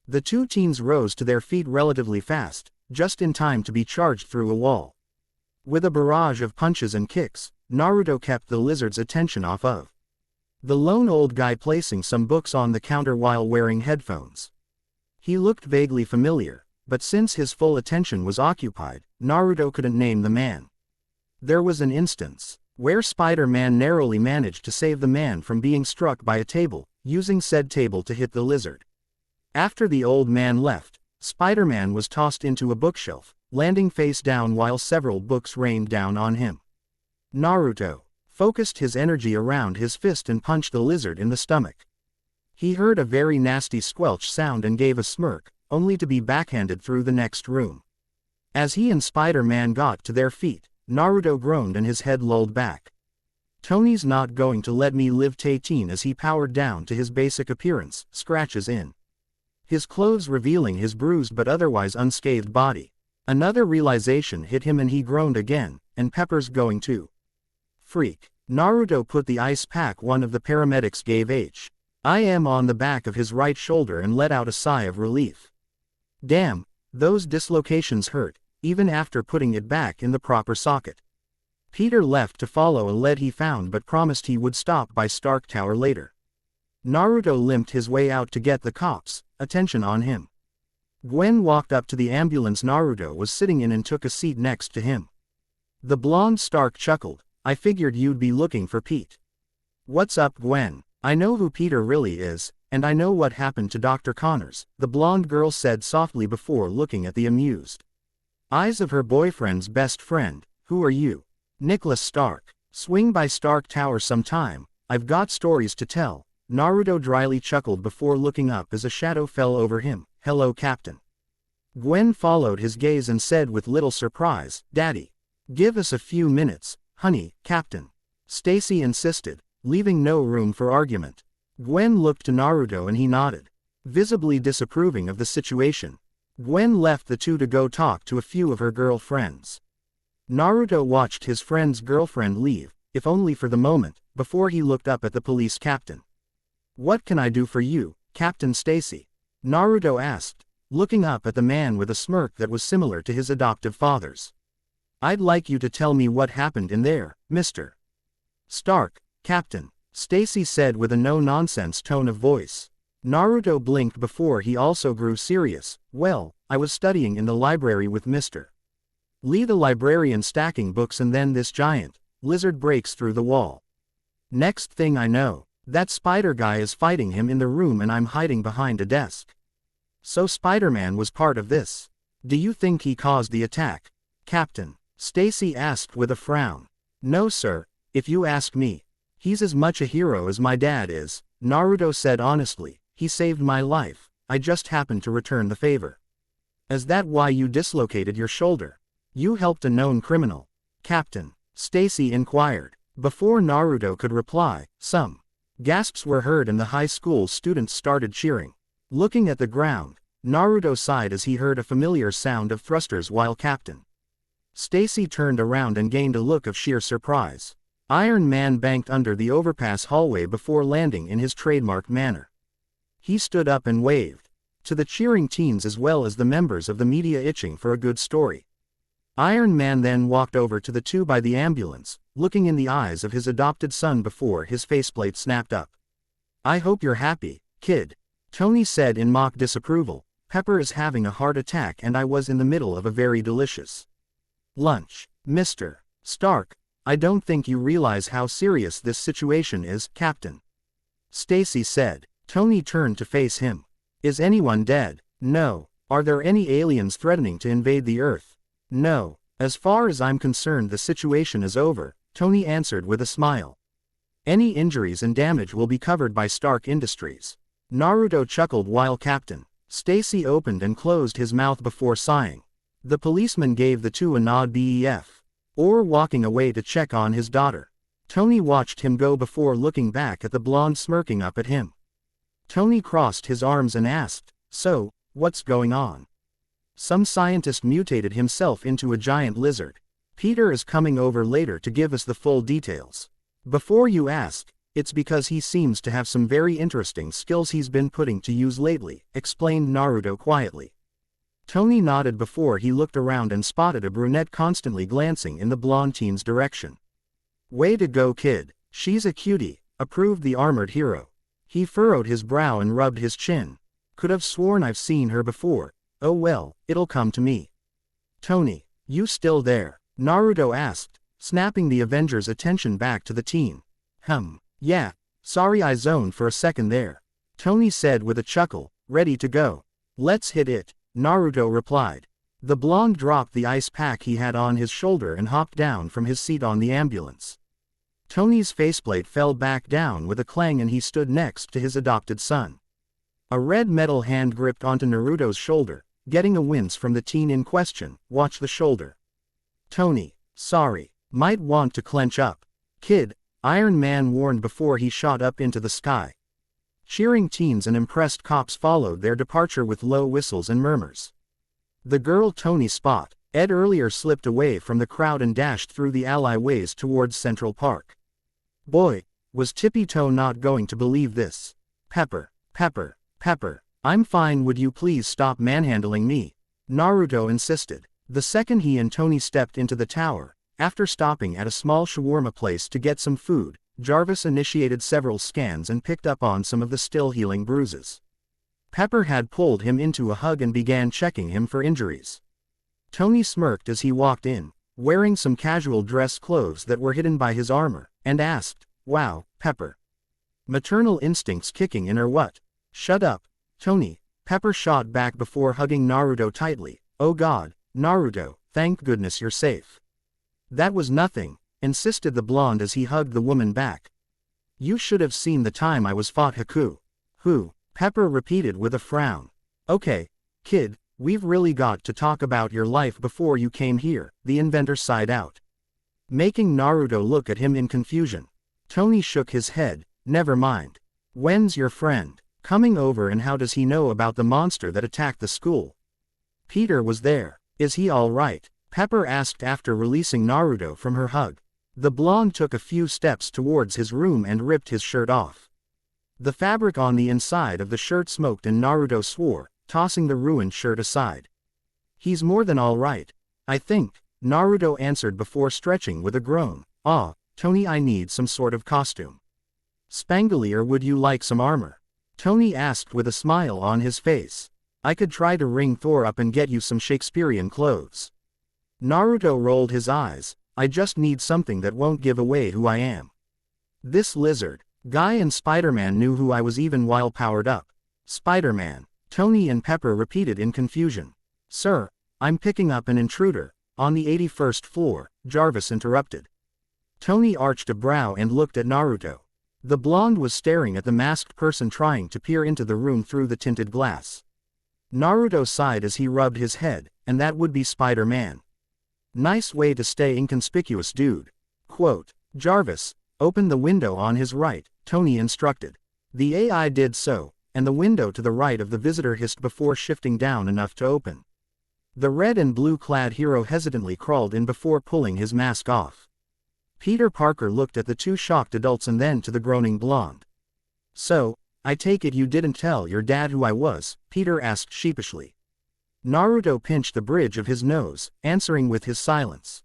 The two teens rose to their feet relatively fast, just in time to be charged through a wall. With a barrage of punches and kicks, Naruto kept the lizard's attention off of the lone old guy placing some books on the counter while wearing headphones. He looked vaguely familiar, but since his full attention was occupied, Naruto couldn't name the man. There was an instance where Spider-Man narrowly managed to save the man from being struck by a table, using said table to hit the lizard. After the old man left, Spider-Man was tossed into a bookshelf, landing face down while several books rained down on him. Naruto focused his energy around his fist and punched the lizard in the stomach. He heard a very nasty squelch sound and gave a smirk, only to be backhanded through the next room. As he and Spider-Man got to their feet, Naruto groaned and his head lolled back. "Tony's not going to let me live 'Teen as he powered down to his basic appearance, scratches in his clothes revealing his bruised but otherwise unscathed body. Another realization hit him and he groaned again, and Pepper's going too. Freak. Naruto put the ice pack one of the paramedics gave him on the back of his right shoulder and let out a sigh of relief. Damn, those dislocations hurt, even after putting it back in the proper socket. Peter left to follow a lead he found but promised he would stop by Stark Tower later. Naruto limped his way out to get the cops' attention on him. Gwen walked up to the ambulance Naruto was sitting in and took a seat next to him. The blonde Stark chuckled, "I figured you'd be looking for Pete." "What's up, Gwen? I know who Peter really is, and I know what happened to Dr. Connors," the blonde girl said softly before looking at the amused eyes of her boyfriend's best friend. "Who are you?" "Nicholas Stark. Swing by Stark Tower sometime, I've got stories to tell." Naruto dryly chuckled before looking up as a shadow fell over him. "Hello, Captain." Gwen followed his gaze and said with little surprise, "Daddy. Give us a few minutes, honey." "Captain," Stacy insisted, leaving no room for argument. Gwen looked to Naruto and he nodded, visibly disapproving of the situation. Gwen left the two to go talk to a few of her girlfriends. Naruto watched his friend's girlfriend leave, if only for the moment, before he looked up at the police captain. "What can I do for you, Captain Stacy?" Naruto asked, looking up at the man with a smirk that was similar to his adoptive father's. "I'd like you to tell me what happened in there, Mr. Stark, Captain," Stacy said with a no-nonsense tone of voice. Naruto blinked before he also grew serious. "Well, I was studying in the library with Mr. Lee the librarian stacking books and then this giant lizard breaks through the wall. Next thing I know, that spider guy is fighting him in the room and I'm hiding behind a desk." "So Spider-Man was part of this? Do you think he caused the attack, Captain?" Stacy asked with a frown. "No sir, if you ask me. He's as much a hero as my dad is," Naruto said honestly. "He saved my life, I just happened to return the favor." "Is that why you dislocated your shoulder? You helped a known criminal, Captain?" Stacy inquired. Before Naruto could reply, some gasps were heard and the high school students started cheering. Looking at the ground, Naruto sighed as he heard a familiar sound of thrusters while Captain Stacy turned around and gained a look of sheer surprise. Iron Man banked under the overpass hallway before landing in his trademark manner. He stood up and waved to the cheering teens as well as the members of the media itching for a good story. Iron Man then walked over to the two by the ambulance, looking in the eyes of his adopted son before his faceplate snapped up. "I hope you're happy, kid," Tony said in mock disapproval. "Pepper is having a heart attack and I was in the middle of a very delicious lunch. Mr. Stark, I don't think you realize how serious this situation is, Captain," Stacy said. Tony turned to face him. "Is anyone dead?" "No." "Are there any aliens threatening to invade the Earth?" "No. As far as I'm concerned the situation is over," Tony answered with a smile. "Any injuries and damage will be covered by Stark Industries." Naruto chuckled while Captain Stacy opened and closed his mouth before sighing. The policeman gave the two a nod or walking away to check on his daughter. Tony watched him go before looking back at the blonde smirking up at him. Tony crossed his arms and asked, "So, what's going on?" "Some scientist mutated himself into a giant lizard. Peter is coming over later to give us the full details. Before you ask, it's because he seems to have some very interesting skills he's been putting to use lately," explained Naruto quietly. Tony nodded before he looked around and spotted a brunette constantly glancing in the blonde teen's direction. "Way to go, kid. She's a cutie," approved the armored hero. He furrowed his brow and rubbed his chin. "Could have sworn I've seen her before. Oh well, it'll come to me." "Tony, you still there?" Naruto asked, snapping the Avenger's attention back to the teen. Yeah, sorry I zoned for a second there," Tony said with a chuckle, ready to go. "Let's hit it," Naruto replied. The blonde dropped the ice pack he had on his shoulder and hopped down from his seat on the ambulance. Tony's faceplate fell back down with a clang and he stood next to his adopted son. A red metal hand gripped onto Naruto's shoulder, getting a wince from the teen in question. "Watch the shoulder. Tony, sorry, might want to clench up, kid," Iron Man warned before he shot up into the sky. Cheering teens and impressed cops followed their departure with low whistles and murmurs. The girl Tony spot, Ed earlier slipped away from the crowd and dashed through the alleyways towards Central Park. Boy, was Tippy-Toe not going to believe this. Pepper, Pepper, Pepper, I'm fine, would you please stop manhandling me? Naruto insisted. The second he and Tony stepped into the tower, after stopping at a small shawarma place to get some food, Jarvis initiated several scans and picked up on some of the still healing bruises. Pepper had pulled him into a hug and began checking him for injuries. Tony smirked as he walked in, wearing some casual dress clothes that were hidden by his armor, and asked, "Wow, Pepper. Maternal instincts kicking in or what?" "Shut up, Tony," Pepper shot back before hugging Naruto tightly. "Oh God, Naruto, thank goodness you're safe." "That was nothing," insisted the blonde as he hugged the woman back. "You should have seen the time I was fought Haku." "Who?" Pepper repeated with a frown. "Okay, kid, we've really got to talk about your life before you came here," the inventor sighed out, making Naruto look at him in confusion. Tony shook his head. "Never mind. When's your friend coming over and how does he know about the monster that attacked the school?" "Peter was there. Is he all right?" Pepper asked after releasing Naruto from her hug. The blonde took a few steps towards his room and ripped his shirt off. The fabric on the inside of the shirt smoked and Naruto swore, tossing the ruined shirt aside. "He's more than all right, I think," Naruto answered before stretching with a groan. "Ah, Tony, I need some sort of costume. Spangly, or would you like some armor?" Tony asked with a smile on his face. "I could try to ring Thor up and get you some Shakespearean clothes." Naruto rolled his eyes. "I just need something that won't give away who I am. This lizard guy and Spider-Man knew who I was even while powered up." "Spider-Man," Tony and Pepper repeated in confusion. "Sir, I'm picking up an intruder on the 81st floor, Jarvis interrupted. Tony arched a brow and looked at Naruto. The blonde was staring at the masked person trying to peer into the room through the tinted glass. Naruto sighed as he rubbed his head, and that would be Spider-Man. "Nice way to stay inconspicuous, dude." Quote, "Jarvis, open the window on his right," Tony instructed. The AI did so, and the window to the right of the visitor hissed before shifting down enough to open. The red and blue-clad hero hesitantly crawled in before pulling his mask off. Peter Parker looked at the two shocked adults and then to the groaning blonde. "So, I take it you didn't tell your dad who I was?" Peter asked sheepishly. Naruto pinched the bridge of his nose, answering with his silence.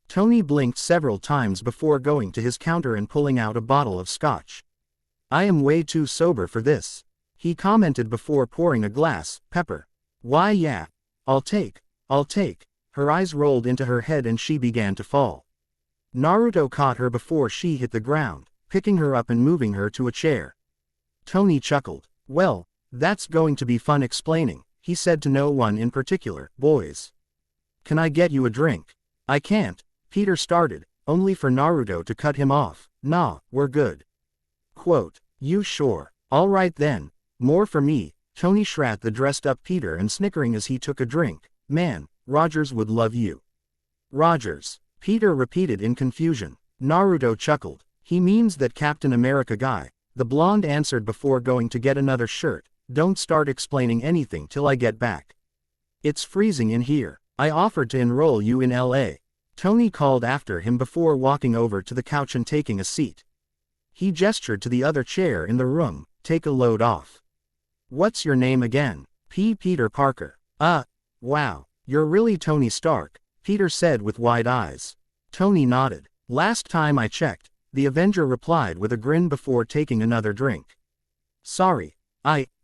Tony blinked several times before going to his counter and pulling out a bottle of scotch. "I am way too sober for this," he commented before pouring a glass. "Pepper." "Why yeah. I'll take. Her eyes rolled into her head and she began to fall. Naruto caught her before she hit the ground, picking her up and moving her to a chair. Tony chuckled. "Well, that's going to be fun explaining," he said to no one in particular. "Boys, can I get you a drink?" "I can't," Peter started, only for Naruto to cut him off. "Nah, we're good." Quote, "You sure? All right then, more for me." Tony shrat the dressed-up Peter and snickering as he took a drink. "Man, Rogers would love you." "Rogers," Peter repeated in confusion. Naruto chuckled. "He means that Captain America guy," the blonde answered before going to get another shirt. "Don't start explaining anything till I get back. It's freezing in here. I offered to enroll you in LA. Tony called after him before walking over to the couch and taking a seat. He gestured to the other chair in the room. "Take a load off." "What's your name again?" Peter Parker." Wow, you're really Tony Stark," Peter said with wide eyes. Tony nodded. "Last time I checked," the Avenger replied with a grin before taking another drink. "Sorry,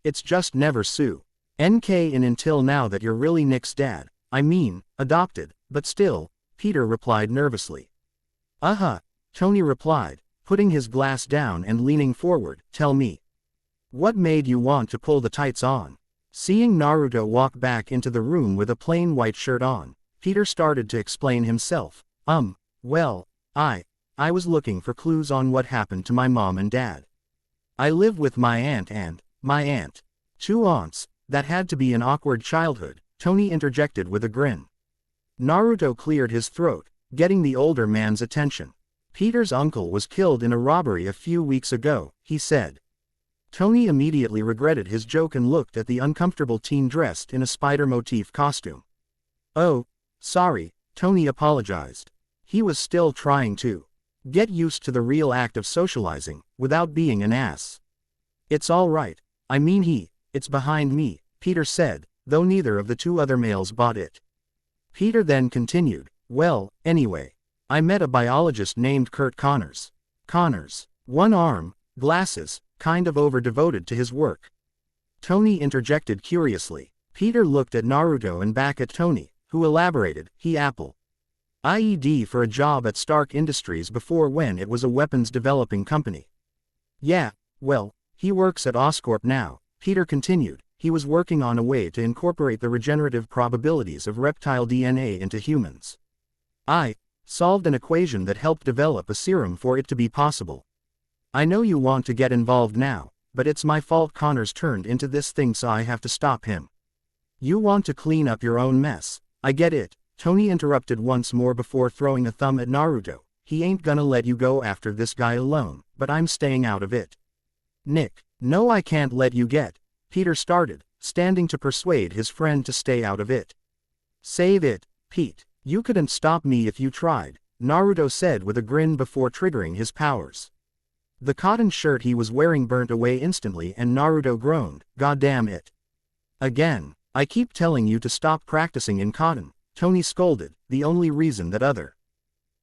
it's just never Sue. NK in until now that you're really Nick's dad. I mean, adopted, but still," Peter replied nervously. Tony replied, putting his glass down and leaning forward. "Tell me. What made you want to pull the tights on?" Seeing Naruto walk back into the room with a plain white shirt on, Peter started to explain himself. Well, I was looking for clues on what happened to my mom and dad. I live with my aunt and my aunt. Two aunts, that had to be an awkward childhood," Tony interjected with a grin. Naruto cleared his throat, getting the older man's attention. "Peter's uncle was killed in a robbery a few weeks ago," he said. Tony immediately regretted his joke and looked at the uncomfortable teen dressed in a spider motif costume. Oh, sorry, Tony apologized. He was still trying to get used to the real act of socializing, without being an ass. It's all right. I mean it's behind me, Peter said, though neither of the two other males bought it. Peter then continued, well, anyway, I met a biologist named Kurt Connors. Connors. One arm, glasses, kind of over-devoted to his work. Tony interjected curiously. Peter looked at Naruto and back at Tony, who elaborated, he Apple IED for a job at Stark Industries before when it was a weapons developing company. Yeah, well, he works at Oscorp now, Peter continued. He was working on a way to incorporate the regenerative probabilities of reptile DNA into humans. I solved an equation that helped develop a serum for it to be possible. I know you want to get involved now, but it's my fault Connors turned into this thing, so I have to stop him. You want to clean up your own mess. I get it, Tony interrupted once more before throwing a thumb at Naruto. He ain't gonna let you go after this guy alone, but I'm staying out of it. Nick, no, I can't let you get. Peter started, standing to persuade his friend to stay out of it. Save it, Pete. You couldn't stop me if you tried, Naruto said with a grin before triggering his powers. The cotton shirt he was wearing burnt away instantly and Naruto groaned, goddamn it. Again, I keep telling you to stop practicing in cotton, Tony scolded. The only reason that other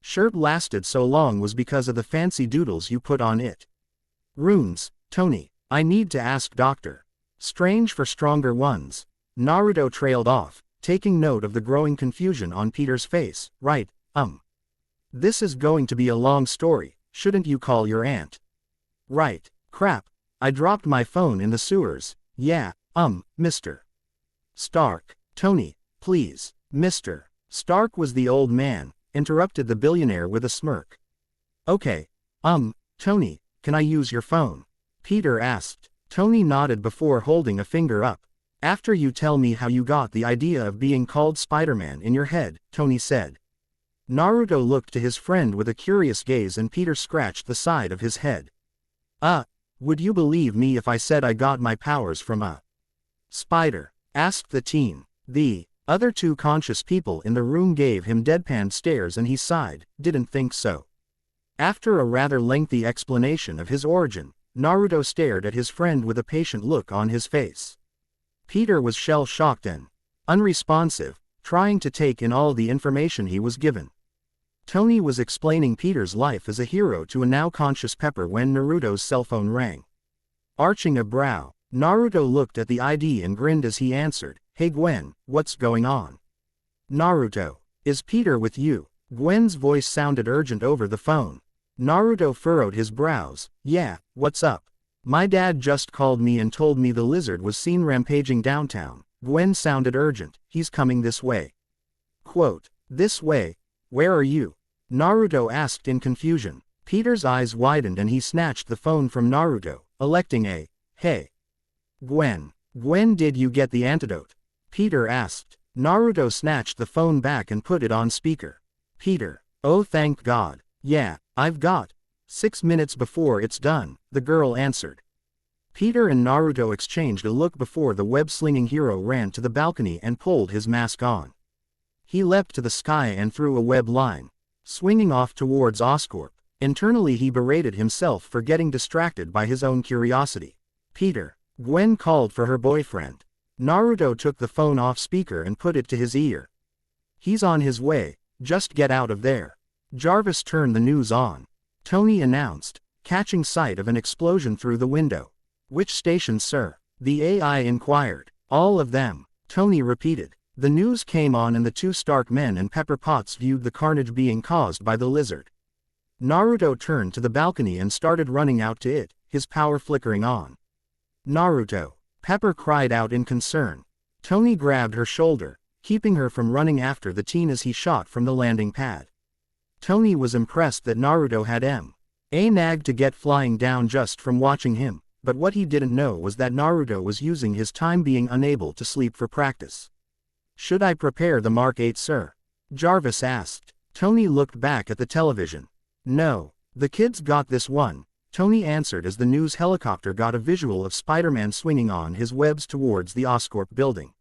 shirt lasted so long was because of the fancy doodles you put on it. Runes, Tony. I need to ask Dr. Strange for stronger ones. Naruto trailed off, taking note of the growing confusion on Peter's face. Right, this is going to be a long story, shouldn't you call your aunt? Right, crap, I dropped my phone in the sewers. Yeah, Mr. Stark. Tony, please, Mr. Stark was the old man, interrupted the billionaire with a smirk. Okay, Tony, can I use your phone? Peter asked. Tony nodded before holding a finger up. After you tell me how you got the idea of being called Spider-Man in your head, Tony said. Naruto looked to his friend with a curious gaze and Peter scratched the side of his head. Would you believe me if I said I got my powers from a spider? Asked the teen. The other two conscious people in the room gave him deadpan stares and he sighed, didn't think so. After a rather lengthy explanation of his origin, Naruto stared at his friend with a patient look on his face. Peter was shell-shocked and unresponsive, trying to take in all the information he was given. Tony was explaining Peter's life as a hero to a now conscious Pepper when Naruto's cell phone rang. Arching a brow, Naruto looked at the ID and grinned as he answered, Hey Gwen, what's going on? Naruto, is Peter with you? Gwen's voice sounded urgent over the phone. Naruto furrowed his brows. Yeah, what's up? My dad just called me and told me the lizard was seen rampaging downtown. Gwen sounded urgent. He's coming this way. Quote, this way? Where are you? Naruto asked in confusion. Peter's eyes widened and he snatched the phone from Naruto, electing a, hey. Gwen, did you get the antidote? Peter asked. Naruto snatched the phone back and put it on speaker. Peter, oh thank God. Yeah, I've got 6 minutes before it's done, the girl answered. Peter and Naruto exchanged a look before the web-slinging hero ran to the balcony and pulled his mask on. He leapt to the sky and threw a web line, swinging off towards Oscorp. Internally he berated himself for getting distracted by his own curiosity. Peter, Gwen called for her boyfriend. Naruto took the phone off speaker and put it to his ear. He's on his way, just get out of there. Jarvis turned the news on. Tony announced, catching sight of an explosion through the window. Which station, sir? The AI inquired. All of them, Tony repeated. The news came on and the two Stark men and Pepper Potts viewed the carnage being caused by the lizard. Naruto turned to the balcony and started running out to it, his power flickering on. Naruto, Pepper cried out in concern. Tony grabbed her shoulder, keeping her from running after the teen as he shot from the landing pad. Tony was impressed that Naruto had a nag to get flying down just from watching him, but what he didn't know was that Naruto was using his time being unable to sleep for practice. Should I prepare the Mark 8, sir? Jarvis asked. Tony looked back at the television. No, the kid's got this one. Tony answered as the news helicopter got a visual of Spider-Man swinging on his webs towards the Oscorp building.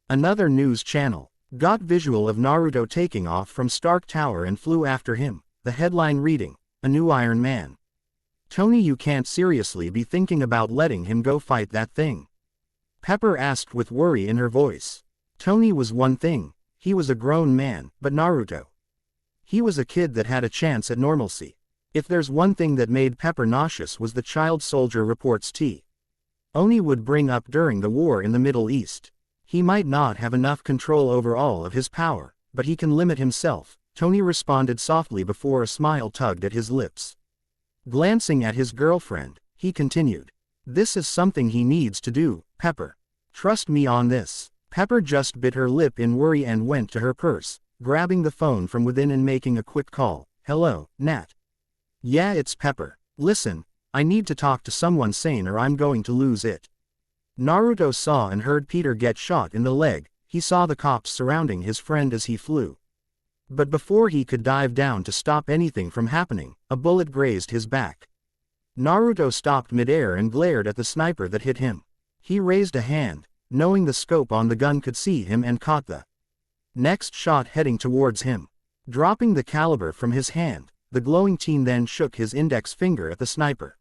Another news channel got visual of Naruto taking off from Stark Tower and flew after him, the headline reading, "A new Iron Man." "Tony, you can't seriously be thinking about letting him go fight that thing?" Pepper asked with worry in her voice. Tony was one thing, he was a grown man, but Naruto. He was a kid that had a chance at normalcy. If there's one thing that made Pepper nauseous was the child soldier reports Oni would bring up during the war in the Middle East. He might not have enough control over all of his power, but he can limit himself, Tony responded softly before a smile tugged at his lips. Glancing at his girlfriend, he continued. "This is something he needs to do, Pepper. Trust me on this." Pepper just bit her lip in worry and went to her purse, grabbing the phone from within and making a quick call. "Hello, Nat." "Yeah, it's Pepper. Listen, I need to talk to someone sane or I'm going to lose it." Naruto saw and heard Peter get shot in the leg. He saw the cops surrounding his friend as he flew. But before he could dive down to stop anything from happening, a bullet grazed his back. Naruto stopped midair and glared at the sniper that hit him. He raised a hand, knowing the scope on the gun could see him, and caught the next shot heading towards him. Dropping the caliber from his hand, the glowing teen then shook his index finger at the sniper.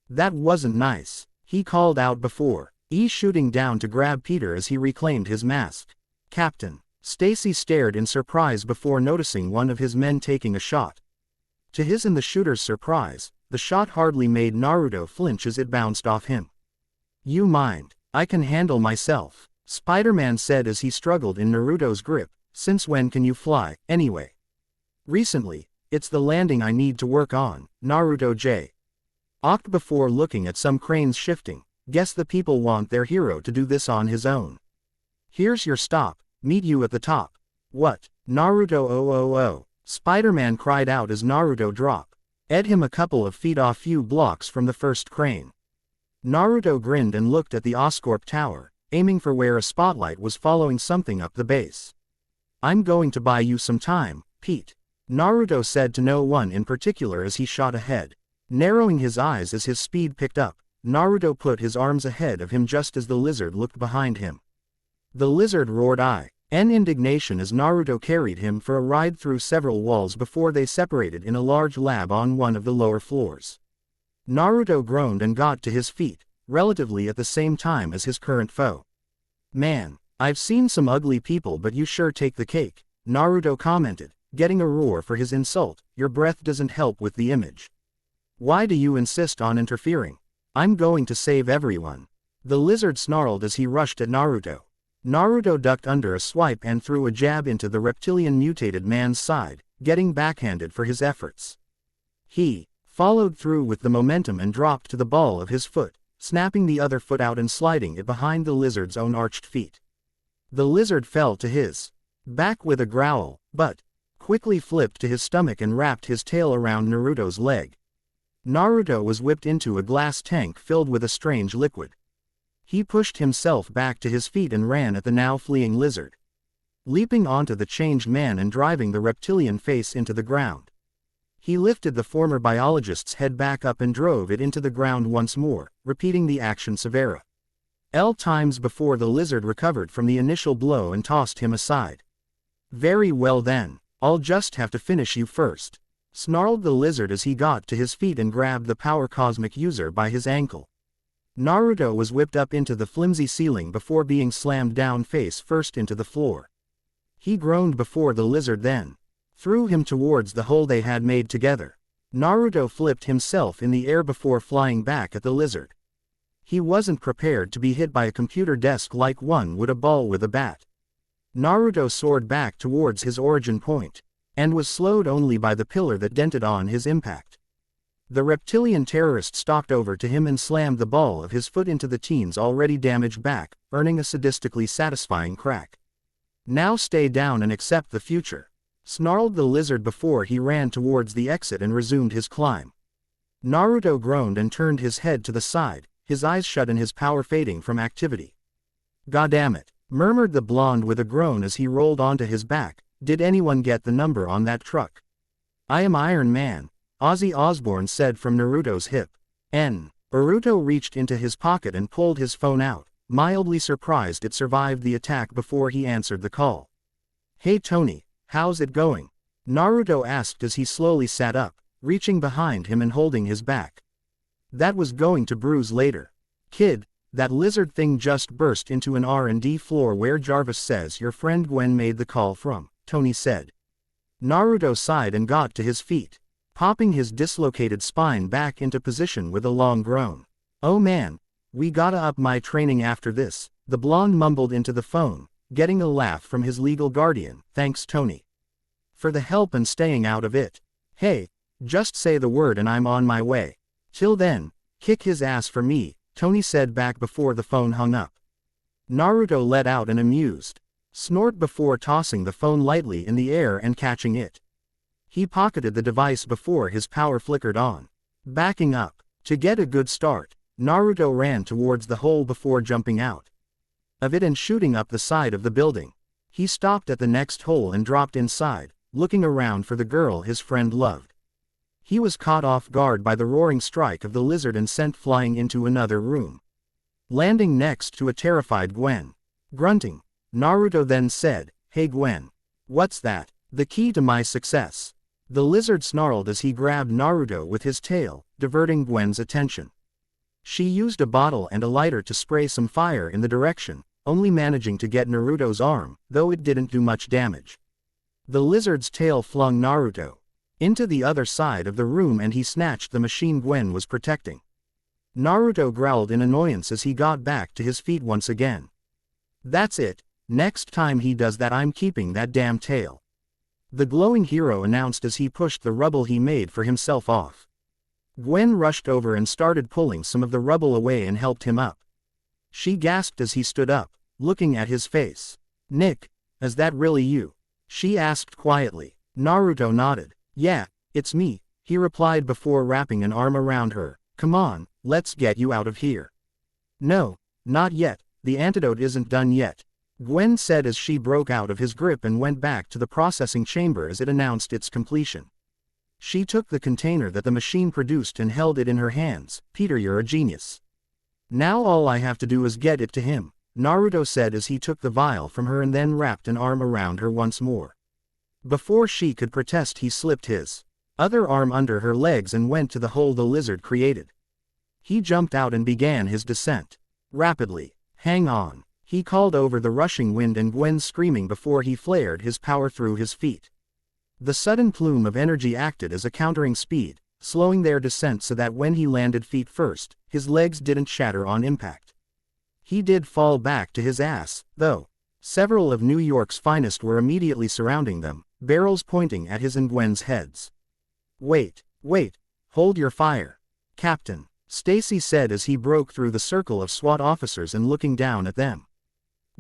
"That wasn't nice," he called out before shooting down to grab Peter as he reclaimed his mask. "Captain." Stacy stared in surprise before noticing one of his men taking a shot. To his and the shooter's surprise, the shot hardly made Naruto flinch as it bounced off him. "You mind? I can handle myself," Spider-Man said as he struggled in Naruto's grip. "Since when can you fly, anyway?" "Recently. It's the landing I need to work on," Naruto J.'d before looking at some cranes shifting. "Guess the people want their hero to do this on his own. Here's your stop, meet you at the top." "What? Naruto oh. Spider-Man cried out as Naruto dropped him a couple of feet off few blocks from the first crane. Naruto grinned and looked at the Oscorp Tower, aiming for where a spotlight was following something up the base. "I'm going to buy you some time, Pete," Naruto said to no one in particular as he shot ahead. Narrowing his eyes as his speed picked up, Naruto put his arms ahead of him just as the lizard looked behind him. The lizard roared in indignation as Naruto carried him for a ride through several walls before they separated in a large lab on one of the lower floors. Naruto groaned and got to his feet, relatively at the same time as his current foe. "Man, I've seen some ugly people, but you sure take the cake," Naruto commented, getting a roar for his insult. "Your breath doesn't help with the image. Why do you insist on interfering? I'm going to save everyone." The lizard snarled as he rushed at Naruto. Naruto ducked under a swipe and threw a jab into the reptilian mutated man's side, getting backhanded for his efforts. He followed through with the momentum and dropped to the ball of his foot, snapping the other foot out and sliding it behind the lizard's own arched feet. The lizard fell to his back with a growl, but quickly flipped to his stomach and wrapped his tail around Naruto's leg. Naruto was whipped into a glass tank filled with a strange liquid. He pushed himself back to his feet and ran at the now fleeing lizard, leaping onto the changed man and driving the reptilian face into the ground. He lifted the former biologist's head back up and drove it into the ground once more, repeating the action several times before the lizard recovered from the initial blow and tossed him aside. "Very well then, I'll just have to finish you first," snarled the lizard as he got to his feet and grabbed the power cosmic user by his ankle. Naruto was whipped up into the flimsy ceiling before being slammed down face first into the floor. He groaned before the lizard then threw him towards the hole they had made together. Naruto flipped himself in the air before flying back at the lizard. He wasn't prepared to be hit by a computer desk like one would a ball with a bat. Naruto soared back towards his origin point, and was slowed only by the pillar that dented on his impact. The reptilian terrorist stalked over to him and slammed the ball of his foot into the teen's already damaged back, earning a sadistically satisfying crack. "Now stay down and accept the future," snarled the lizard before he ran towards the exit and resumed his climb. Naruto groaned and turned his head to the side, his eyes shut and his power fading from activity. "Goddamn," murmured the blonde with a groan as he rolled onto his back. "Did anyone get the number on that truck? I am Iron Man. Ozzy Osbourne said from Naruto's hip. Naruto reached into his pocket and pulled his phone out, mildly surprised it survived the attack before he answered the call. Hey Tony, how's it going? Naruto asked as he slowly sat up, reaching behind him and holding his back. That was going to bruise later. Kid, that lizard thing just burst into an R&D floor where Jarvis says your friend Gwen made the call from, Tony said. Naruto sighed and got to his feet, popping his dislocated spine back into position with a long groan. Oh man, we gotta up my training after this, the blonde mumbled into the phone, getting a laugh from his legal guardian. Thanks Tony for the help and staying out of it. Hey, just say the word and I'm on my way. Till then, kick his ass for me, Tony said back before the phone hung up. Naruto let out an amused snort before tossing the phone lightly in the air and catching it. He pocketed the device before his power flickered on. Backing up. To get a good start, Naruto ran towards the hole before jumping out of it and shooting up the side of the building. He stopped at the next hole and dropped inside, looking around for the girl his friend loved. He was caught off guard by the roaring strike of the lizard and sent flying into another room, landing next to a terrified Gwen. Grunting, Naruto then said, Hey Gwen. What's that? The key to my success. The lizard snarled as he grabbed Naruto with his tail, diverting Gwen's attention. She used a bottle and a lighter to spray some fire in the direction, only managing to get Naruto's arm, though it didn't do much damage. The lizard's tail flung Naruto into the other side of the room and he snatched the machine Gwen was protecting. Naruto growled in annoyance as he got back to his feet once again. That's it, next time he does that I'm keeping that damn tail, the glowing hero announced as he pushed the rubble he made for himself off. Gwen rushed over and started pulling some of the rubble away and helped him up. She gasped as he stood up, looking at his face. Nick, is that really you? She asked quietly. Naruto nodded. Yeah, it's me, he replied before wrapping an arm around her. Come on, let's get you out of here. No, not yet, the antidote isn't done yet, Gwen said as she broke out of his grip and went back to the processing chamber as it announced its completion. She took the container that the machine produced and held it in her hands. Peter, you're a genius. Now all I have to do is get it to him, Naruto said as he took the vial from her and then wrapped an arm around her once more. Before she could protest, he slipped his other arm under her legs and went to the hole the lizard created. He jumped out and began his descent. Rapidly. Hang on, he called over the rushing wind and Gwen screaming before he flared his power through his feet. The sudden plume of energy acted as a countering speed, slowing their descent so that when he landed feet first, his legs didn't shatter on impact. He did fall back to his ass, though. Several of New York's finest were immediately surrounding them, barrels pointing at his and Gwen's heads. Wait, hold your fire, Captain, Stacy said as he broke through the circle of SWAT officers and looking down at them.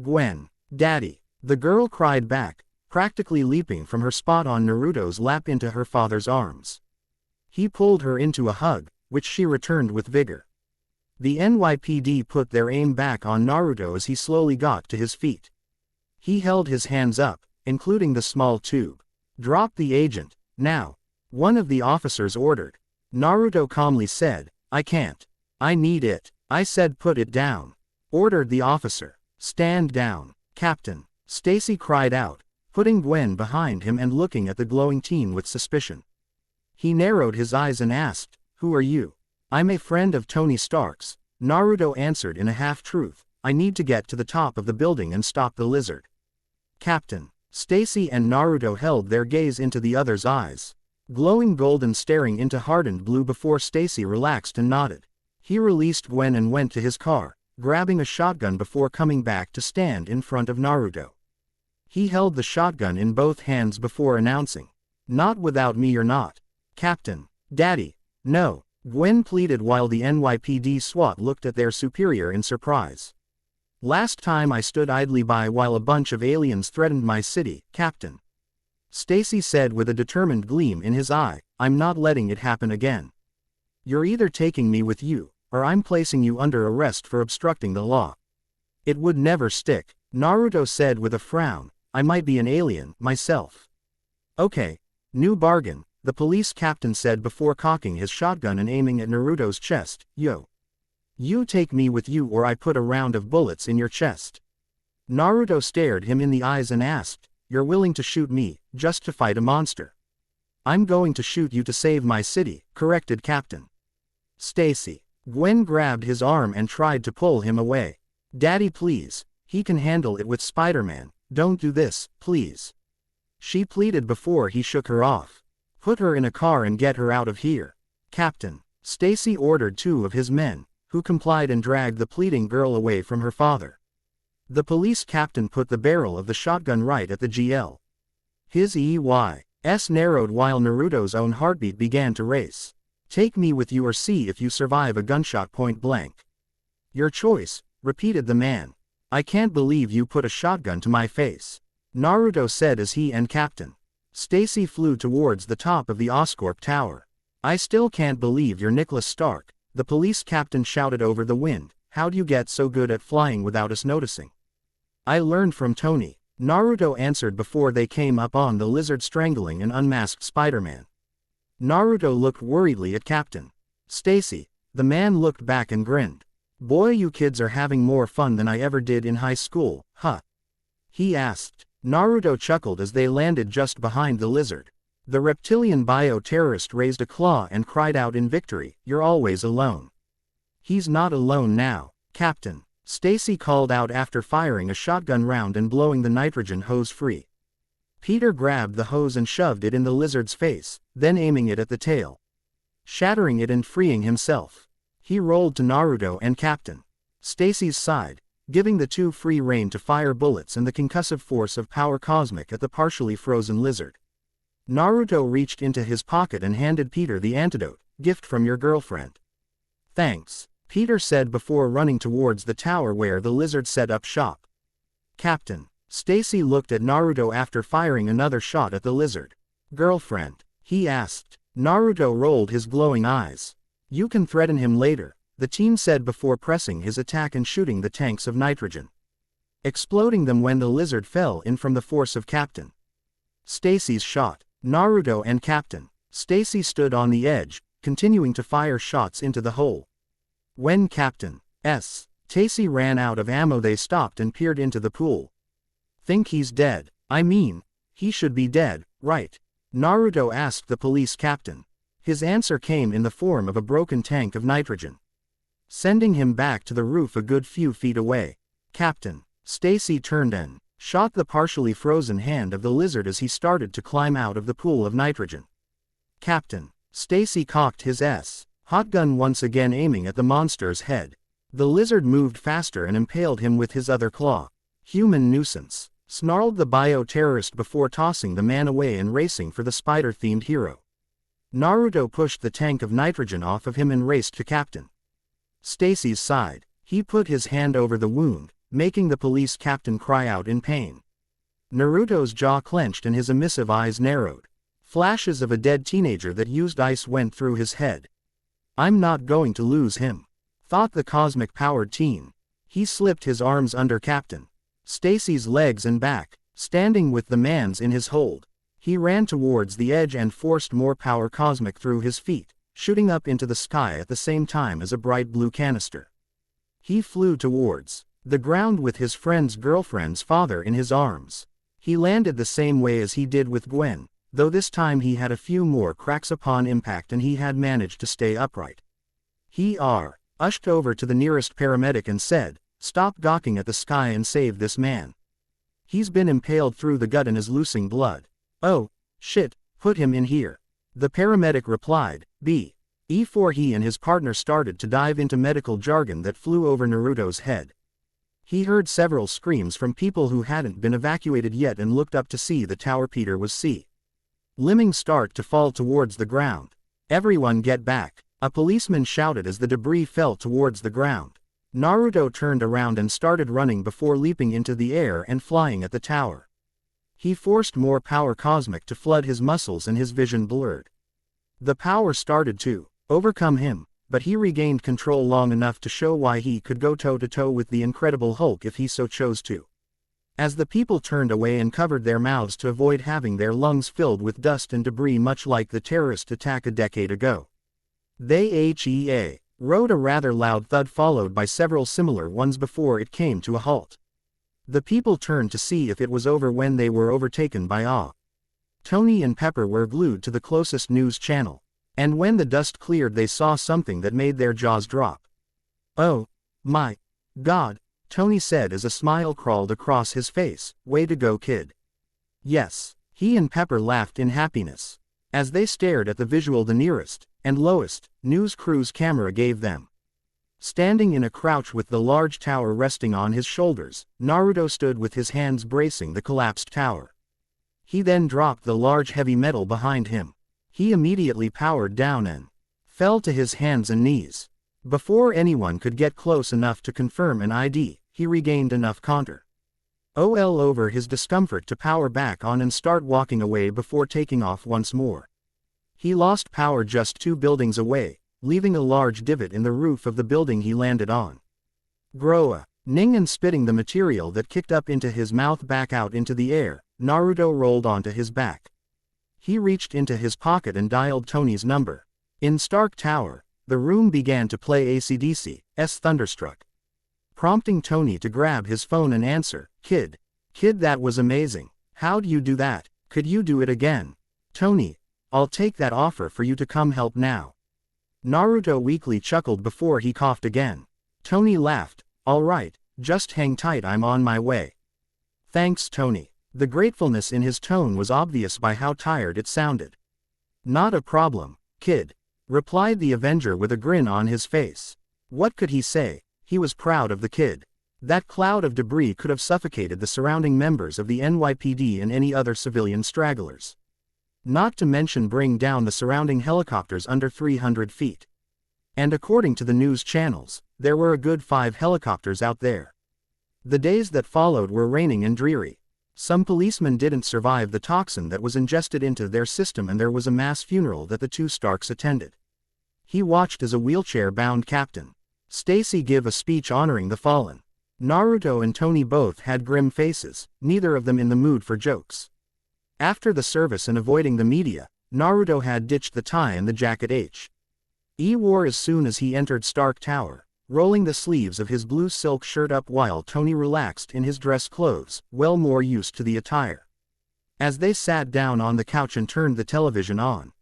Gwen, Daddy, the girl cried back, practically leaping from her spot on Naruto's lap into her father's arms. He pulled her into a hug, which she returned with vigor. The NYPD put their aim back on Naruto as he slowly got to his feet. He held his hands up, including the small tube. Drop the agent, now, one of the officers ordered. Naruto calmly said, I can't. I need it. I said put it down, ordered the officer. Stand down, Captain, Stacy cried out, putting Gwen behind him and looking at the glowing teen with suspicion. He narrowed his eyes and asked, Who are you? I'm a friend of Tony Stark's, Naruto answered in a half-truth. I need to get to the top of the building and stop the lizard. Captain, Stacy and Naruto held their gaze into the other's eyes, glowing golden staring into hardened blue before Stacy relaxed and nodded. He released Gwen and went to his car, grabbing a shotgun before coming back to stand in front of Naruto. He held the shotgun in both hands before announcing, Not without me you're not. Captain, Daddy, no, Gwen pleaded while the NYPD SWAT looked at their superior in surprise. Last time I stood idly by while a bunch of aliens threatened my city, Captain, Stacy said with a determined gleam in his eye. I'm not letting it happen again. You're either taking me with you, or I'm placing you under arrest for obstructing the law. It would never stick, Naruto said with a frown. I might be an alien, myself. Okay, new bargain, the police captain said before cocking his shotgun and aiming at Naruto's chest. Yo. You take me with you or I put a round of bullets in your chest. Naruto stared him in the eyes and asked, You're willing to shoot me, just to fight a monster? I'm going to shoot you to save my city, corrected Captain Stacy. Gwen grabbed his arm and tried to pull him away. Daddy please, he can handle it with Spider-Man, don't do this, please. She pleaded before he shook her off. Put her in a car and get her out of here. Captain Stacy ordered 2 of his men, who complied and dragged the pleading girl away from her father. The police captain put the barrel of the shotgun right at the GL. His EYs narrowed while Naruto's own heartbeat began to race. Take me with you or see if you survive a gunshot point blank. Your choice, repeated the man. I can't believe you put a shotgun to my face, Naruto said as he and Captain Stacy flew towards the top of the Oscorp Tower. I still can't believe you're Nicholas Stark, the police captain shouted over the wind. How'd you get so good at flying without us noticing? I learned from Tony, Naruto answered before they came up on the lizard strangling an unmasked Spider-Man. Naruto looked worriedly at Captain Stacy. The man looked back and grinned. Boy, you kids are having more fun than I ever did in high school, huh? He asked. Naruto chuckled as they landed just behind the lizard. The reptilian bio-terrorist raised a claw and cried out in victory, You're always alone. He's not alone now, Captain Stacy called out after firing a shotgun round and blowing the nitrogen hose free. Peter grabbed the hose and shoved it in the lizard's face, then aiming it at the tail, shattering it and freeing himself. He rolled to Naruto and Captain Stacy's side, giving the 2 free rein to fire bullets and the concussive force of power cosmic at the partially frozen lizard. Naruto reached into his pocket and handed Peter the antidote, gift from your girlfriend. Thanks, Peter said before running towards the tower where the lizard set up shop. Captain Stacy looked at Naruto after firing another shot at the lizard. Girlfriend? He asked. Naruto rolled his glowing eyes. You can threaten him later, the teen said before pressing his attack and shooting the tanks of nitrogen, exploding them when the lizard fell in from the force of Captain Stacy's shot. Naruto and Captain Stacy stood on the edge, continuing to fire shots into the hole. When Captain Stacy ran out of ammo, they stopped and peered into the pool. Think he's dead? I mean, he should be dead, right? Naruto asked the police captain. His answer came in the form of a broken tank of nitrogen, sending him back to the roof a good few feet away. Captain Stacy turned and shot the partially frozen hand of the lizard as he started to climb out of the pool of nitrogen. Captain Stacy cocked his hotgun once again, aiming at the monster's head. The lizard moved faster and impaled him with his other claw. Human nuisance, snarled the bio-terrorist before tossing the man away and racing for the spider-themed hero. Naruto pushed the tank of nitrogen off of him and raced to Captain Stacy's side. He put his hand over the wound, making the police captain cry out in pain. Naruto's jaw clenched and his emissive eyes narrowed. Flashes of a dead teenager that used ice went through his head. I'm not going to lose him, thought the cosmic-powered teen. He slipped his arms under Captain Stacy's legs and back, standing with the man's in his hold. He ran towards the edge and forced more power cosmic through his feet, shooting up into the sky at the same time as a bright blue canister. He flew towards the ground with his friend's girlfriend's father in his arms. He landed the same way as he did with Gwen, though this time he had a few more cracks upon impact and he had managed to stay upright. He ushed over to the nearest paramedic and said, Stop gawking at the sky and save this man. He's been impaled through the gut and is losing blood. Oh, shit, put him in here. The paramedic replied, before he and his partner started to dive into medical jargon that flew over Naruto's head. He heard several screams from people who hadn't been evacuated yet and looked up to see the tower Peter was limbing start to fall towards the ground. Everyone get back, a policeman shouted as the debris fell towards the ground. Naruto turned around and started running before leaping into the air and flying at the tower. He forced more power cosmic to flood his muscles and his vision blurred. The power started to overcome him, but he regained control long enough to show why he could go toe-to-toe with the Incredible Hulk if he so chose to. As the people turned away and covered their mouths to avoid having their lungs filled with dust and debris, much like the terrorist attack a decade ago. They wrote a rather loud thud followed by several similar ones before it came to a halt. The people turned to see if it was over when they were overtaken by awe. Tony and Pepper were glued to the closest news channel, and when the dust cleared they saw something that made their jaws drop. "Oh, my God," Tony said as a smile crawled across his face. "Way to go, kid." Yes, he and Pepper laughed in happiness as they stared at the visual the nearest and lowest news crew's camera gave them. Standing in a crouch with the large tower resting on his shoulders, Naruto stood with his hands bracing the collapsed tower. He then dropped the large heavy metal behind him. He immediately powered down and fell to his hands and knees. Before anyone could get close enough to confirm an ID, he regained enough counter over his discomfort to power back on and start walking away before taking off once more. He lost power just 2 buildings away, leaving a large divot in the roof of the building he landed on. Groaning and spitting the material that kicked up into his mouth back out into the air, Naruto rolled onto his back. He reached into his pocket and dialed Tony's number. In Stark Tower, the room began to play AC/DC's Thunderstruck, prompting Tony to grab his phone and answer. Kid, that was amazing. How'd you do that? Could you do it again?" "Tony, I'll take that offer for you to come help now." Naruto weakly chuckled before he coughed again. Tony laughed. "All right, just hang tight, I'm on my way." "Thanks, Tony." The gratefulness in his tone was obvious by how tired it sounded. "Not a problem, kid," replied the Avenger with a grin on his face. What could he say? He was proud of the kid. That cloud of debris could have suffocated the surrounding members of the NYPD and any other civilian stragglers. Not to mention bring down the surrounding helicopters under 300 feet. And according to the news channels, there were a good 5 helicopters out there. The days that followed were raining and dreary. Some policemen didn't survive the toxin that was ingested into their system, and there was a mass funeral that the 2 Starks attended. He watched as a wheelchair-bound Captain Stacy give a speech honoring the fallen. Naruto and Tony both had grim faces, neither of them in the mood for jokes. After the service and avoiding the media, Naruto had ditched the tie and the jacket he wore as soon as he entered Stark Tower, rolling the sleeves of his blue silk shirt up while Tony relaxed in his dress clothes, well more used to the attire. As they sat down on the couch and turned the television on,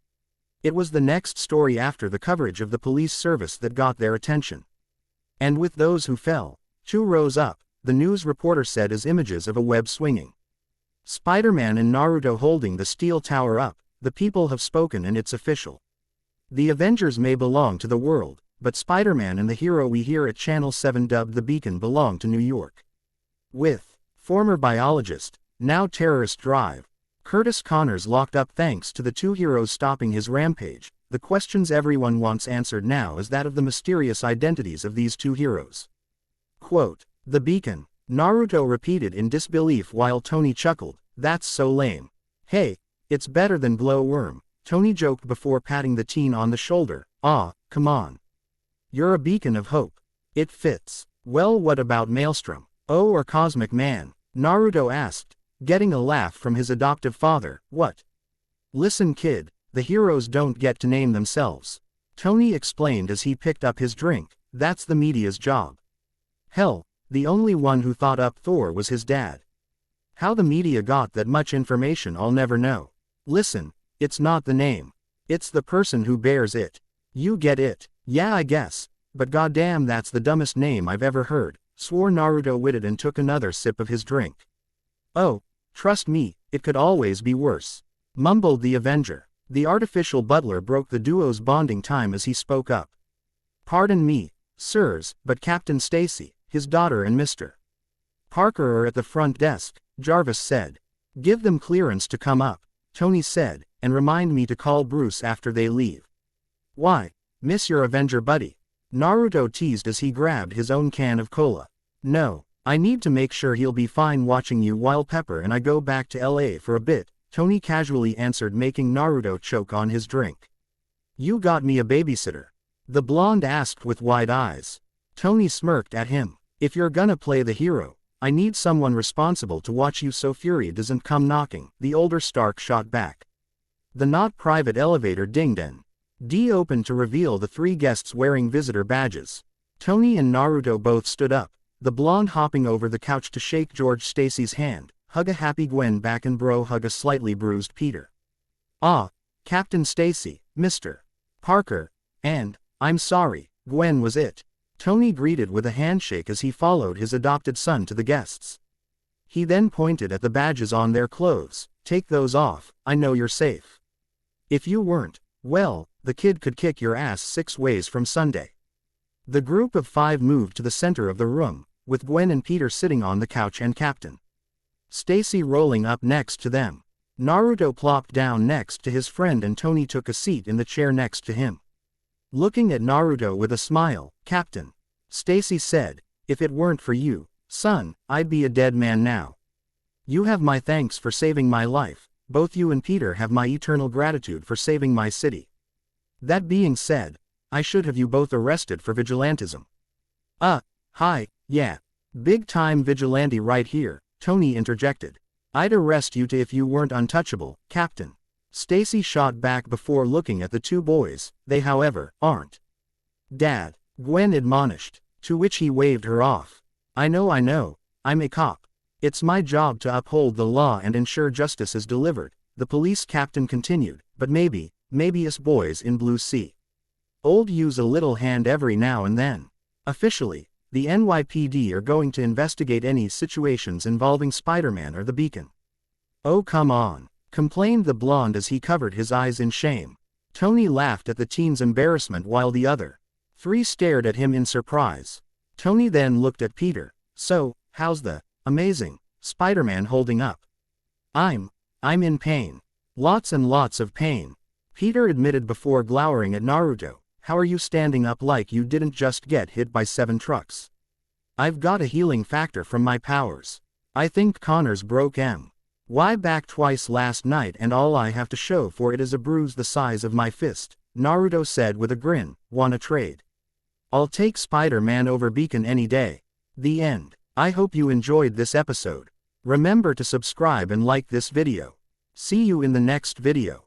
it was the next story after the coverage of the police service that got their attention. And with those who fell, 2 rows up, the news reporter said, as images of a web swinging Spider-Man and Naruto holding the steel tower up. "The people have spoken and it's official. The Avengers may belong to the world, but Spider-Man and the hero we here at Channel 7 dubbed the Beacon belong to New York." With former biologist, now terrorist drive, Curtis Connors locked up thanks to the 2 heroes stopping his rampage, the questions everyone wants answered now is that of the mysterious identities of these 2 heroes. Quote, "The Beacon," Naruto repeated in disbelief while Tony chuckled. "That's so lame." "Hey, it's better than glowworm," Tony joked before patting the teen on the shoulder. "Ah, come on. You're a beacon of hope. It fits." "Well, what about Maelstrom? Oh, or Cosmic Man?" Naruto asked, getting a laugh from his adoptive father. "What?" "Listen, kid, the heroes don't get to name themselves," Tony explained as he picked up his drink. "That's the media's job. Hell, the only one who thought up Thor was his dad. How the media got that much information I'll never know. Listen, it's not the name. It's the person who bears it. You get it?" "Yeah, I guess, but goddamn, that's the dumbest name I've ever heard," swore Naruto witted and took another sip of his drink. "Oh, trust me, it could always be worse," mumbled the Avenger. The artificial butler broke the duo's bonding time as he spoke up. "Pardon me, sirs, but Captain Stacy, his daughter and Mr. Parker are at the front desk," Jarvis said. "Give them clearance to come up," Tony said, "and remind me to call Bruce after they leave." "Why, miss your Avenger buddy?" Naruto teased as he grabbed his own can of cola. "No, I need to make sure he'll be fine watching you while Pepper and I go back to LA for a bit," Tony casually answered, making Naruto choke on his drink. "You got me a babysitter?" the blonde asked with wide eyes. Tony smirked at him. "If you're gonna play the hero, I need someone responsible to watch you so Fury doesn't come knocking, the older Stark shot back. The not private elevator dinged and D opened to reveal the 3 guests wearing visitor badges. Tony and Naruto both stood up, the blonde hopping over the couch to shake George Stacy's hand, hug a happy Gwen back and bro hug a slightly bruised Peter. Ah, Captain Stacy, Mr. Parker, and, I'm sorry, Gwen was it. Tony greeted with a handshake as he followed his adopted son to the guests. He then pointed at the badges on their clothes. Take those off, I know you're safe. If you weren't, well, the kid could kick your ass 6 ways from Sunday. The group of 5 moved to the center of the room, with Gwen and Peter sitting on the couch and Captain Stacy rolling up next to them. Naruto plopped down next to his friend and Tony took a seat in the chair next to him. Looking at Naruto with a smile, Captain Stacy said, if it weren't for you, son, I'd be a dead man now. You have my thanks for saving my life, both you and Peter have my eternal gratitude for saving my city. That being said, I should have you both arrested for vigilantism. Hi, yeah. Big time vigilante right here, Tony interjected. I'd arrest you too if you weren't untouchable, Captain Stacy shot back before looking at the 2 boys. They however, aren't. Dad, Gwen admonished, to which he waved her off. I know, I'm a cop. It's my job to uphold the law and ensure justice is delivered, the police captain continued, but maybe us boys in Blue Sea old use a little hand every now and then. Officially, the NYPD are going to investigate any situations involving Spider-Man or the Beacon. Oh come on, complained the blonde as he covered his eyes in shame. Tony laughed at the teen's embarrassment while the other 3 stared at him in surprise. Tony then looked at Peter. So, how's the amazing Spider-Man holding up? I'm in pain. Lots and lots of pain. Peter admitted before glowering at Naruto. How are you standing up like you didn't just get hit by 7 trucks? I've got a healing factor from my powers. I think Connor's broke my back twice last night and all I have to show for it is a bruise the size of my fist, Naruto said with a grin. Wanna trade? I'll take Spider-Man over Beacon any day. The end. I hope you enjoyed this episode. Remember to subscribe and like this video. See you in the next video.